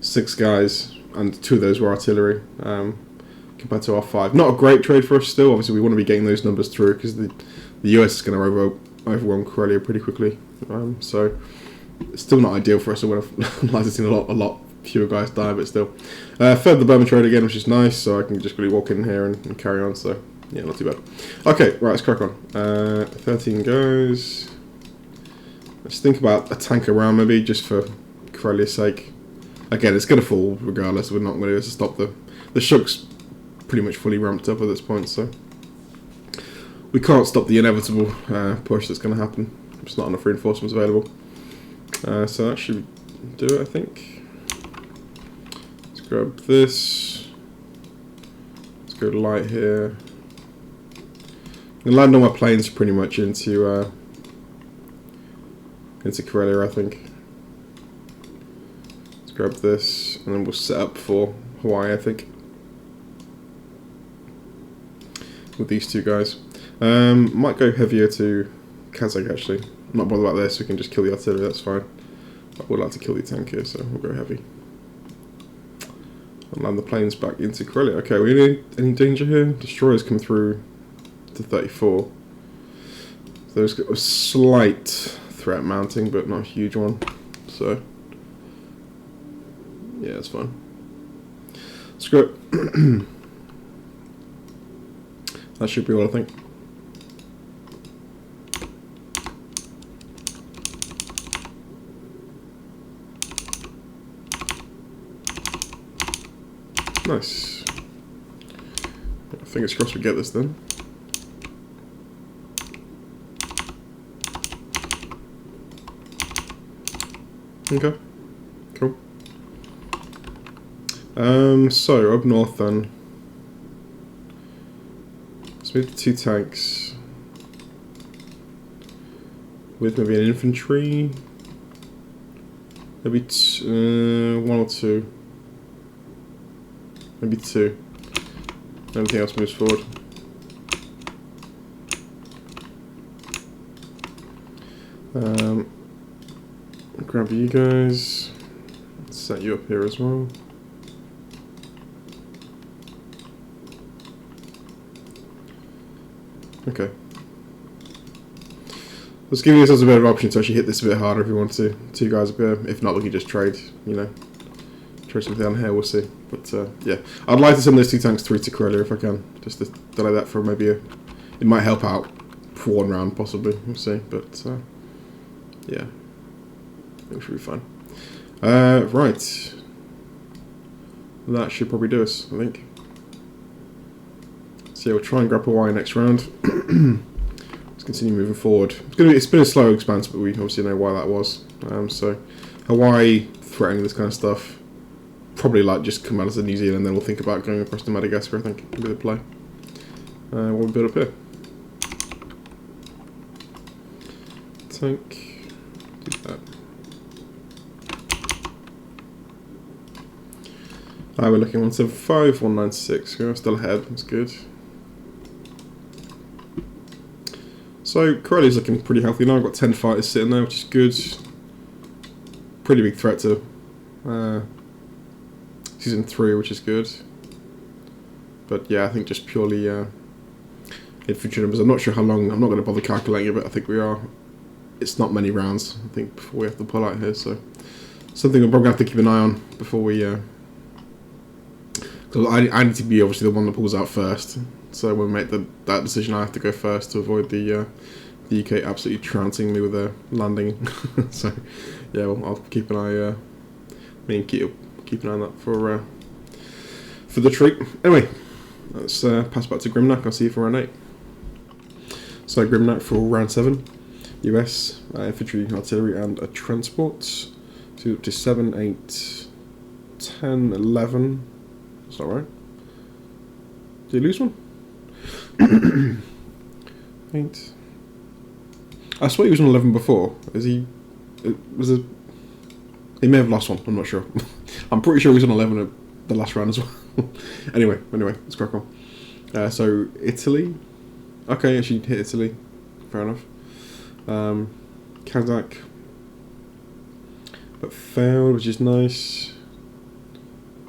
6 guys, and 2 of those were artillery, compared to our 5. Not a great trade for us still. Obviously, we want to be getting those numbers through, because the US is going to overwhelm Karelia pretty quickly. So it's still not ideal for us. I would have liked to see a lot fewer guys die, but still. Fed the Burma trade again, which is nice, so I can just really walk in here and carry on. So yeah, not too bad. Okay, right, let's crack on. 13 goes. Let's think about a tank around maybe, just for Karelia's sake. Again, it's going to fall regardless. We're not going to be able to stop the Shook's pretty much fully ramped up at this point, so we can't stop the inevitable push that's going to happen. There's not enough reinforcements available. So that should do it, I think. Let's grab this. Let's go light here. I'm going to land all my planes pretty much into Karelia, I think. Let's grab this, and then we'll set up for Hawaii, I think, with these 2 guys. Might go heavier to Kazakh, actually. I'm not bothered about this, we can just kill the artillery, that's fine. I would like to kill the tank here, so we'll go heavy. And land the planes back into Karelia. Okay, we need any danger here? Destroyers come through to 34. So there's got a slight threat mounting, but not a huge one. So yeah, it's fine. Screw it. That should be all, I think. Nice. Fingers crossed we get this then. Okay, cool. So up north then. Let's move the 2 tanks with maybe an infantry. Maybe 1 or 2. Maybe 2. Anything else moves forward. Grab you guys. Set you up here as well. Okay. Let's give yourselves a bit of an option to actually hit this a bit harder if you want to. 2 guys up here. If not, we can just trade, you know. Trade something down here, we'll see. But yeah, I'd like to send those 2 tanks through to Karelia if I can. Just to delay that for maybe it might help out for 1 round, possibly. We'll see. But yeah, it should be fine. Right. That should probably do us, I think. So yeah, we'll try and grab Hawaii next round. Let's continue moving forward. It's been a slow expanse, but we obviously know why that was. So Hawaii threatening this kind of stuff. Probably like just come out as a New Zealand, then we'll think about going across to Madagascar. I think would be the play. What we build up here? Tank. Do that. We're looking 175, 196. We're still ahead. That's good. So Corelli's looking pretty healthy now. I've got 10 fighters sitting there, which is good. Pretty big threat to season 3, which is good. But yeah, I think just purely infantry numbers. I'm not sure how long. I'm not going to bother calculating it, but I think we are. It's not many rounds, I think, before we have to pull out here. So something we're probably going to have to keep an eye on before we. Because I need to be obviously the one that pulls out first. So when we make that decision, I have to go first to avoid the UK absolutely trouncing me with their landing. So yeah, well, I'll keep an eye. Me and Keet will keep an eye on that for the treat. Anyway, let's pass back to Grimnak. I'll see you for round 8. So Grimnak for round 7. US infantry, artillery, and a transport. So up to 7, 8, 10, 11. That's not right. Did you lose one? 8. I swear he was on 11 before. Is he? He may have lost one. I'm not sure. I'm pretty sure he was on 11 at the last round as well. anyway, let's crack on. So Italy. Okay, yeah, she hit Italy. Fair enough. Kazakh, but failed, which is nice.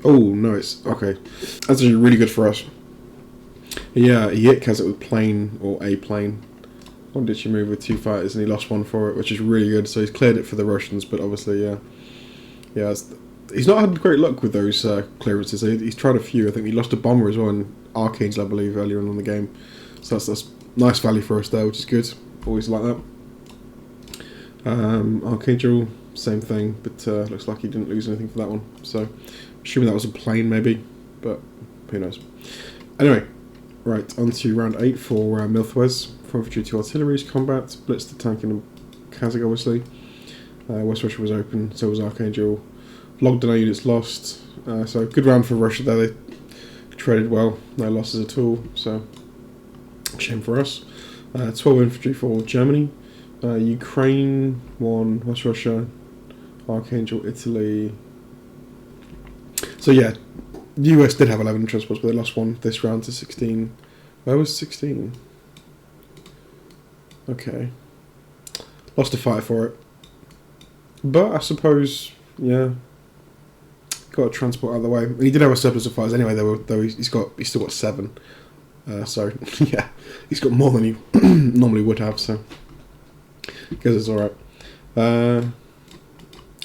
Oh no, it's okay. That's actually really good for us. Yeah, he hit Kazakh with plane or a plane. One did she move with 2 fighters, and he lost one for it, which is really good. So he's cleared it for the Russians, but obviously, yeah, he's not had great luck with those clearances. He's tried a few. I think he lost a bomber as well in Archangel, I believe, earlier on in the game. So that's nice value for us there, which is good. Always like that. Archangel, same thing, but looks like he didn't lose anything for that one. So, assuming that was a plane, maybe, but who knows. Anyway, right, on to round 8 for Milthuz. From infantry to artillery's combat. Blitz the tank in Kazakh, obviously. West Russia was open, so was Archangel. Logged no units lost. So, good round for Russia there. They traded well, no losses at all, so shame for us. 12 infantry for Germany. Ukraine won, West Russia, Archangel, Italy. So yeah, the US did have 11 transports, but they lost one this round to 16. Where was 16? Okay. Lost a fight for it. But I suppose, yeah, got a transport out of the way. He did have a surplus of fighters anyway, though he's still got 7. So yeah, he's got more than he normally would have, so because it's alright.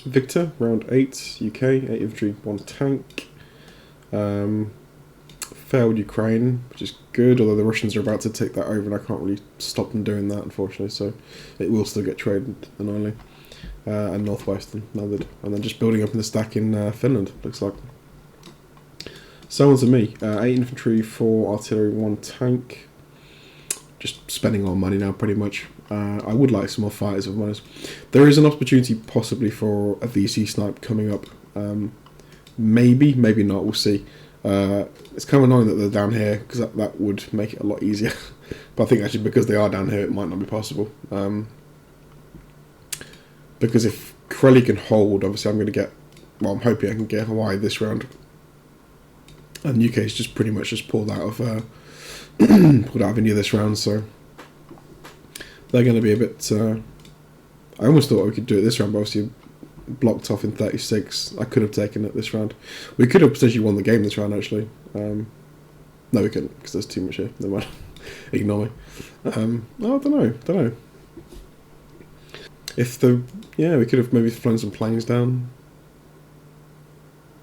Victor, round 8, UK, 8 infantry, 1 tank. Failed Ukraine, which is good, although the Russians are about to take that over and I can't really stop them doing that, unfortunately, so it will still get traded annoyingly. And Northwestern, another, and then just building up in the stack in Finland, looks like. So on to me, 8 infantry, 4 artillery, 1 tank. Just spending all money now, pretty much. I would like some more fighters, if I'm honest. There is an opportunity possibly for a VC snipe coming up. Maybe not, we'll see. It's kind of annoying that they're down here, because that would make it a lot easier. But I think actually because they are down here, it might not be possible. Because if Corelli can hold, obviously I'm going to get, well, I'm hoping I can get Hawaii this round. And UK's just pretty much just pulled out of India this round, so they're going to be a bit. I almost thought we could do it this round, but obviously blocked off in 36. I could have taken it this round. We could have potentially won the game this round, actually. No, we couldn't because there's too much here. Never mind. Ignore me. I don't know. If we could have maybe flown some planes down.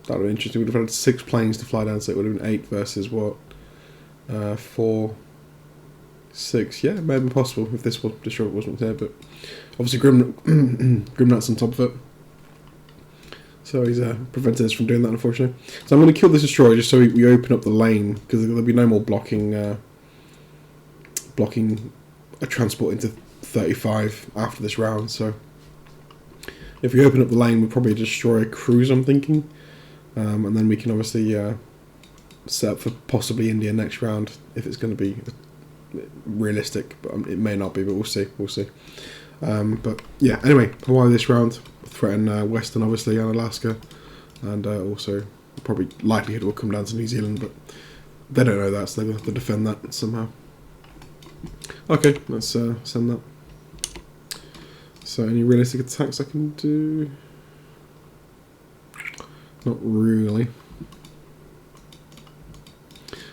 That would have been interesting. We would have had 6 planes to fly down, so it would have been 8 versus what? 4, 6. Yeah, it may have been possible if this destroyer wasn't there, but obviously Grimnak's on top of it. So he's prevented us from doing that, unfortunately. So I'm going to kill this destroyer just so we open up the lane, because there'll be no more blocking blocking a transport into 35 after this round. So if we open up the lane, we'll probably destroy a cruise, I'm thinking. And then we can obviously set up for possibly India next round if it's going to be realistic. But it may not be, but we'll see. We'll see. But yeah, anyway, Hawaii this round. Threaten Western, obviously, and Alaska. And also, probably likelihood will come down to New Zealand, but they don't know that, so they'll have to defend that somehow. Okay, let's send that. So, any realistic attacks I can do? Not really.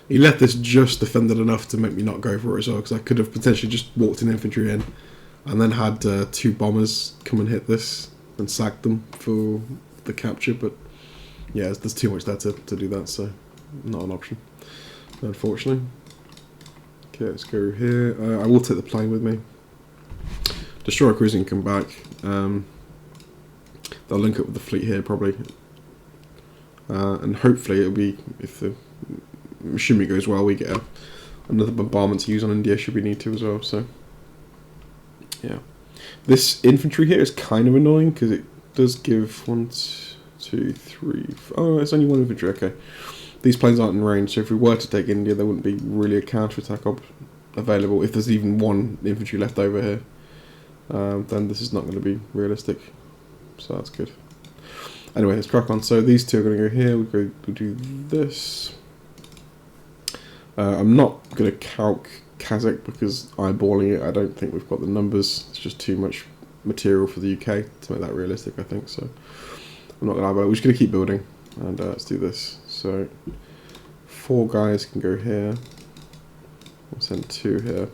He left this just defended enough to make me not go for it as well, because I could have potentially just walked an infantry in and then had 2 bombers come and hit this and sack them for the capture, but yeah, there's too much there to do that, so not an option, unfortunately. Okay, let's go here. I will take the plane with me. Destroyer cruising can come back. They'll link up with the fleet here probably, and hopefully it'll be, if the machinery goes well, we get another bombardment to use on India should we need to as well. So yeah, this infantry here is kind of annoying because it does give 1, 2, 3. Oh, it's only 1 infantry. Okay, these planes aren't in range, so if we were to take India, there wouldn't be really a counter-attack available. If there's even 1 infantry left over here, then this is not going to be realistic. So that's good. Anyway, let's crack on. So these 2 are going to go here. We'll do this. I'm not going to calc Kazakh because eyeballing it, I don't think we've got the numbers. It's just too much material for the UK to make that realistic, I think. So I'm not going to eyeball it. We're just going to keep building, and let's do this. So 4 guys can go here. We'll send 2 here.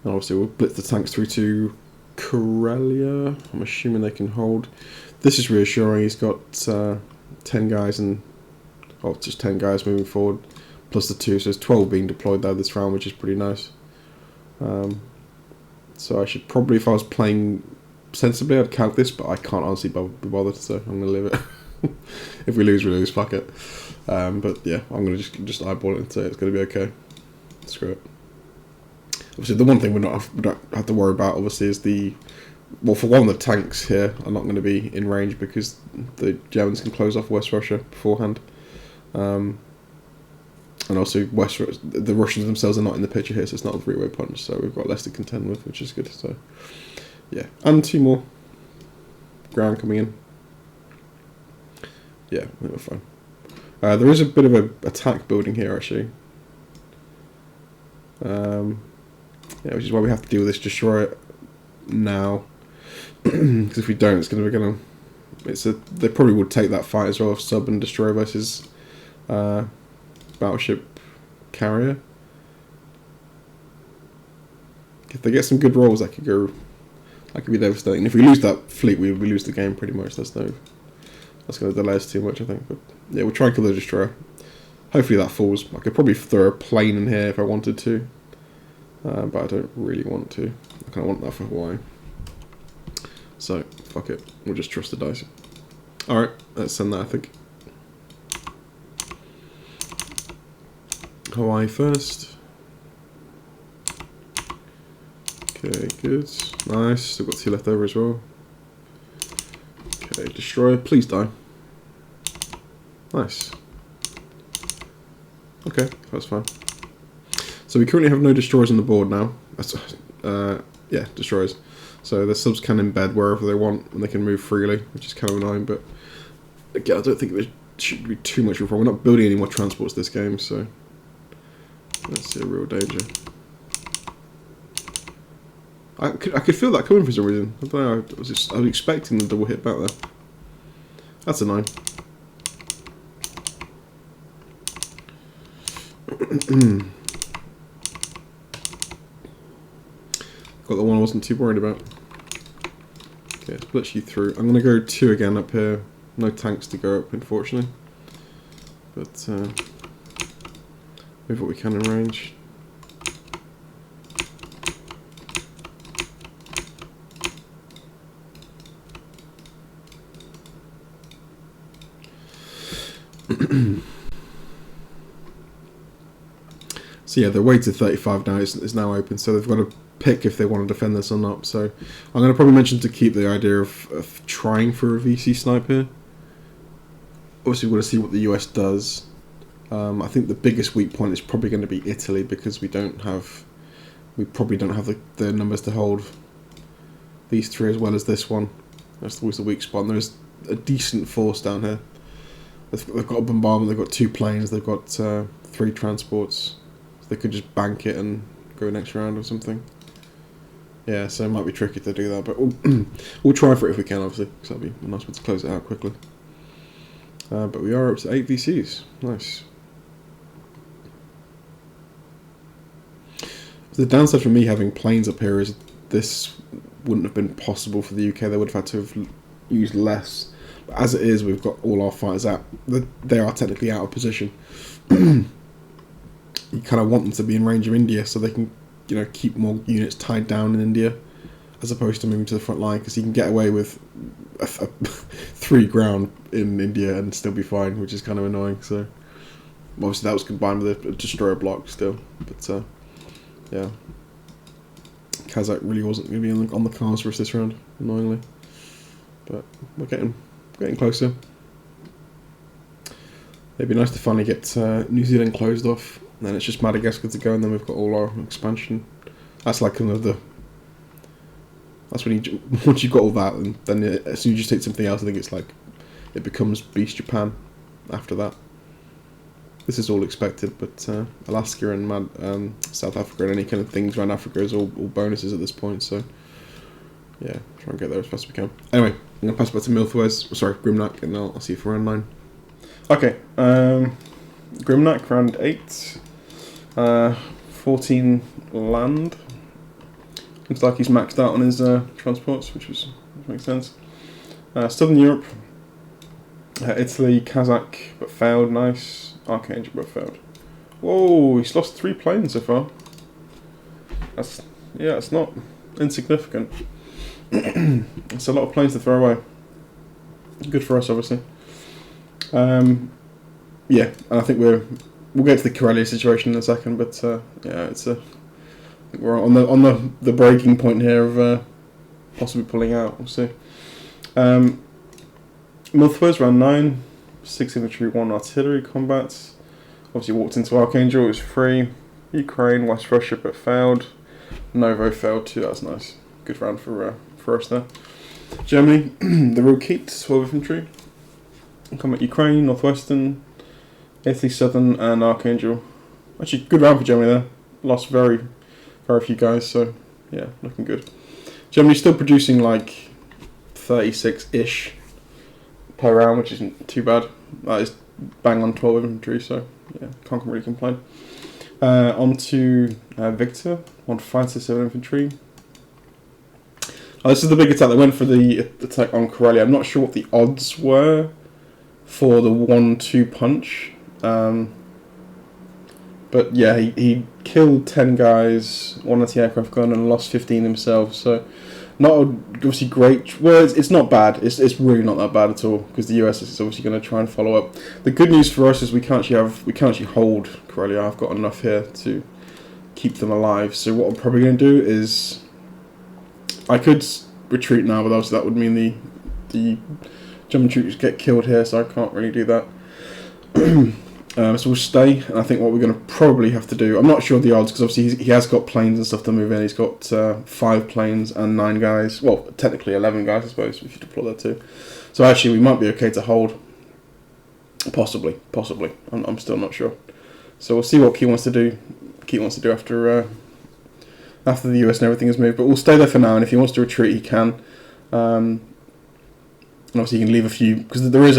And obviously we'll blitz the tanks through to Karelia. I'm assuming they can hold. This is reassuring. He's got 10 guys and just 10 guys moving forward, plus the 2, so there's 12 being deployed there this round, which is pretty nice. So I should probably, if I was playing sensibly, I'd calc this, but I can't honestly be bothered, so I'm going to leave it. If we lose, fuck it. But yeah, I'm going to just eyeball it and say it's going to be okay. Screw it. Obviously, the one thing we don't have to worry about, obviously, is well, for one, the tanks here are not going to be in range because the Germans can close off West Russia beforehand. And also the Russians themselves are not in the picture here, so it's not a three-way punch, so we've got less to contend with, which is good. So yeah, and 2 more ground coming in. Yeah, I think we're fine. There is a bit of a attack building here actually, yeah, which is why we have to deal with this, destroy it now, because if we don't, it's going to they probably would take that fight as well, of sub and destroyer versus battleship carrier. If they get some good rolls, that could be devastating. If we lose that fleet, we lose the game pretty much. That's going to delay us too much, I think. But yeah, we'll try and kill the destroyer. Hopefully that falls. I could probably throw a plane in here if I wanted to, but I don't really want to. I kind of want that for Hawaii. So fuck it. We'll just trust the dice. All right, let's send that, I think. Hawaii first. Okay, good. Nice. Still got 2 left over as well. Okay, destroyer. Please die. Nice. Okay, that's fine. So we currently have no destroyers on the board now. That's, yeah, destroyers. So the subs can embed wherever they want and they can move freely, which is kind of annoying, but again, I don't think there should be too much of a problem. We're not building any more transports this game, so that's a real danger. I could feel that coming for some reason. I don't know. I was expecting the double hit back there. That's annoying. Got the one I wasn't too worried about. Okay, let's blitz you through. I'm gonna go 2 again up here. No tanks to go up, unfortunately. But move what we can in range. So yeah, the way to 35 now is now open, so they've got to pick if they want to defend this or not. So I'm going to probably mention to keep the idea of trying for a VC snipe here. Obviously, we're going to see what the US does. I think the biggest weak point is probably going to be Italy, because we probably don't have the numbers to hold these three as well as this one. That's always the weak spot. And there's a decent force down here. They've got a bombardment, they've got 2 planes, they've got 3 transports. So they could just bank it and go next round or something. Yeah, so it might be tricky to do that, but we'll try for it if we can, obviously, because that'll be a nice way to close it out quickly. But we are up to 8 VCs. Nice. The downside for me having planes up here is this wouldn't have been possible for the UK. They would have had to have used less. But as it is, we've got all our fighters out. They are technically out of position. You kind of want them to be in range of India so they can, keep more units tied down in India, as opposed to moving to the front line, because you can get away with 3 ground in India and still be fine, which is kind of annoying. So obviously that was combined with a destroyer block still, but yeah, Kazakh really wasn't going to be on the cards for us this round, annoyingly. But we're getting closer. It'd be nice to finally get New Zealand closed off, and then it's just Madagascar to go, and then we've got all our expansion. That's like another. That's when once you've got all that, and then as soon as you take something else, I think it's like it becomes Beast Japan after that. This is all expected, but Alaska and South Africa and any kind of things around Africa is all bonuses at this point. So yeah, try and get there as fast as we can. Anyway, I'm gonna pass it back to Grimnak, and I'll see you for round 9. Okay, Grimnak round 8, 14 land. Looks like he's maxed out on his transports, which makes sense. Southern Europe, Italy, Kazakh, but failed. Nice. Archangel, but failed. Whoa, he's lost 3 planes so far. It's not insignificant. It's a lot of planes to throw away. Good for us, obviously. Yeah, and I think we'll get to the Karelia situation in a second, but yeah, I think we're on the breaking point here of possibly pulling out. We'll see. Milthuz round 9, 6 infantry, 1 artillery combat. Obviously walked into Archangel, it was free. Ukraine, West Russia, but failed. Novo failed too. That's nice. Good round for us there. Germany, TheRealKeet, 12 infantry. Combat Ukraine, Northwestern, Italy, Southern, and Archangel. Actually, good round for Germany there. Lost very, very few guys, so yeah, looking good. Germany's still producing like 36-ish per round, which isn't too bad. That is bang on 12 infantry, so yeah, can't really complain. On to Victor, 1 fighter, 7 infantry. This is the big attack. They went for the attack on Karelia. I'm not sure what the odds were for the 1-2 punch. But yeah, he killed 10 guys, 1 anti-aircraft gun, and lost 15 himself. So not obviously great. Well, it's not bad. It's really not that bad at all, because the US is obviously going to try and follow up. The good news for us is we can actually hold Karelia. I've got enough here to keep them alive. So what I'm probably going to do is I could retreat now, but obviously that would mean the German troops get killed here, so I can't really do that. So we'll stay, and I think what we're going to probably have to do, I'm not sure of the odds, because obviously he has got planes and stuff to move in. He's got 5 planes and 9 guys, well, technically 11 guys, I suppose, if you deploy that too. So actually we might be okay to hold, possibly, I'm still not sure. So we'll see what Keet wants to do after the US and everything has moved, but we'll stay there for now, and if he wants to retreat he can. And obviously he can leave a few, because there is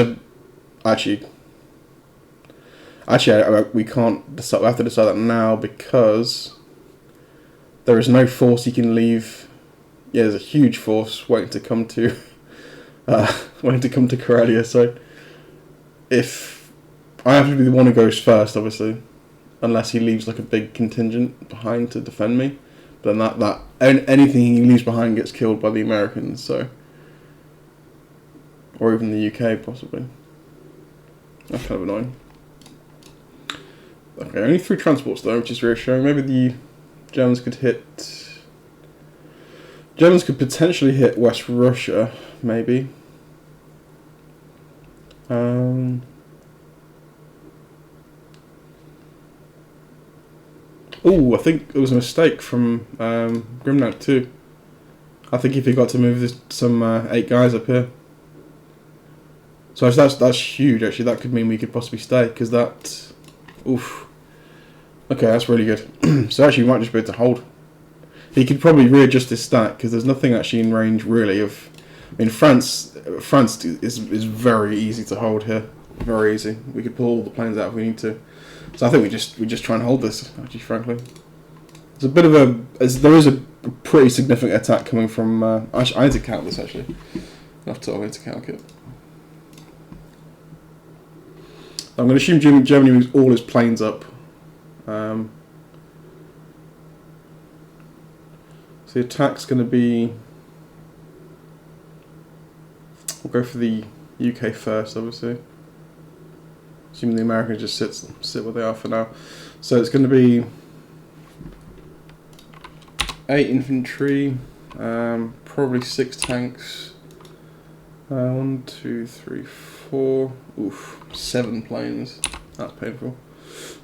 we can't decide. We have to decide that now, because there is no force he can leave. Yeah, there's a huge force waiting to come to Karelia. So if I have to be the one who goes first, obviously, unless he leaves like a big contingent behind to defend me, but then that anything he leaves behind gets killed by the Americans. So, or even the UK possibly. That's kind of annoying. Okay, only 3 transports though, which is reassuring. Maybe the Germans could hit... Germans could potentially hit West Russia, maybe. Oh, I think it was a mistake from Grimnak too. I think if he got to move some 8 guys up here. So that's huge actually. That could mean we could possibly stay, because that... Oof. Okay, that's really good. So actually we might just be able to hold. He could probably readjust his stat, because there's nothing actually in range really of... I mean, France is very easy to hold here. Very easy. We could pull all the planes out if we need to. So I think we just try and hold this, actually, frankly. There's a bit of there is a pretty significant attack coming from... I need to count this, actually. I have to calc it. I'm going to assume Germany moves all its planes up. So the attack's going to be... We'll go for the UK first, obviously. Assuming the Americans just sit where they are for now. So it's going to be 8 infantry, probably 6 tanks. 1, 2, 3, 4. Oof, 7 planes. That's painful.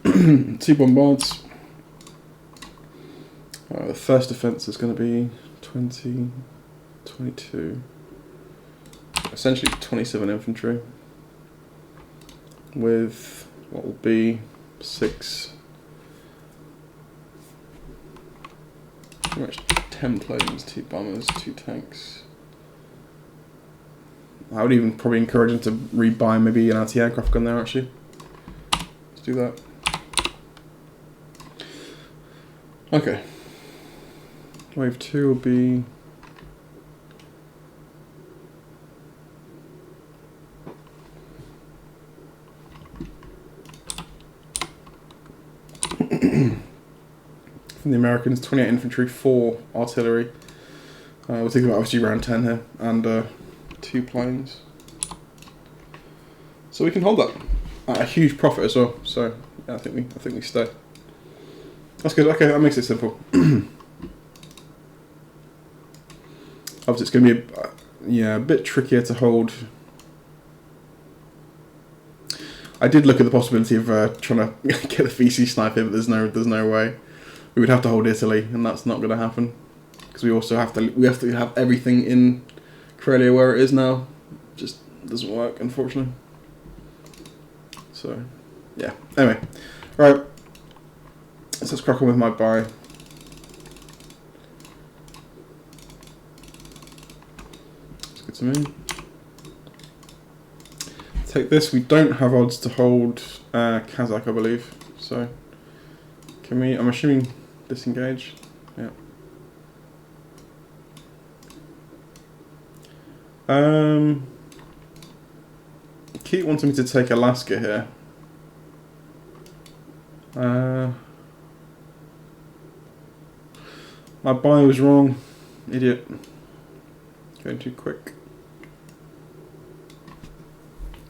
2 bombards. The first defence is going to be 20, 22. Essentially 27 infantry. With what will be 6, pretty much 10 planes, 2 bombers, 2 tanks. I would even probably encourage them to rebuy maybe an anti-aircraft gun there actually. Let's do that. Okay. Wave 2 will be... From the Americans, 28 infantry, 4 artillery. We're thinking about obviously round 10 here, and 2 planes. So we can hold that at a huge profit as well. So yeah, I think we stay. That's good. Okay, that makes it simple. Obviously, it's going to be a bit trickier to hold. I did look at the possibility of trying to get the VC sniper, but there's no way. We would have to hold Italy, and that's not going to happen, because we also have to have everything in Karelia where it is now. It just doesn't work, unfortunately. So yeah. Anyway, right. So let's crack on with my buy. It's good to me. Take this. We don't have odds to hold Kazakh, I believe. So can we? I'm assuming disengage. Yeah. Keep wanting me to take Alaska here. My buy was wrong. Idiot. Going too quick.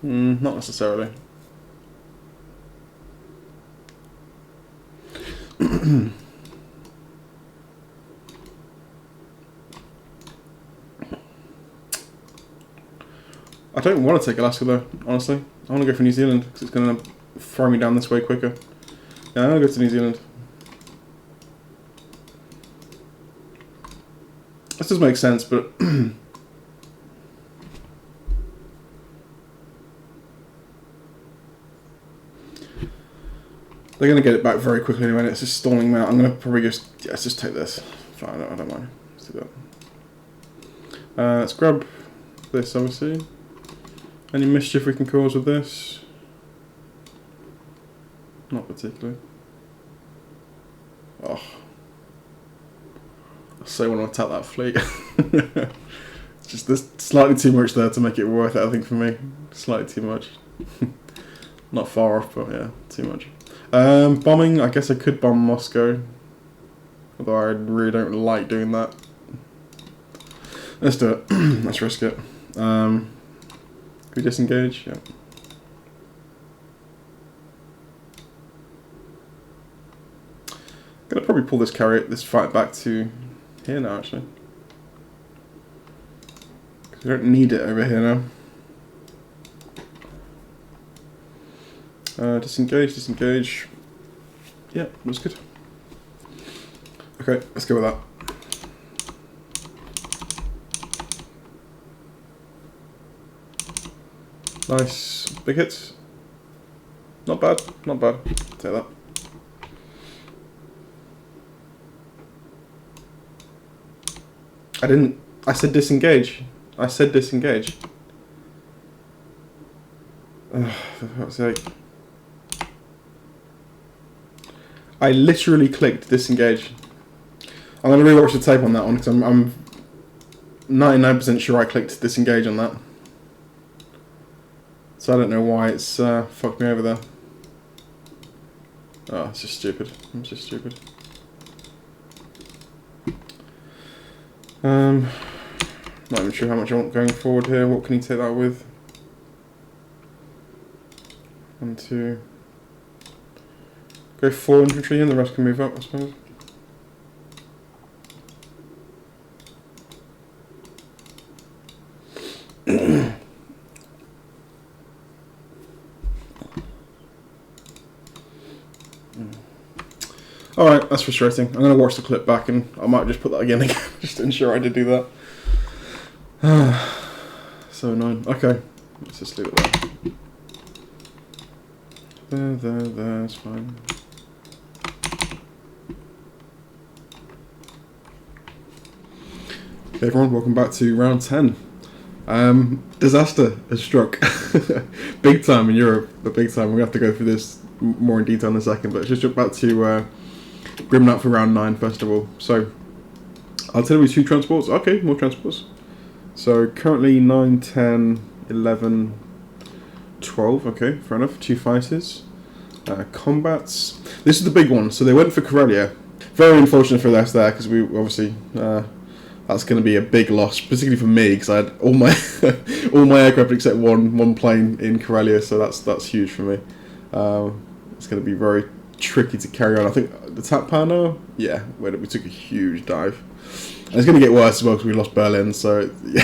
Not necessarily. I don't want to take Alaska though, honestly. I want to go for New Zealand, because it's going to throw me down this way quicker. Yeah, I'm going to go to New Zealand. This does make sense, but... They're going to get it back very quickly anyway, and it's just stalling them out. I'm going to probably just... Yeah, let's just take this. Fine, I don't mind. Let's do that. Let's grab this, obviously. Any mischief we can cause with this? Not particularly. Oh. I so want to attack that fleet. Just there's slightly too much there to make it worth it, I think, for me. Slightly too much. Not far off, but yeah, too much. Bombing, I guess I could bomb Moscow. Although I really don't like doing that. Let's do it. Let's risk it. We disengage? Yeah. probably pull this fight back to here now, actually. We don't need it over here now. Disengage. Yeah, looks good. Okay, let's go with that. Nice. Big hits. Not bad. Take that. I said disengage. For fuck's sake. I literally clicked disengage. I'm going to rewatch the tape on that one because I'm 99% sure I clicked disengage on that. So I don't know why it's fucked me over there. Oh, it's just stupid. Not even sure how much I want going forward here. What can you take that with? 1, 2. Go 4 infantry and the rest can move up, I suppose. Alright, that's frustrating. I'm going to watch the clip back and I might just put that again just to ensure I did do that. So annoying. Okay, let's just leave it there. There, it's fine. Okay everyone, welcome back to round 10. Disaster has struck. Big time in Europe, but big time. We're going to have to go through this more in detail in a second, but let's just jump back to Grimnak for round 9 first of all. So, artillery 2 transports. Okay, more transports. So, currently 9, 10, 11, 12. Okay, fair enough. 2 fighters. Combats. This is the big one. So, they went for Karelia. Very unfortunate for us there, because we obviously... that's going to be a big loss, particularly for me, because I had all my all my aircraft except one plane in Karelia, so that's huge for me. It's going to be very tricky to carry on. I think the TAP panel, yeah, we took a huge dive. And it's going to get worse as well because we lost Berlin. So yeah.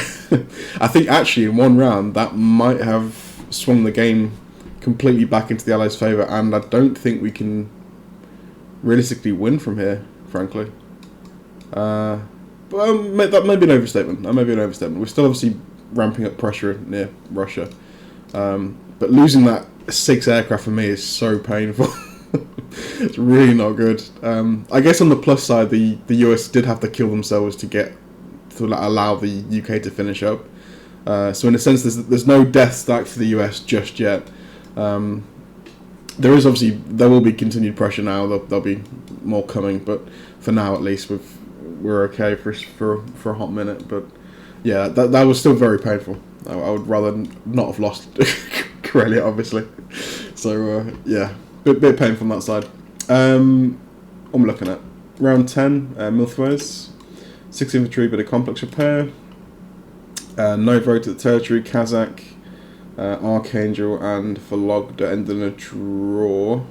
I think actually in one round that might have swung the game completely back into the Allies' favour, and I don't think we can realistically win from here, frankly. But that may be an overstatement. We're still obviously ramping up pressure near Russia. But losing that 6 aircraft for me is so painful. It's really not good. I guess on the plus side, the US did have to kill themselves to allow the UK to finish up. So in a sense, there's no death stack for the US just yet. There will be continued pressure now. There'll be more coming, but for now at least we're okay for a hot minute. But yeah, that was still very painful. I would rather not have lost Karelia, obviously. So yeah, bit painful on that side. What am I looking at? Round 10, Milthuz, 6 infantry, bit of complex repair. No vote at the territory, Kazakh, Archangel, and Vologda ending a draw.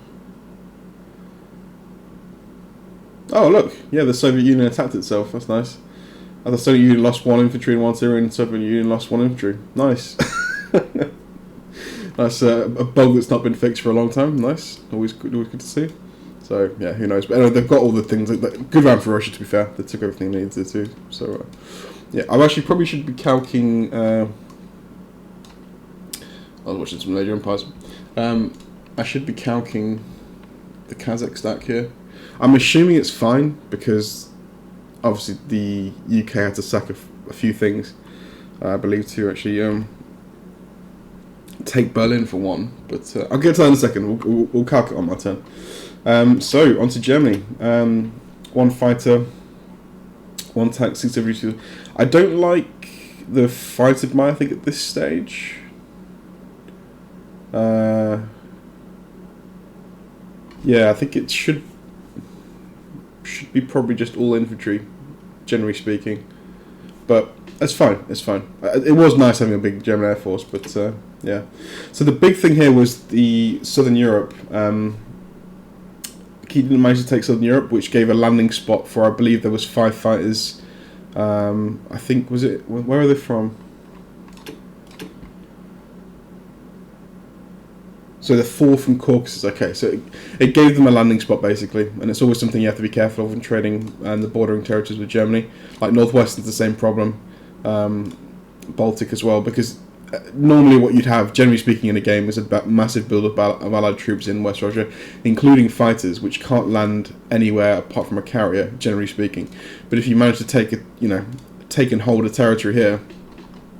Oh look, yeah, the Soviet Union attacked itself. That's nice. The Soviet Union lost 1 infantry and 1 artillery, and the Soviet Union lost 1 infantry. Nice. That's a bug that's not been fixed for a long time. Nice. Always good to see. So yeah, who knows? But anyway, they've got all the things. Good round for Russia, to be fair. They took everything they needed to. So yeah, I actually probably should be calking. I was watching some later empires. I should be calking the Kazakh stack here. I'm assuming it's fine because obviously the UK had to sack a few things. I believe to actually take Berlin for one, but I'll get to that in a second. We'll calc it on my turn. So on to Germany. 1 fighter, 1 tank, 6 infantry. I don't like the fighter I think at this stage. Yeah, I think it should be probably just all infantry, generally speaking. But it's fine. It was nice having a big German Air Force, but yeah. So the big thing here was the Southern Europe. he didn't manage to take Southern Europe, which gave a landing spot for, I believe there was 5 fighters. I think, was it, where are they from? So the 4 from Caucasus. Okay, so it gave them a landing spot basically, and it's always something you have to be careful of when trading and the bordering territories with Germany. Like Northwestern's the same problem, Baltic as well, because normally what you'd have, generally speaking, in a game is a massive build-up of allied troops in West Russia, including fighters, which can't land anywhere apart from a carrier, generally speaking. But if you manage to take and hold a territory here,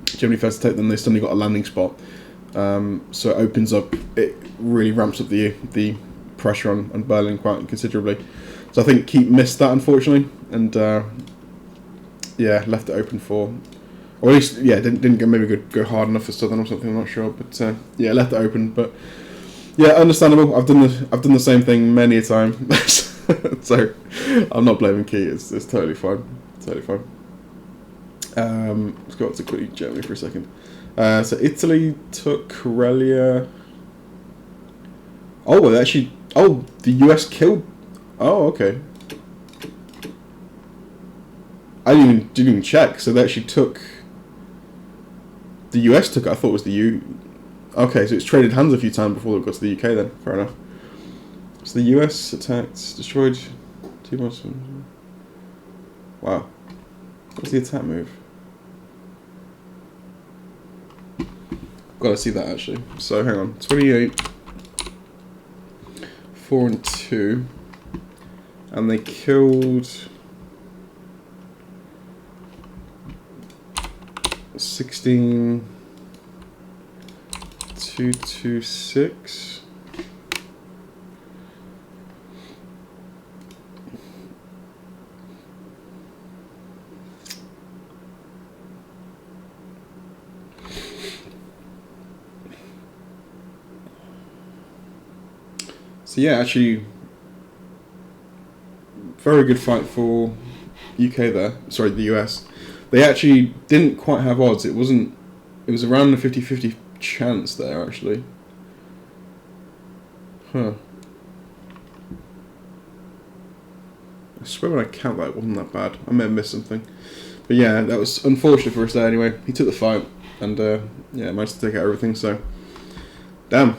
Germany first to take them, they suddenly got a landing spot. So it opens up, it really ramps up the pressure on Berlin quite considerably. So I think Keet missed that, unfortunately, and yeah, left it open for, or at least didn't maybe go hard enough for Southern or something. I'm not sure, but yeah, left it open. But yeah, understandable. I've done the same thing many a time, so I'm not blaming Keet. It's totally fine. Totally fine. Let's go up to quickly Germany for a second. So Italy took Karelia. Oh, well, actually, the US killed. Oh, okay. I didn't even check. So they actually took. The US took it. I thought it was the U. Okay, so it's traded hands a few times before it got to the UK. Then fair enough. So the US attacked, destroyed 2 months. Wow. What's the attack move? Gotta see that actually. So hang on, 28, 4 and 2, and they killed 16, 2, 2, 6. So yeah, actually, very good fight for UK there. Sorry, the US. They actually didn't quite have odds. It was around the 50-50 chance there, actually. Huh. I swear when I count that, it wasn't that bad. I may have missed something. But yeah, that was unfortunate for us there anyway. He took the fight and yeah, managed to take out everything, so damn.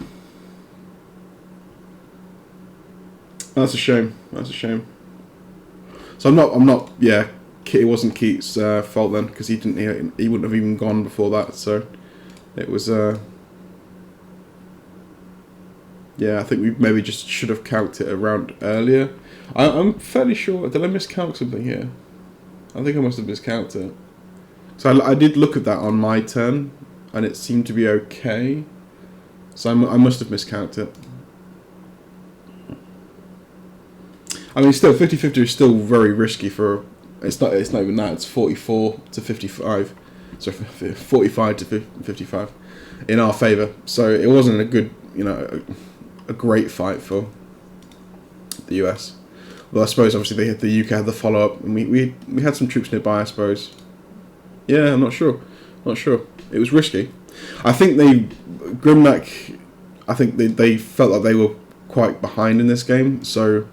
That's a shame. That's a shame. So I'm not. Yeah, it wasn't Keat's fault then, because he wouldn't have even gone before that. So it was. Yeah, I think we maybe just should have counted it around earlier. I'm fairly sure. Did I miscount something here? I think I must have miscounted it. So I did look at that on my turn, and it seemed to be okay. So I must have miscounted it. I mean, still, 50-50 is still very risky for. It's not even that. It's 44 to 55. So 45 to 55 in our favour. So it wasn't a good, a great fight for the US. Well, I suppose obviously the UK had the follow up, and we had some troops nearby. I suppose. Yeah, I'm not sure. Not sure. It was risky. I think Grimnak. I think they felt like they were quite behind in this game. So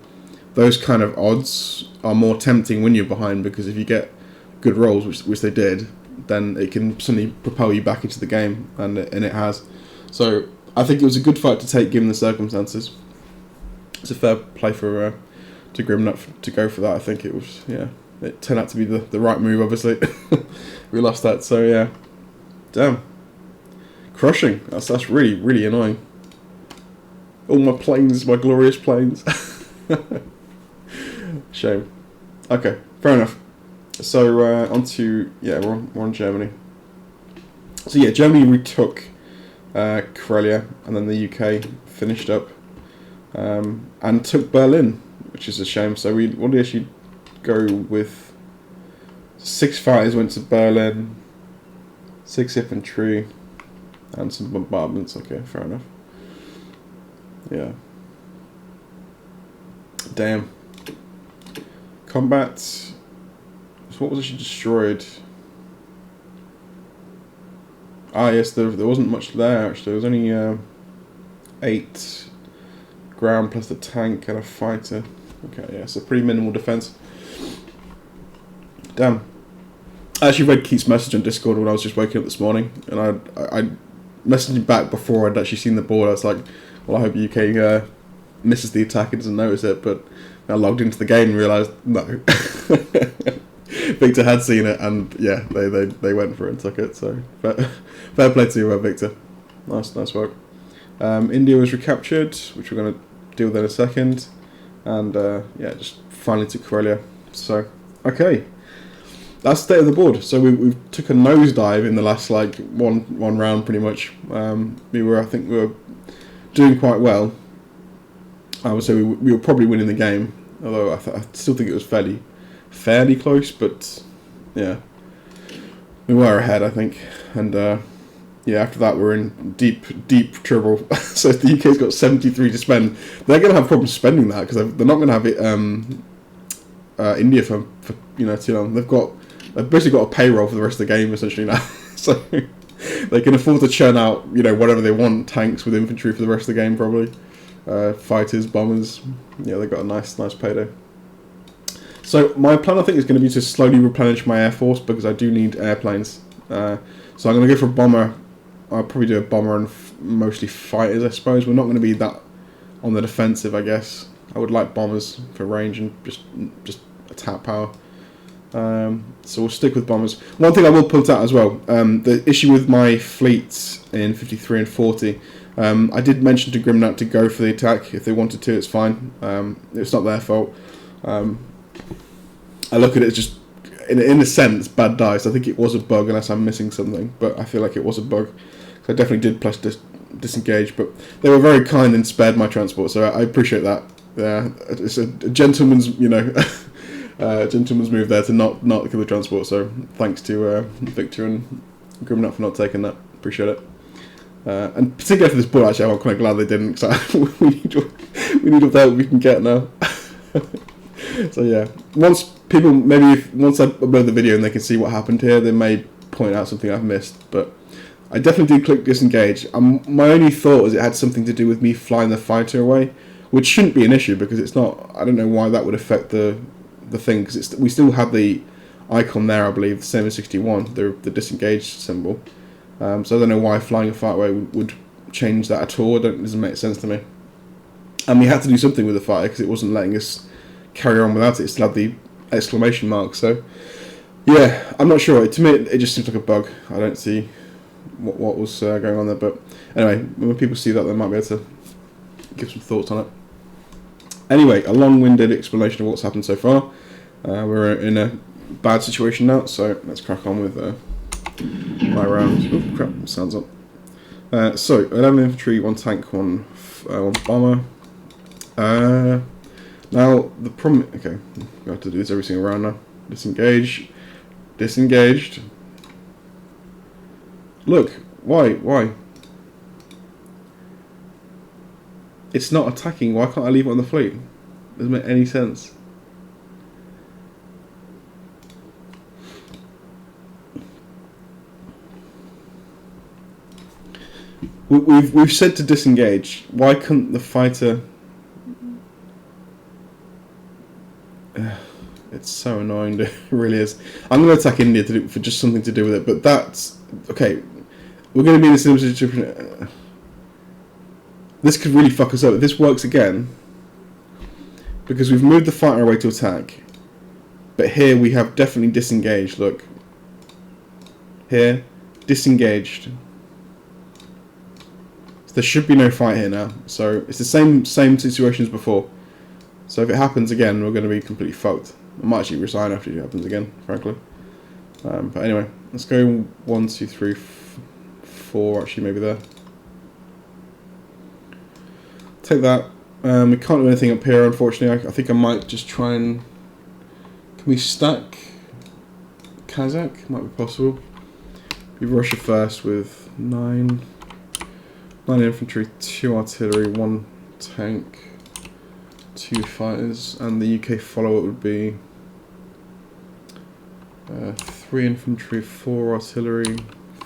those kind of odds are more tempting when you're behind, because if you get good rolls, which they did, then it can suddenly propel you back into the game, and it has. So I think it was a good fight to take given the circumstances. It's a fair play for to Grimnak to go for that. I think it was, it turned out to be the right move. Obviously, we lost that, so yeah, damn, crushing. That's really really annoying. All my planes, my glorious planes. Shame. Okay, fair enough. So on to we're on Germany. So yeah, Germany retook Karelia, and then the UK finished up and took Berlin, which is a shame. So what did we actually go with? 6 fighters went to Berlin, 6 infantry, and some bombardments. Okay, fair enough. Yeah. Damn. Combat. So what was actually destroyed? Ah, yes, there wasn't much there actually. There was only 8 ground plus the tank and a fighter. Okay, yeah, so pretty minimal defense. Damn. I actually read Keith's message on Discord when I was just waking up this morning, and I messaged him back before I'd actually seen the board. I was like, well, I hope UK misses the attack and doesn't notice it, but I logged into the game and realised, no. Victor had seen it, and yeah, they went for it and took it, so fair play to you, Victor. Nice work. India was recaptured, which we're going to deal with in a second, and yeah, just finally took Karelia. So, okay. That's the state of the board. So we took a nosedive in the last like one round, pretty much. I think we were doing quite well. I would say we were probably winning the game, although I still think it was fairly close. But yeah, we were ahead, I think. And yeah, after that we're in deep trouble. So the UK's got 73 to spend. They're going to have problems spending that because they're not going to have it India for too long. They've basically got a payroll for the rest of the game essentially now, so they can afford to churn out whatever they want, tanks with infantry for the rest of the game probably, fighters, bombers. Yeah, they've got a nice payday. So my plan I think is going to be to slowly replenish my air force because I do need airplanes. So I'm going to go for a bomber. I'll probably do a bomber and mostly fighters, I suppose. We're not going to be that on the defensive, I guess. I would like bombers for range and just attack power. So we'll stick with bombers. One thing I will point out as well, the issue with my fleets in 53 and 40, I did mention to Grimnak to go for the attack. If they wanted to, it's fine. It's not their fault. I look at it as just, in a sense, bad dice. I think it was a bug unless I'm missing something, but I feel like it was a bug. So I definitely did plus disengage, but they were very kind and spared my transport, so I appreciate that. Yeah, it's a gentleman's, gentleman's move there to not kill the transport, so thanks to Victor and Grimnak for not taking that. Appreciate it. And particularly for this board, actually, I'm quite glad they didn't, because we need all the help we can get now. So yeah, once I upload the video and they can see what happened here, they may point out something I've missed, but I definitely did click disengage. My only thought was it had something to do with me flying the fighter away, which shouldn't be an issue because it's not. I don't know why that would affect the thing, because we still have the icon there, I believe, the same as 61, the disengaged symbol. So I don't know why flying a fighter away would change that at all. It doesn't make sense to me. And we had to do something with the fighter because it wasn't letting us carry on without it. It still had the exclamation mark. So yeah, I'm not sure. To me, it just seems like a bug. I don't see what was going on there. But anyway, when people see that, they might be able to give some thoughts on it. Anyway, a long-winded explanation of what's happened so far. We're in a bad situation now, so let's crack on with my round. Oh crap, sounds up. So 11 infantry, 1 tank, 1 bomber. Now the problem. Okay, we have to do this every single round now. Disengage, disengaged. Look, why? It's not attacking. Why can't I leave it on the fleet? Doesn't make any sense. We've said to disengage. Why couldn't the fighter? It's so annoying. It really is. I'm going to attack India for just something to do with it. But that's okay. We're going to be in a similar situation. This could really fuck us up. If this works again, because we've moved the fighter away to attack, but here we have definitely disengaged. Look, here, disengaged. So there should be no fight here now. So it's the same situation as before. So if it happens again, we're going to be completely fucked. I might actually resign after it happens again, frankly. But anyway, let's go 1, 2, 3, 4. Actually, maybe there. Take that. We can't do anything up here, unfortunately. I think I might just try and... Can we stack Kazakh? Might be possible. We Russia first with 9 infantry, 2 artillery, 1 tank, 2 fighters, and the UK follow-up would be 3 infantry, 4 artillery,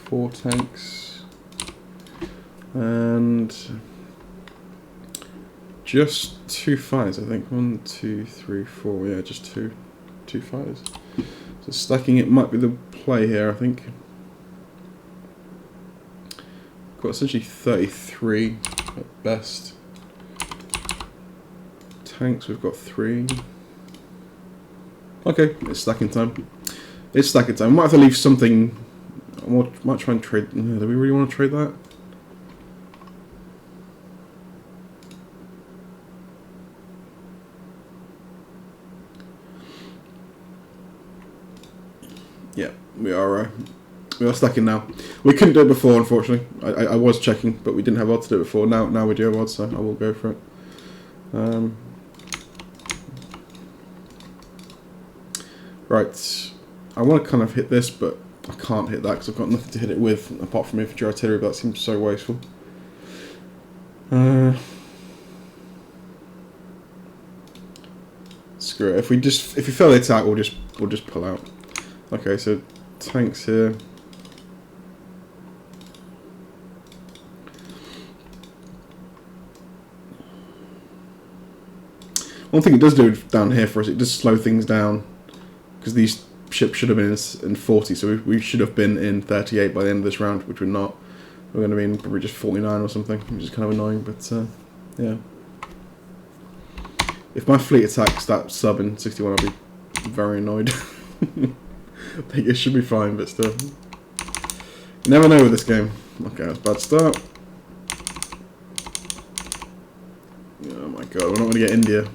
4 tanks, and just 2 fires, I think. 1, 2, 3, 4. Yeah, just two fires. So stacking it might be the play here, I think. Got essentially 33 at best. Tanks, we've got 3. Okay, it's stacking time. It's stacking time. Might have to leave something. I might try and trade. Do we really want to trade that? Yeah, we are stacking now. We couldn't do it before, unfortunately. I was checking, but we didn't have odds to do it before. Now we do have odds, so I will go for it. Right, I want to kind of hit this, but I can't hit that because I've got nothing to hit it with apart from infantry artillery. But that seems so wasteful. Screw it. If we fail the attack, we'll just pull out. Okay, so tanks here. One thing it does do down here for us, it does slow things down because these ships should have been in 40, so we should have been in 38 by the end of this round, which we're not. We're going to be in probably just 49 or something, which is kind of annoying, but yeah. If my fleet attacks that sub in 61, I'll be very annoyed. I think it should be fine, but still. You never know with this game. Okay, that's a bad start. Oh my god, we're not going to get India.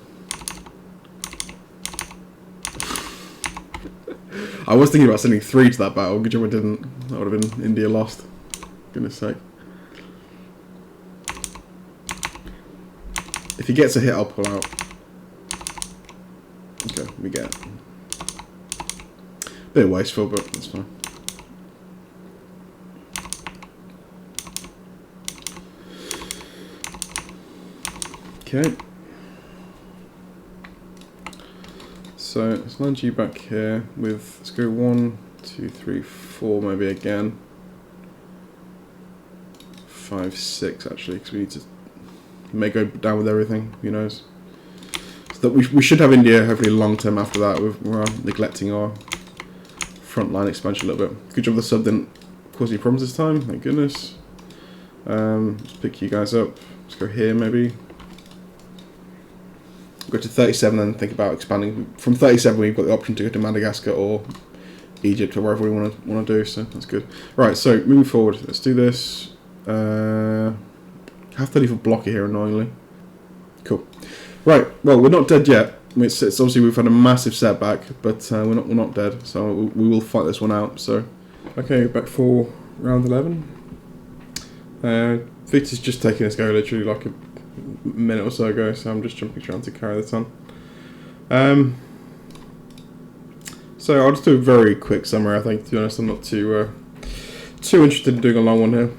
I was thinking about sending 3 to that battle. Good job I didn't. That would have been India lost. Goodness sake. If he gets a hit, I'll pull out. Okay, we get it. Bit wasteful, but that's fine. Okay. So let's land you back here with, let's go 1, 2, 3, 4 maybe again. 5, 6 actually, because we need to may go down with everything, who knows. So that we should have India hopefully long term after that. We're neglecting our frontline expansion a little bit. Good job the sub didn't cause any problems this time, thank goodness. Let's pick you guys up. Let's go here maybe. Go to 37 and think about expanding. From 37 we've got the option to go to Madagascar or Egypt or wherever we want to do, so that's good. Right, so moving forward, let's do this. Have to leave a blocker here annoyingly. Cool. Right, well we're not dead yet. It's obviously we've had a massive setback, but we're not dead, so we will fight this one out. So okay, back for round 11. Victor's just taking his go literally like a minute or so ago, so I'm just jumping around to carry the ton. So I'll just do a very quick summary. I think, to be honest, I'm not too interested in doing a long one here.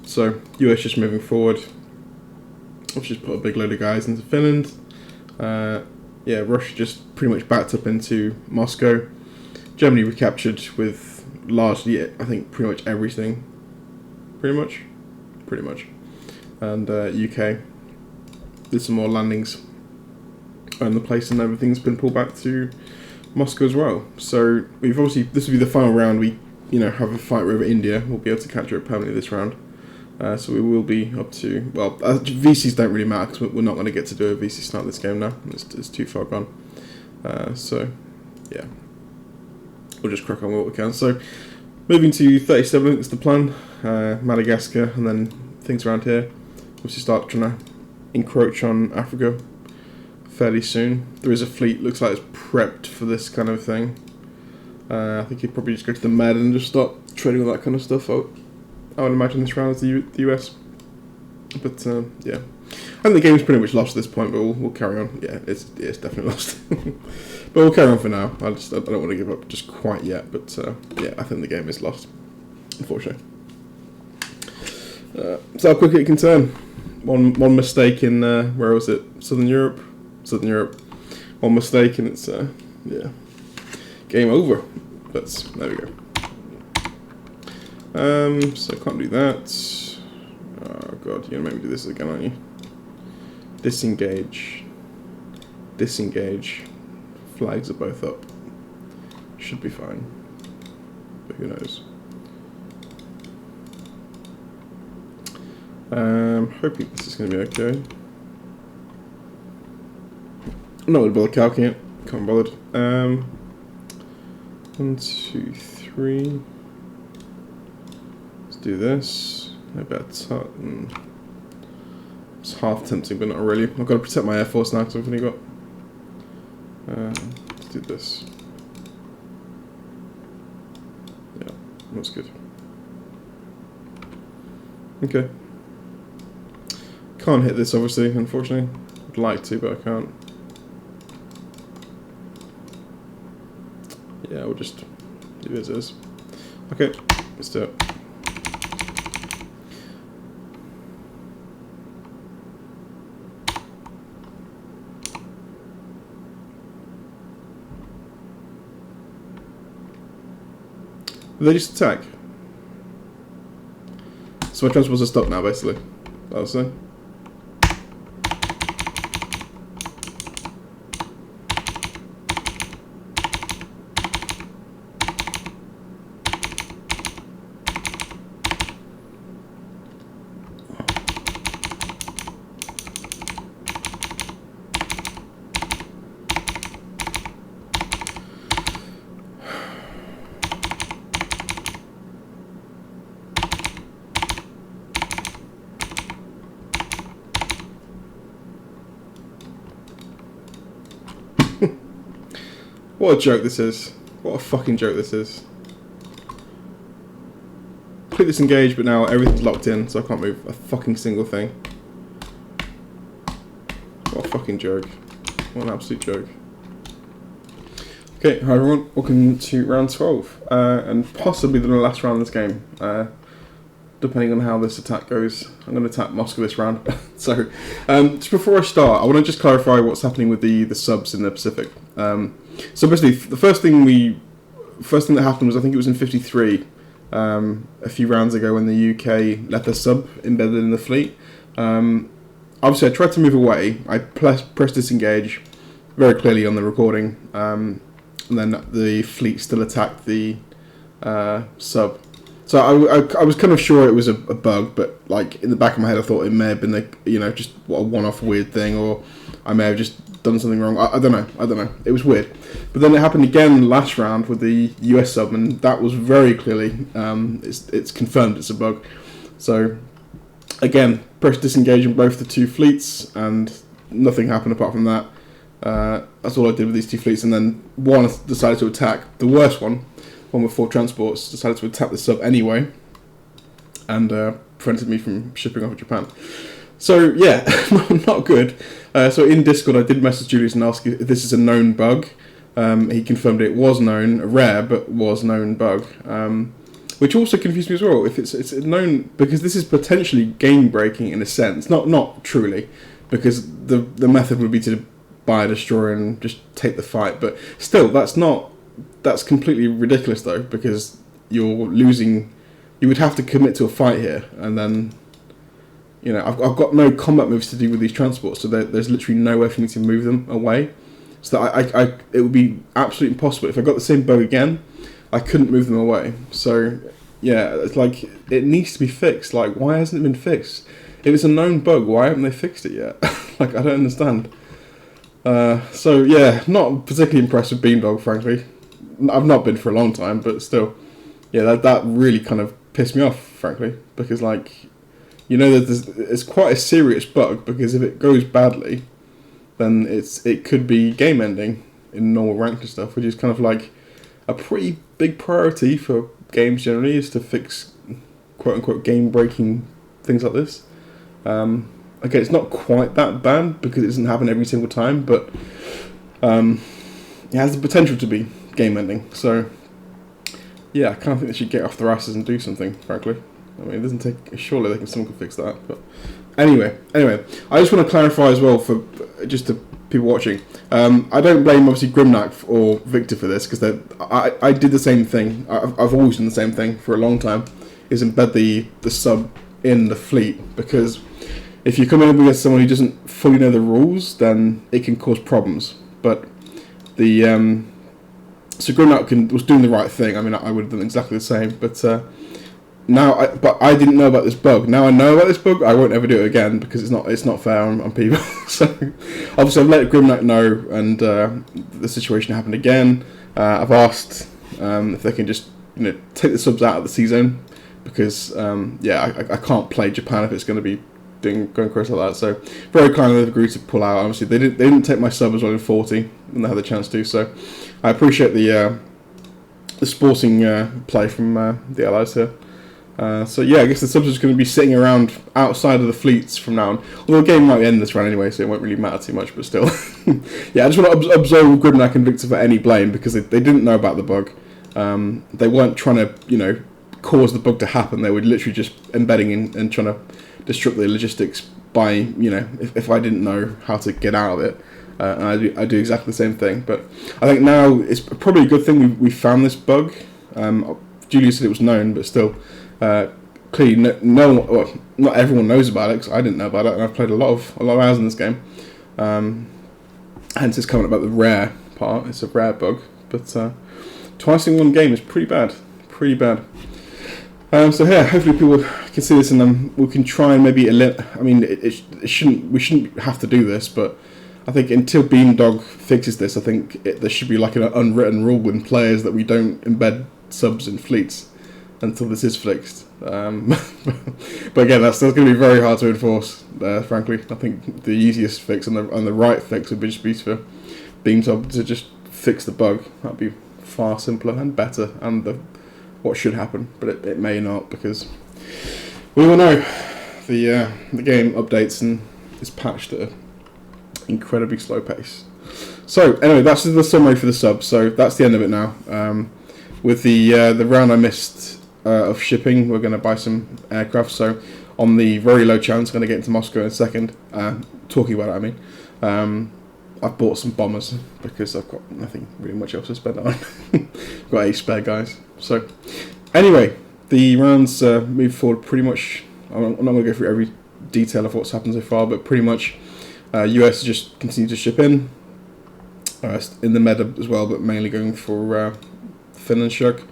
So US just moving forward. I've just put a big load of guys into Finland. Yeah, Russia just pretty much backed up into Moscow. Germany recaptured with largely, I think, pretty much everything. Pretty much. And UK did some more landings around the place, and everything's been pulled back to Moscow as well. So we've obviously, this will be the final round. We, have a fight over India. We'll be able to capture it permanently this round. So we will be up to, well, VCs don't really matter because we're not going to get to do a VC start this game now. It's too far gone. So yeah, we'll just crack on with what we can. So moving to 37 is the plan. Madagascar, and then things around here. We'll start trying to encroach on Africa fairly soon. There is a fleet, looks like it's prepped for this kind of thing. I think you'd probably just go to the Med and just start trading all that kind of stuff out. I would imagine this round is the US. But yeah, I think the game's pretty much lost at this point, but we'll carry on. Yeah, it's definitely lost. But we'll carry on for now. I don't want to give up just quite yet, but yeah, I think the game is lost, unfortunately. So how quickly it can turn. One mistake in where was it? Southern Europe. One mistake and it's yeah, game over. But there we go. So I can't do that. Oh god, you're gonna make me do this again, aren't you? Disengage. Disengage. Flags are both up. Should be fine. But who knows? Hoping this is going to be okay. I'm not going to bother calcing it. Can't be bothered. 1, 2, 3. Let's do this. Maybe it's half tempting, but not really. I've got to protect my Air Force now because I've only got. Let's do this. Yeah, that's good. Okay. Can't hit this, obviously, unfortunately. I'd like to, but I can't. Yeah, we'll just do it as is. Okay, let's do it. They just attack. So my transports are stopped now, basically. That was it. What a joke this is. What a fucking joke this is. Click disengage, but now everything's locked in, so I can't move a fucking single thing. What a fucking joke. What an absolute joke. Okay, hi everyone. Welcome to round 12. And possibly the last round of this game. Depending on how this attack goes. I'm going to attack Moscow this round. So, just before I start, I want to just clarify what's happening with the subs in the Pacific. So basically, the first thing that happened was, I think it was in 53, a few rounds ago, when the UK let their sub embedded in the fleet. Obviously, I tried to move away. I pressed disengage very clearly on the recording, and then the fleet still attacked the sub. So I was kind of sure it was a bug, but like in the back of my head, I thought it may have been just a one-off weird thing, or I may have just done something wrong. I don't know. It was weird. But then it happened again last round with the US sub, and that was very clearly it's confirmed it's a bug. So again, press disengage on both the two fleets, and nothing happened apart from that. That's all I did with these two fleets, and then one decided to attack, the worst one with 4 transports, decided to attack the sub anyway, and prevented me from shipping off to Japan. So yeah, not good. So in Discord, I did message Julius and ask if this is a known bug. He confirmed it was known, a rare but was known bug, which also confused me as well. If it's known, because this is potentially game breaking in a sense, not truly, because the method would be to buy a destroyer and just take the fight. But still, that's completely ridiculous though, because you're losing. You would have to commit to a fight here, and then. I've got no combat moves to do with these transports, so there's literally no way for me to move them away. So that it would be absolutely impossible. If I got the same bug again, I couldn't move them away. So, yeah, it's like, it needs to be fixed. Like, why hasn't it been fixed? If it's a known bug, why haven't they fixed it yet? Like, I don't understand. So, yeah, not particularly impressed with Beamdog, frankly. I've not been for a long time, but still. Yeah, that really kind of pissed me off, frankly. Because, like... that it's quite a serious bug, because if it goes badly, then it could be game ending in normal ranked and stuff, which is kind of like a pretty big priority for games generally, is to fix quote unquote game breaking things like this. Okay, it's not quite that bad because it doesn't happen every single time, but it has the potential to be game ending. So yeah, I kind of think they should get off their asses and do something, frankly. I mean, it doesn't take... Surely someone can fix that. But anyway, I just want to clarify as well for just the people watching. I don't blame obviously Grimnak or Victor for this, because I did the same thing. I've always done the same thing for a long time. Is embed the sub in the fleet, because if you come in against someone who doesn't fully know the rules, then it can cause problems. But the so Grimnak was doing the right thing. I mean, I would have done exactly the same, but but I didn't know about this bug. Now I know about this bug, I won't ever do it again because it's not fair on people. So obviously I've let Grimnak know, and the situation happened again. I've asked if they can just take the subs out of the C zone because I can't play Japan if it's going to be going crazy like that. So very kindly they've agreed to pull out. Obviously they didn't take my sub as well in 40 when they had the chance to. So I appreciate the sporting play from the allies here. So yeah, I guess the subs is going to be sitting around outside of the fleets from now on. Although the game might end this round anyway, so it won't really matter too much. But still, yeah, I just want to absolve Grimnak and Victor for any blame because they didn't know about the bug. They weren't trying to cause the bug to happen. They were literally just embedding in and trying to disrupt the logistics by if I didn't know how to get out of it. And I do exactly the same thing. But I think now it's probably a good thing we found this bug. Julia said it was known, but still. Clearly, not everyone knows about it because I didn't know about it, and I've played a lot of hours in this game. Hence, it's coming about the rare part. It's a rare bug, but twice in one game is pretty bad. So yeah, hopefully people can see this, and we can try and maybe I mean, we shouldn't have to do this, but I think until Beamdog fixes this, I think there should be like an unwritten rule in players that we don't embed subs in fleets until this is fixed. But again, that's going to be very hard to enforce, frankly. I think the easiest fix and the right fix would just be for Beamdog to just fix the bug. That'd be far simpler and better, and what should happen, but it may not, because we all know the game updates and is patched at an incredibly slow pace. So anyway, that's the summary for the sub. So that's the end of it now. With the round I missed of shipping, we're going to buy some aircraft. So on the very low chance, I'm going to get into Moscow in a second. Talking about it, I mean. I've bought some bombers because I've got nothing really much else to spend on. Got 8 spare guys. So anyway, the rounds move forward pretty much. I'm not going to go through every detail of what's happened so far, but pretty much US just continue to ship in the meta as well, but mainly going for Finland Shuk.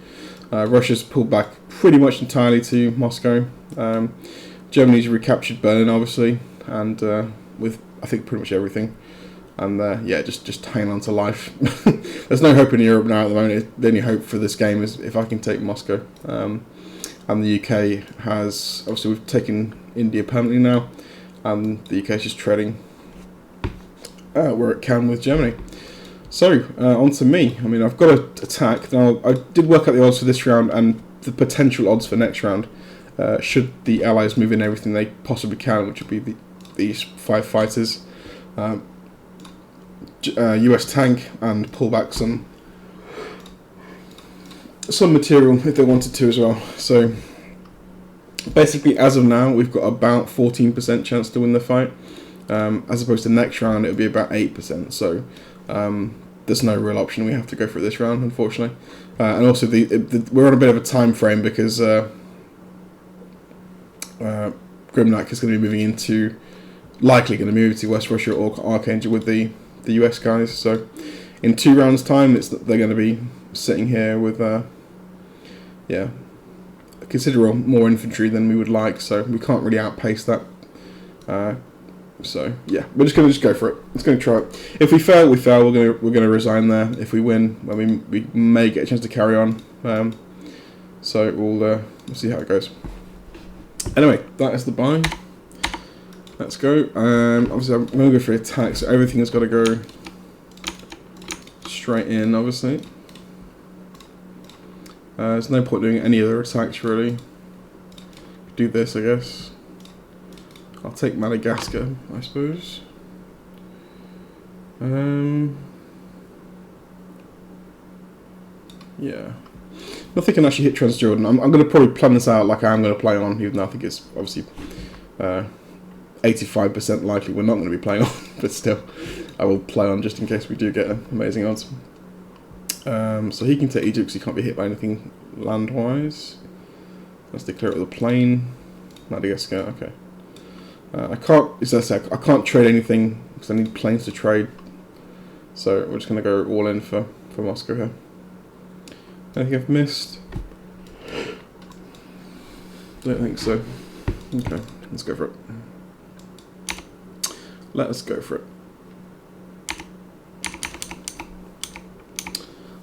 Russia's pulled back pretty much entirely to Moscow. Germany's recaptured Berlin, obviously, and with I think pretty much everything. And just hanging on to life. There's no hope in Europe now at the moment. The only hope for this game is if I can take Moscow. And the UK has, obviously we've taken India permanently now, and the UK is just treading where it can with Germany. So, on to me. I mean, I've got to attack. Now, I did work out the odds for this round and the potential odds for next round, should the Allies move in everything they possibly can, which would be these 5 fighters. US tank, and pull back some material if they wanted to as well. So basically, as of now, we've got about 14% chance to win the fight, as opposed to next round it would be about 8%. So there's no real option. We have to go for it this round, unfortunately. And also we're on a bit of a time frame because Grimnak is going to be likely going to move to West Russia or Archangel with the US guys. So in 2 rounds time, they're going to be sitting here with considerable more infantry than we would like, so we can't really outpace that. So yeah, we're just going to go for it. Let's go try it. If we fail, we fail. We're going to resign there. If we win, I mean, we may get a chance to carry on. So we'll see how it goes. Anyway, that is the buy. Let's go. Obviously, I'm going to go for attack, so everything has got to go straight in, obviously. There's no point doing any other attacks, really. Do this, I guess. I'll take Madagascar, I suppose. Yeah. Nothing can actually hit Transjordan. I'm going to probably plan this out like I am going to play on, even though I think it's obviously 85% likely we're not going to be playing on, but still, I will play on just in case we do get amazing odds. So he can take Egypt because he can't be hit by anything land-wise. Let's declare it with a plane. Madagascar, okay. I can't, as I said, I can't trade anything because I need planes to trade. So we're just going to go all in for Moscow here. Anything I've missed? Don't think so. Okay, let's go for it. Let us go for it.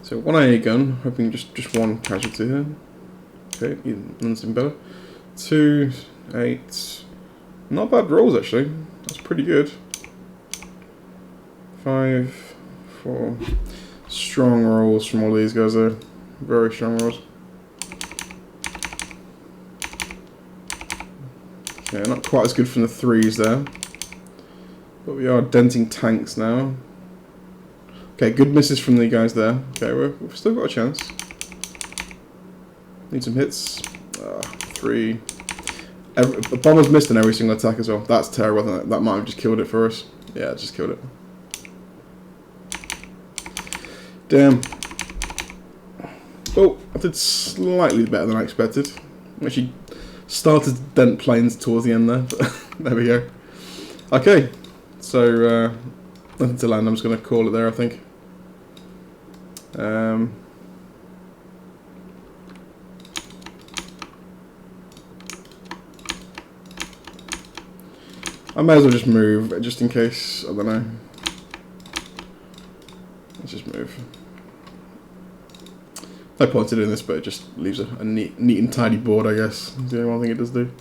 So 1 AA gun, hoping just 1 casualty here. Okay, nothing better. 2, 8. Not bad rolls actually. That's pretty good. 5, 4. Strong rolls from all these guys though. Very strong rolls. Okay, not quite as good from the 3s there. But we are denting tanks now. Okay, good misses from the guys there. Okay, we've still got a chance. Need some hits. 3. Bomber's missed in every single attack as well. That's terrible. That might have just killed it for us. Yeah, it just killed it. Damn. Oh, I did slightly better than I expected. Actually started to dent planes towards the end there, but there we go. Okay, so nothing to land. I'm just going to call it there, I think. I may as well just move, just in case. I don't know. Let's just move. No point in doing this, but it just leaves a neat and tidy board, I guess. That's the only one thing it does do.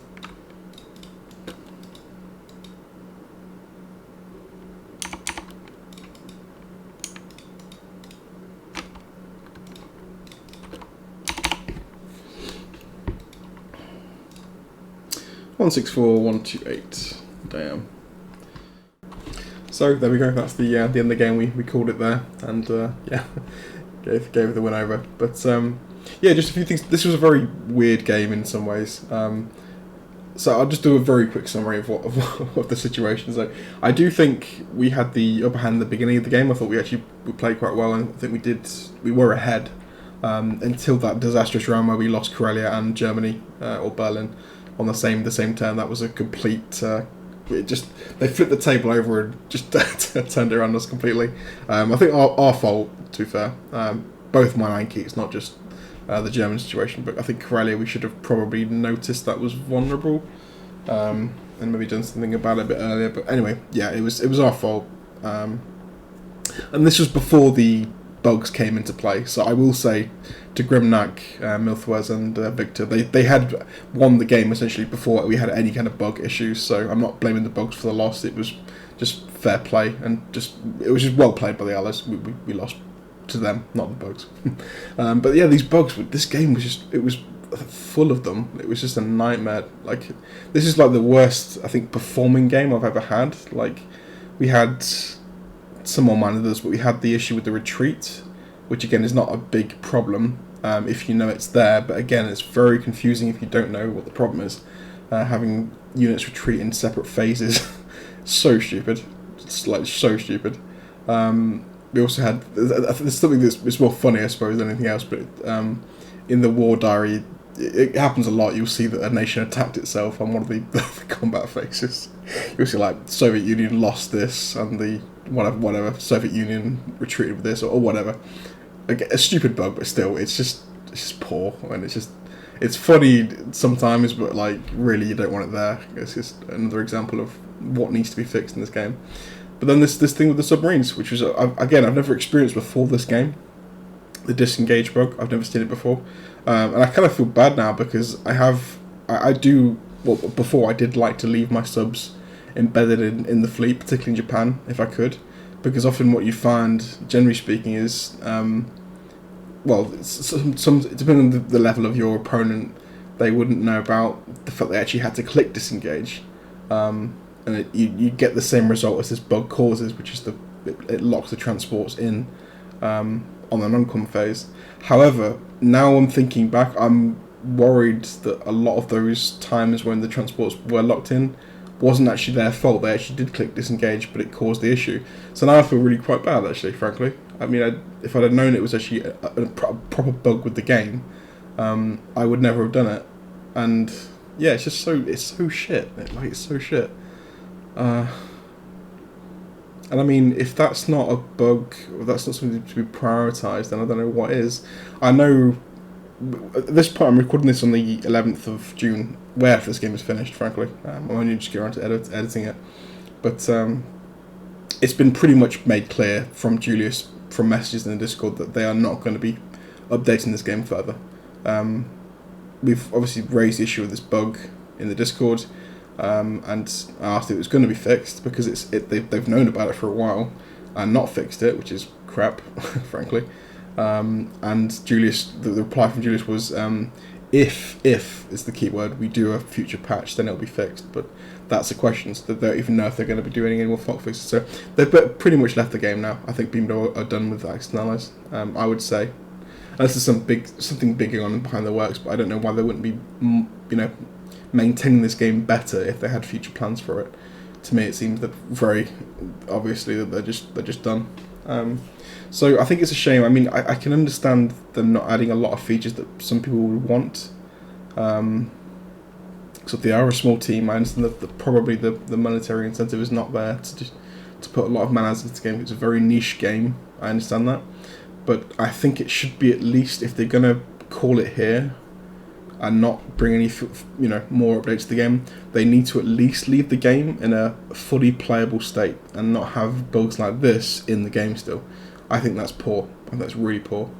One 164, 128. Damn. So there we go. That's the end of the game. We called it there, and yeah, gave it the win over. But yeah, just a few things. This was a very weird game in some ways. So I'll just do a very quick summary of the situation. So I do think we had the upper hand at the beginning of the game. I thought we played quite well, and I think we were ahead until that disastrous round where we lost Karelia and Germany or Berlin on the same turn. That was a complete. They flipped the table over and just turned it around us completely. I think our fault, to be fair. Both my AydJaxPae, not just the German situation, but I think Karelia we should have probably noticed that was vulnerable and maybe done something about it a bit earlier. But anyway, yeah, it was our fault. And this was before the bugs came into play. So I will say to Grimnak, Milthuz and Victor, they had won the game essentially before we had any kind of bug issues. So I'm not blaming the bugs for the loss. It was just fair play, and it was just well played by the Allies. We lost to them, not the bugs. But yeah, these bugs. This game was full of them. It was just a nightmare. Like, this is like the worst, I think, performing game I've ever had. Like, we had some more minor others, but we had the issue with the retreat, which again is not a big problem if you know it's there, but again it's very confusing if you don't know what the problem is. Having units retreat in separate phases, so stupid. It's like so stupid. We also had, there's something that's more funny I suppose than anything else, but in the war diary it happens a lot. You'll see that a nation attacked itself on one of the combat phases. You'll see like Soviet Union lost this, and the whatever Soviet Union retreated with this, or whatever. A stupid bug, but still, it's just poor, and it's funny sometimes, but like really you don't want it there. It's just another example of what needs to be fixed in this game. But then this thing with the submarines, which was again I've never experienced before this game. The disengage bug, I've never seen it before, and I kind of feel bad now because before I did like to leave my subs embedded in the fleet, particularly in Japan, if I could, because often what you find, generally speaking, is depending on the level of your opponent, they wouldn't know about the fact they actually had to click disengage, and you get the same result as this bug causes, which is it locks the transports in on the non-com phase. However, now I'm thinking back, I'm worried that a lot of those times when the transports were locked in wasn't actually their fault. They actually did click disengage, but it caused the issue. So now I feel really quite bad, actually, frankly. I mean, if I'd have known it was actually a proper bug with the game, I would never have done it. And yeah, it's so shit. It's so shit. Uh, and I mean, if that's not a bug, or that's not something to be prioritised, then I don't know what is. I know at this point I'm recording this on the 11th of June, where this game is finished, frankly. I'm only just getting around to editing it. But it's been pretty much made clear from Julius, from messages in the Discord, that they are not going to be updating this game further. We've obviously raised the issue of this bug in the Discord, and I asked if it was going to be fixed, because they've known about it for a while and not fixed it, which is crap, frankly. And Julius, the reply from Julius was, if is the key word, we do a future patch, then it'll be fixed. But that's a question, so they don't even know if they're going to be doing any more fog fixes. So they've pretty much left the game now. I think people are done with that externalize. I would say, unless there's something big going on behind the works, but I don't know why they wouldn't be, maintaining this game better if they had future plans for it. To me, it seems that very obviously that they're just done. So I think it's a shame. I mean, I can understand them not adding a lot of features that some people would want. Because they are a small team, I understand that probably the monetary incentive is not there to put a lot of man hours into the game. It's a very niche game, I understand that. But I think it should be, at least, if they're going to call it here and not bring any more updates to the game, they need to at least leave the game in a fully playable state and not have bugs like this in the game still. I think that's poor. I think that's really poor.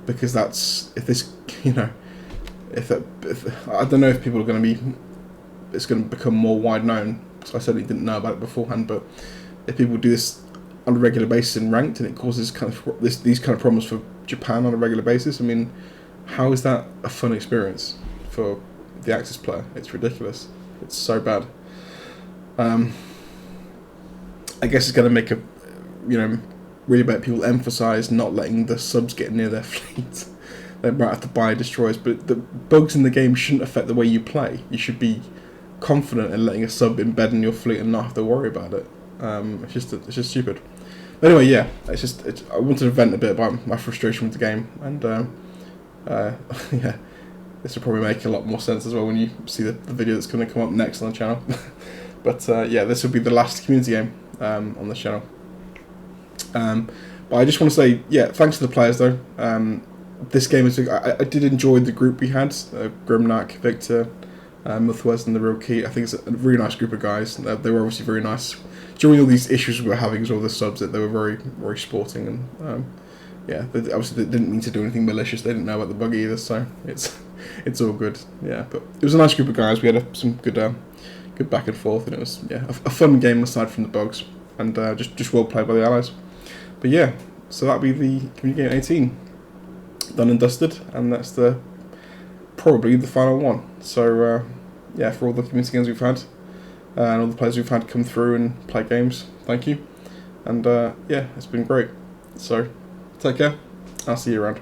Because that's, if this, if I don't know if people are going to be, it's going to become more wide known, because I certainly didn't know about it beforehand, but if people do this on a regular basis in ranked and it causes these kind of problems for Japan on a regular basis, I mean, how is that a fun experience for the Axis player? It's ridiculous. It's so bad. I guess it's going to make really make people emphasise not letting the subs get near their fleet. They might have to buy destroyers, but the bugs in the game shouldn't affect the way you play. You should be confident in letting a sub embed in your fleet and not have to worry about it. It's just stupid. But anyway, yeah, I wanted to vent a bit about my frustration with the game, and yeah, this will probably make a lot more sense as well when you see the video that's going to come up next on the channel. But yeah, this will be the last community game on the channel. But I just want to say, yeah, thanks to the players though. This game I did enjoy the group we had, Grimnak, Victor, Milthuz and TheRealKeet. I think it's a really nice group of guys. They were obviously very nice during all these issues we were having as well, the subs, that they were very, very sporting, and yeah, obviously they didn't mean to do anything malicious. They didn't know about the buggy either, so it's all good. Yeah, but it was a nice group of guys. We had some good back and forth, and it was a fun game aside from the bugs, and just well played by the allies. But yeah, so that'll be the community game 18 done and dusted, and that's probably the final one. So yeah, for all the community games we've had and all the players we've had come through and play games, thank you. And yeah, it's been great. So take care. I'll see you around.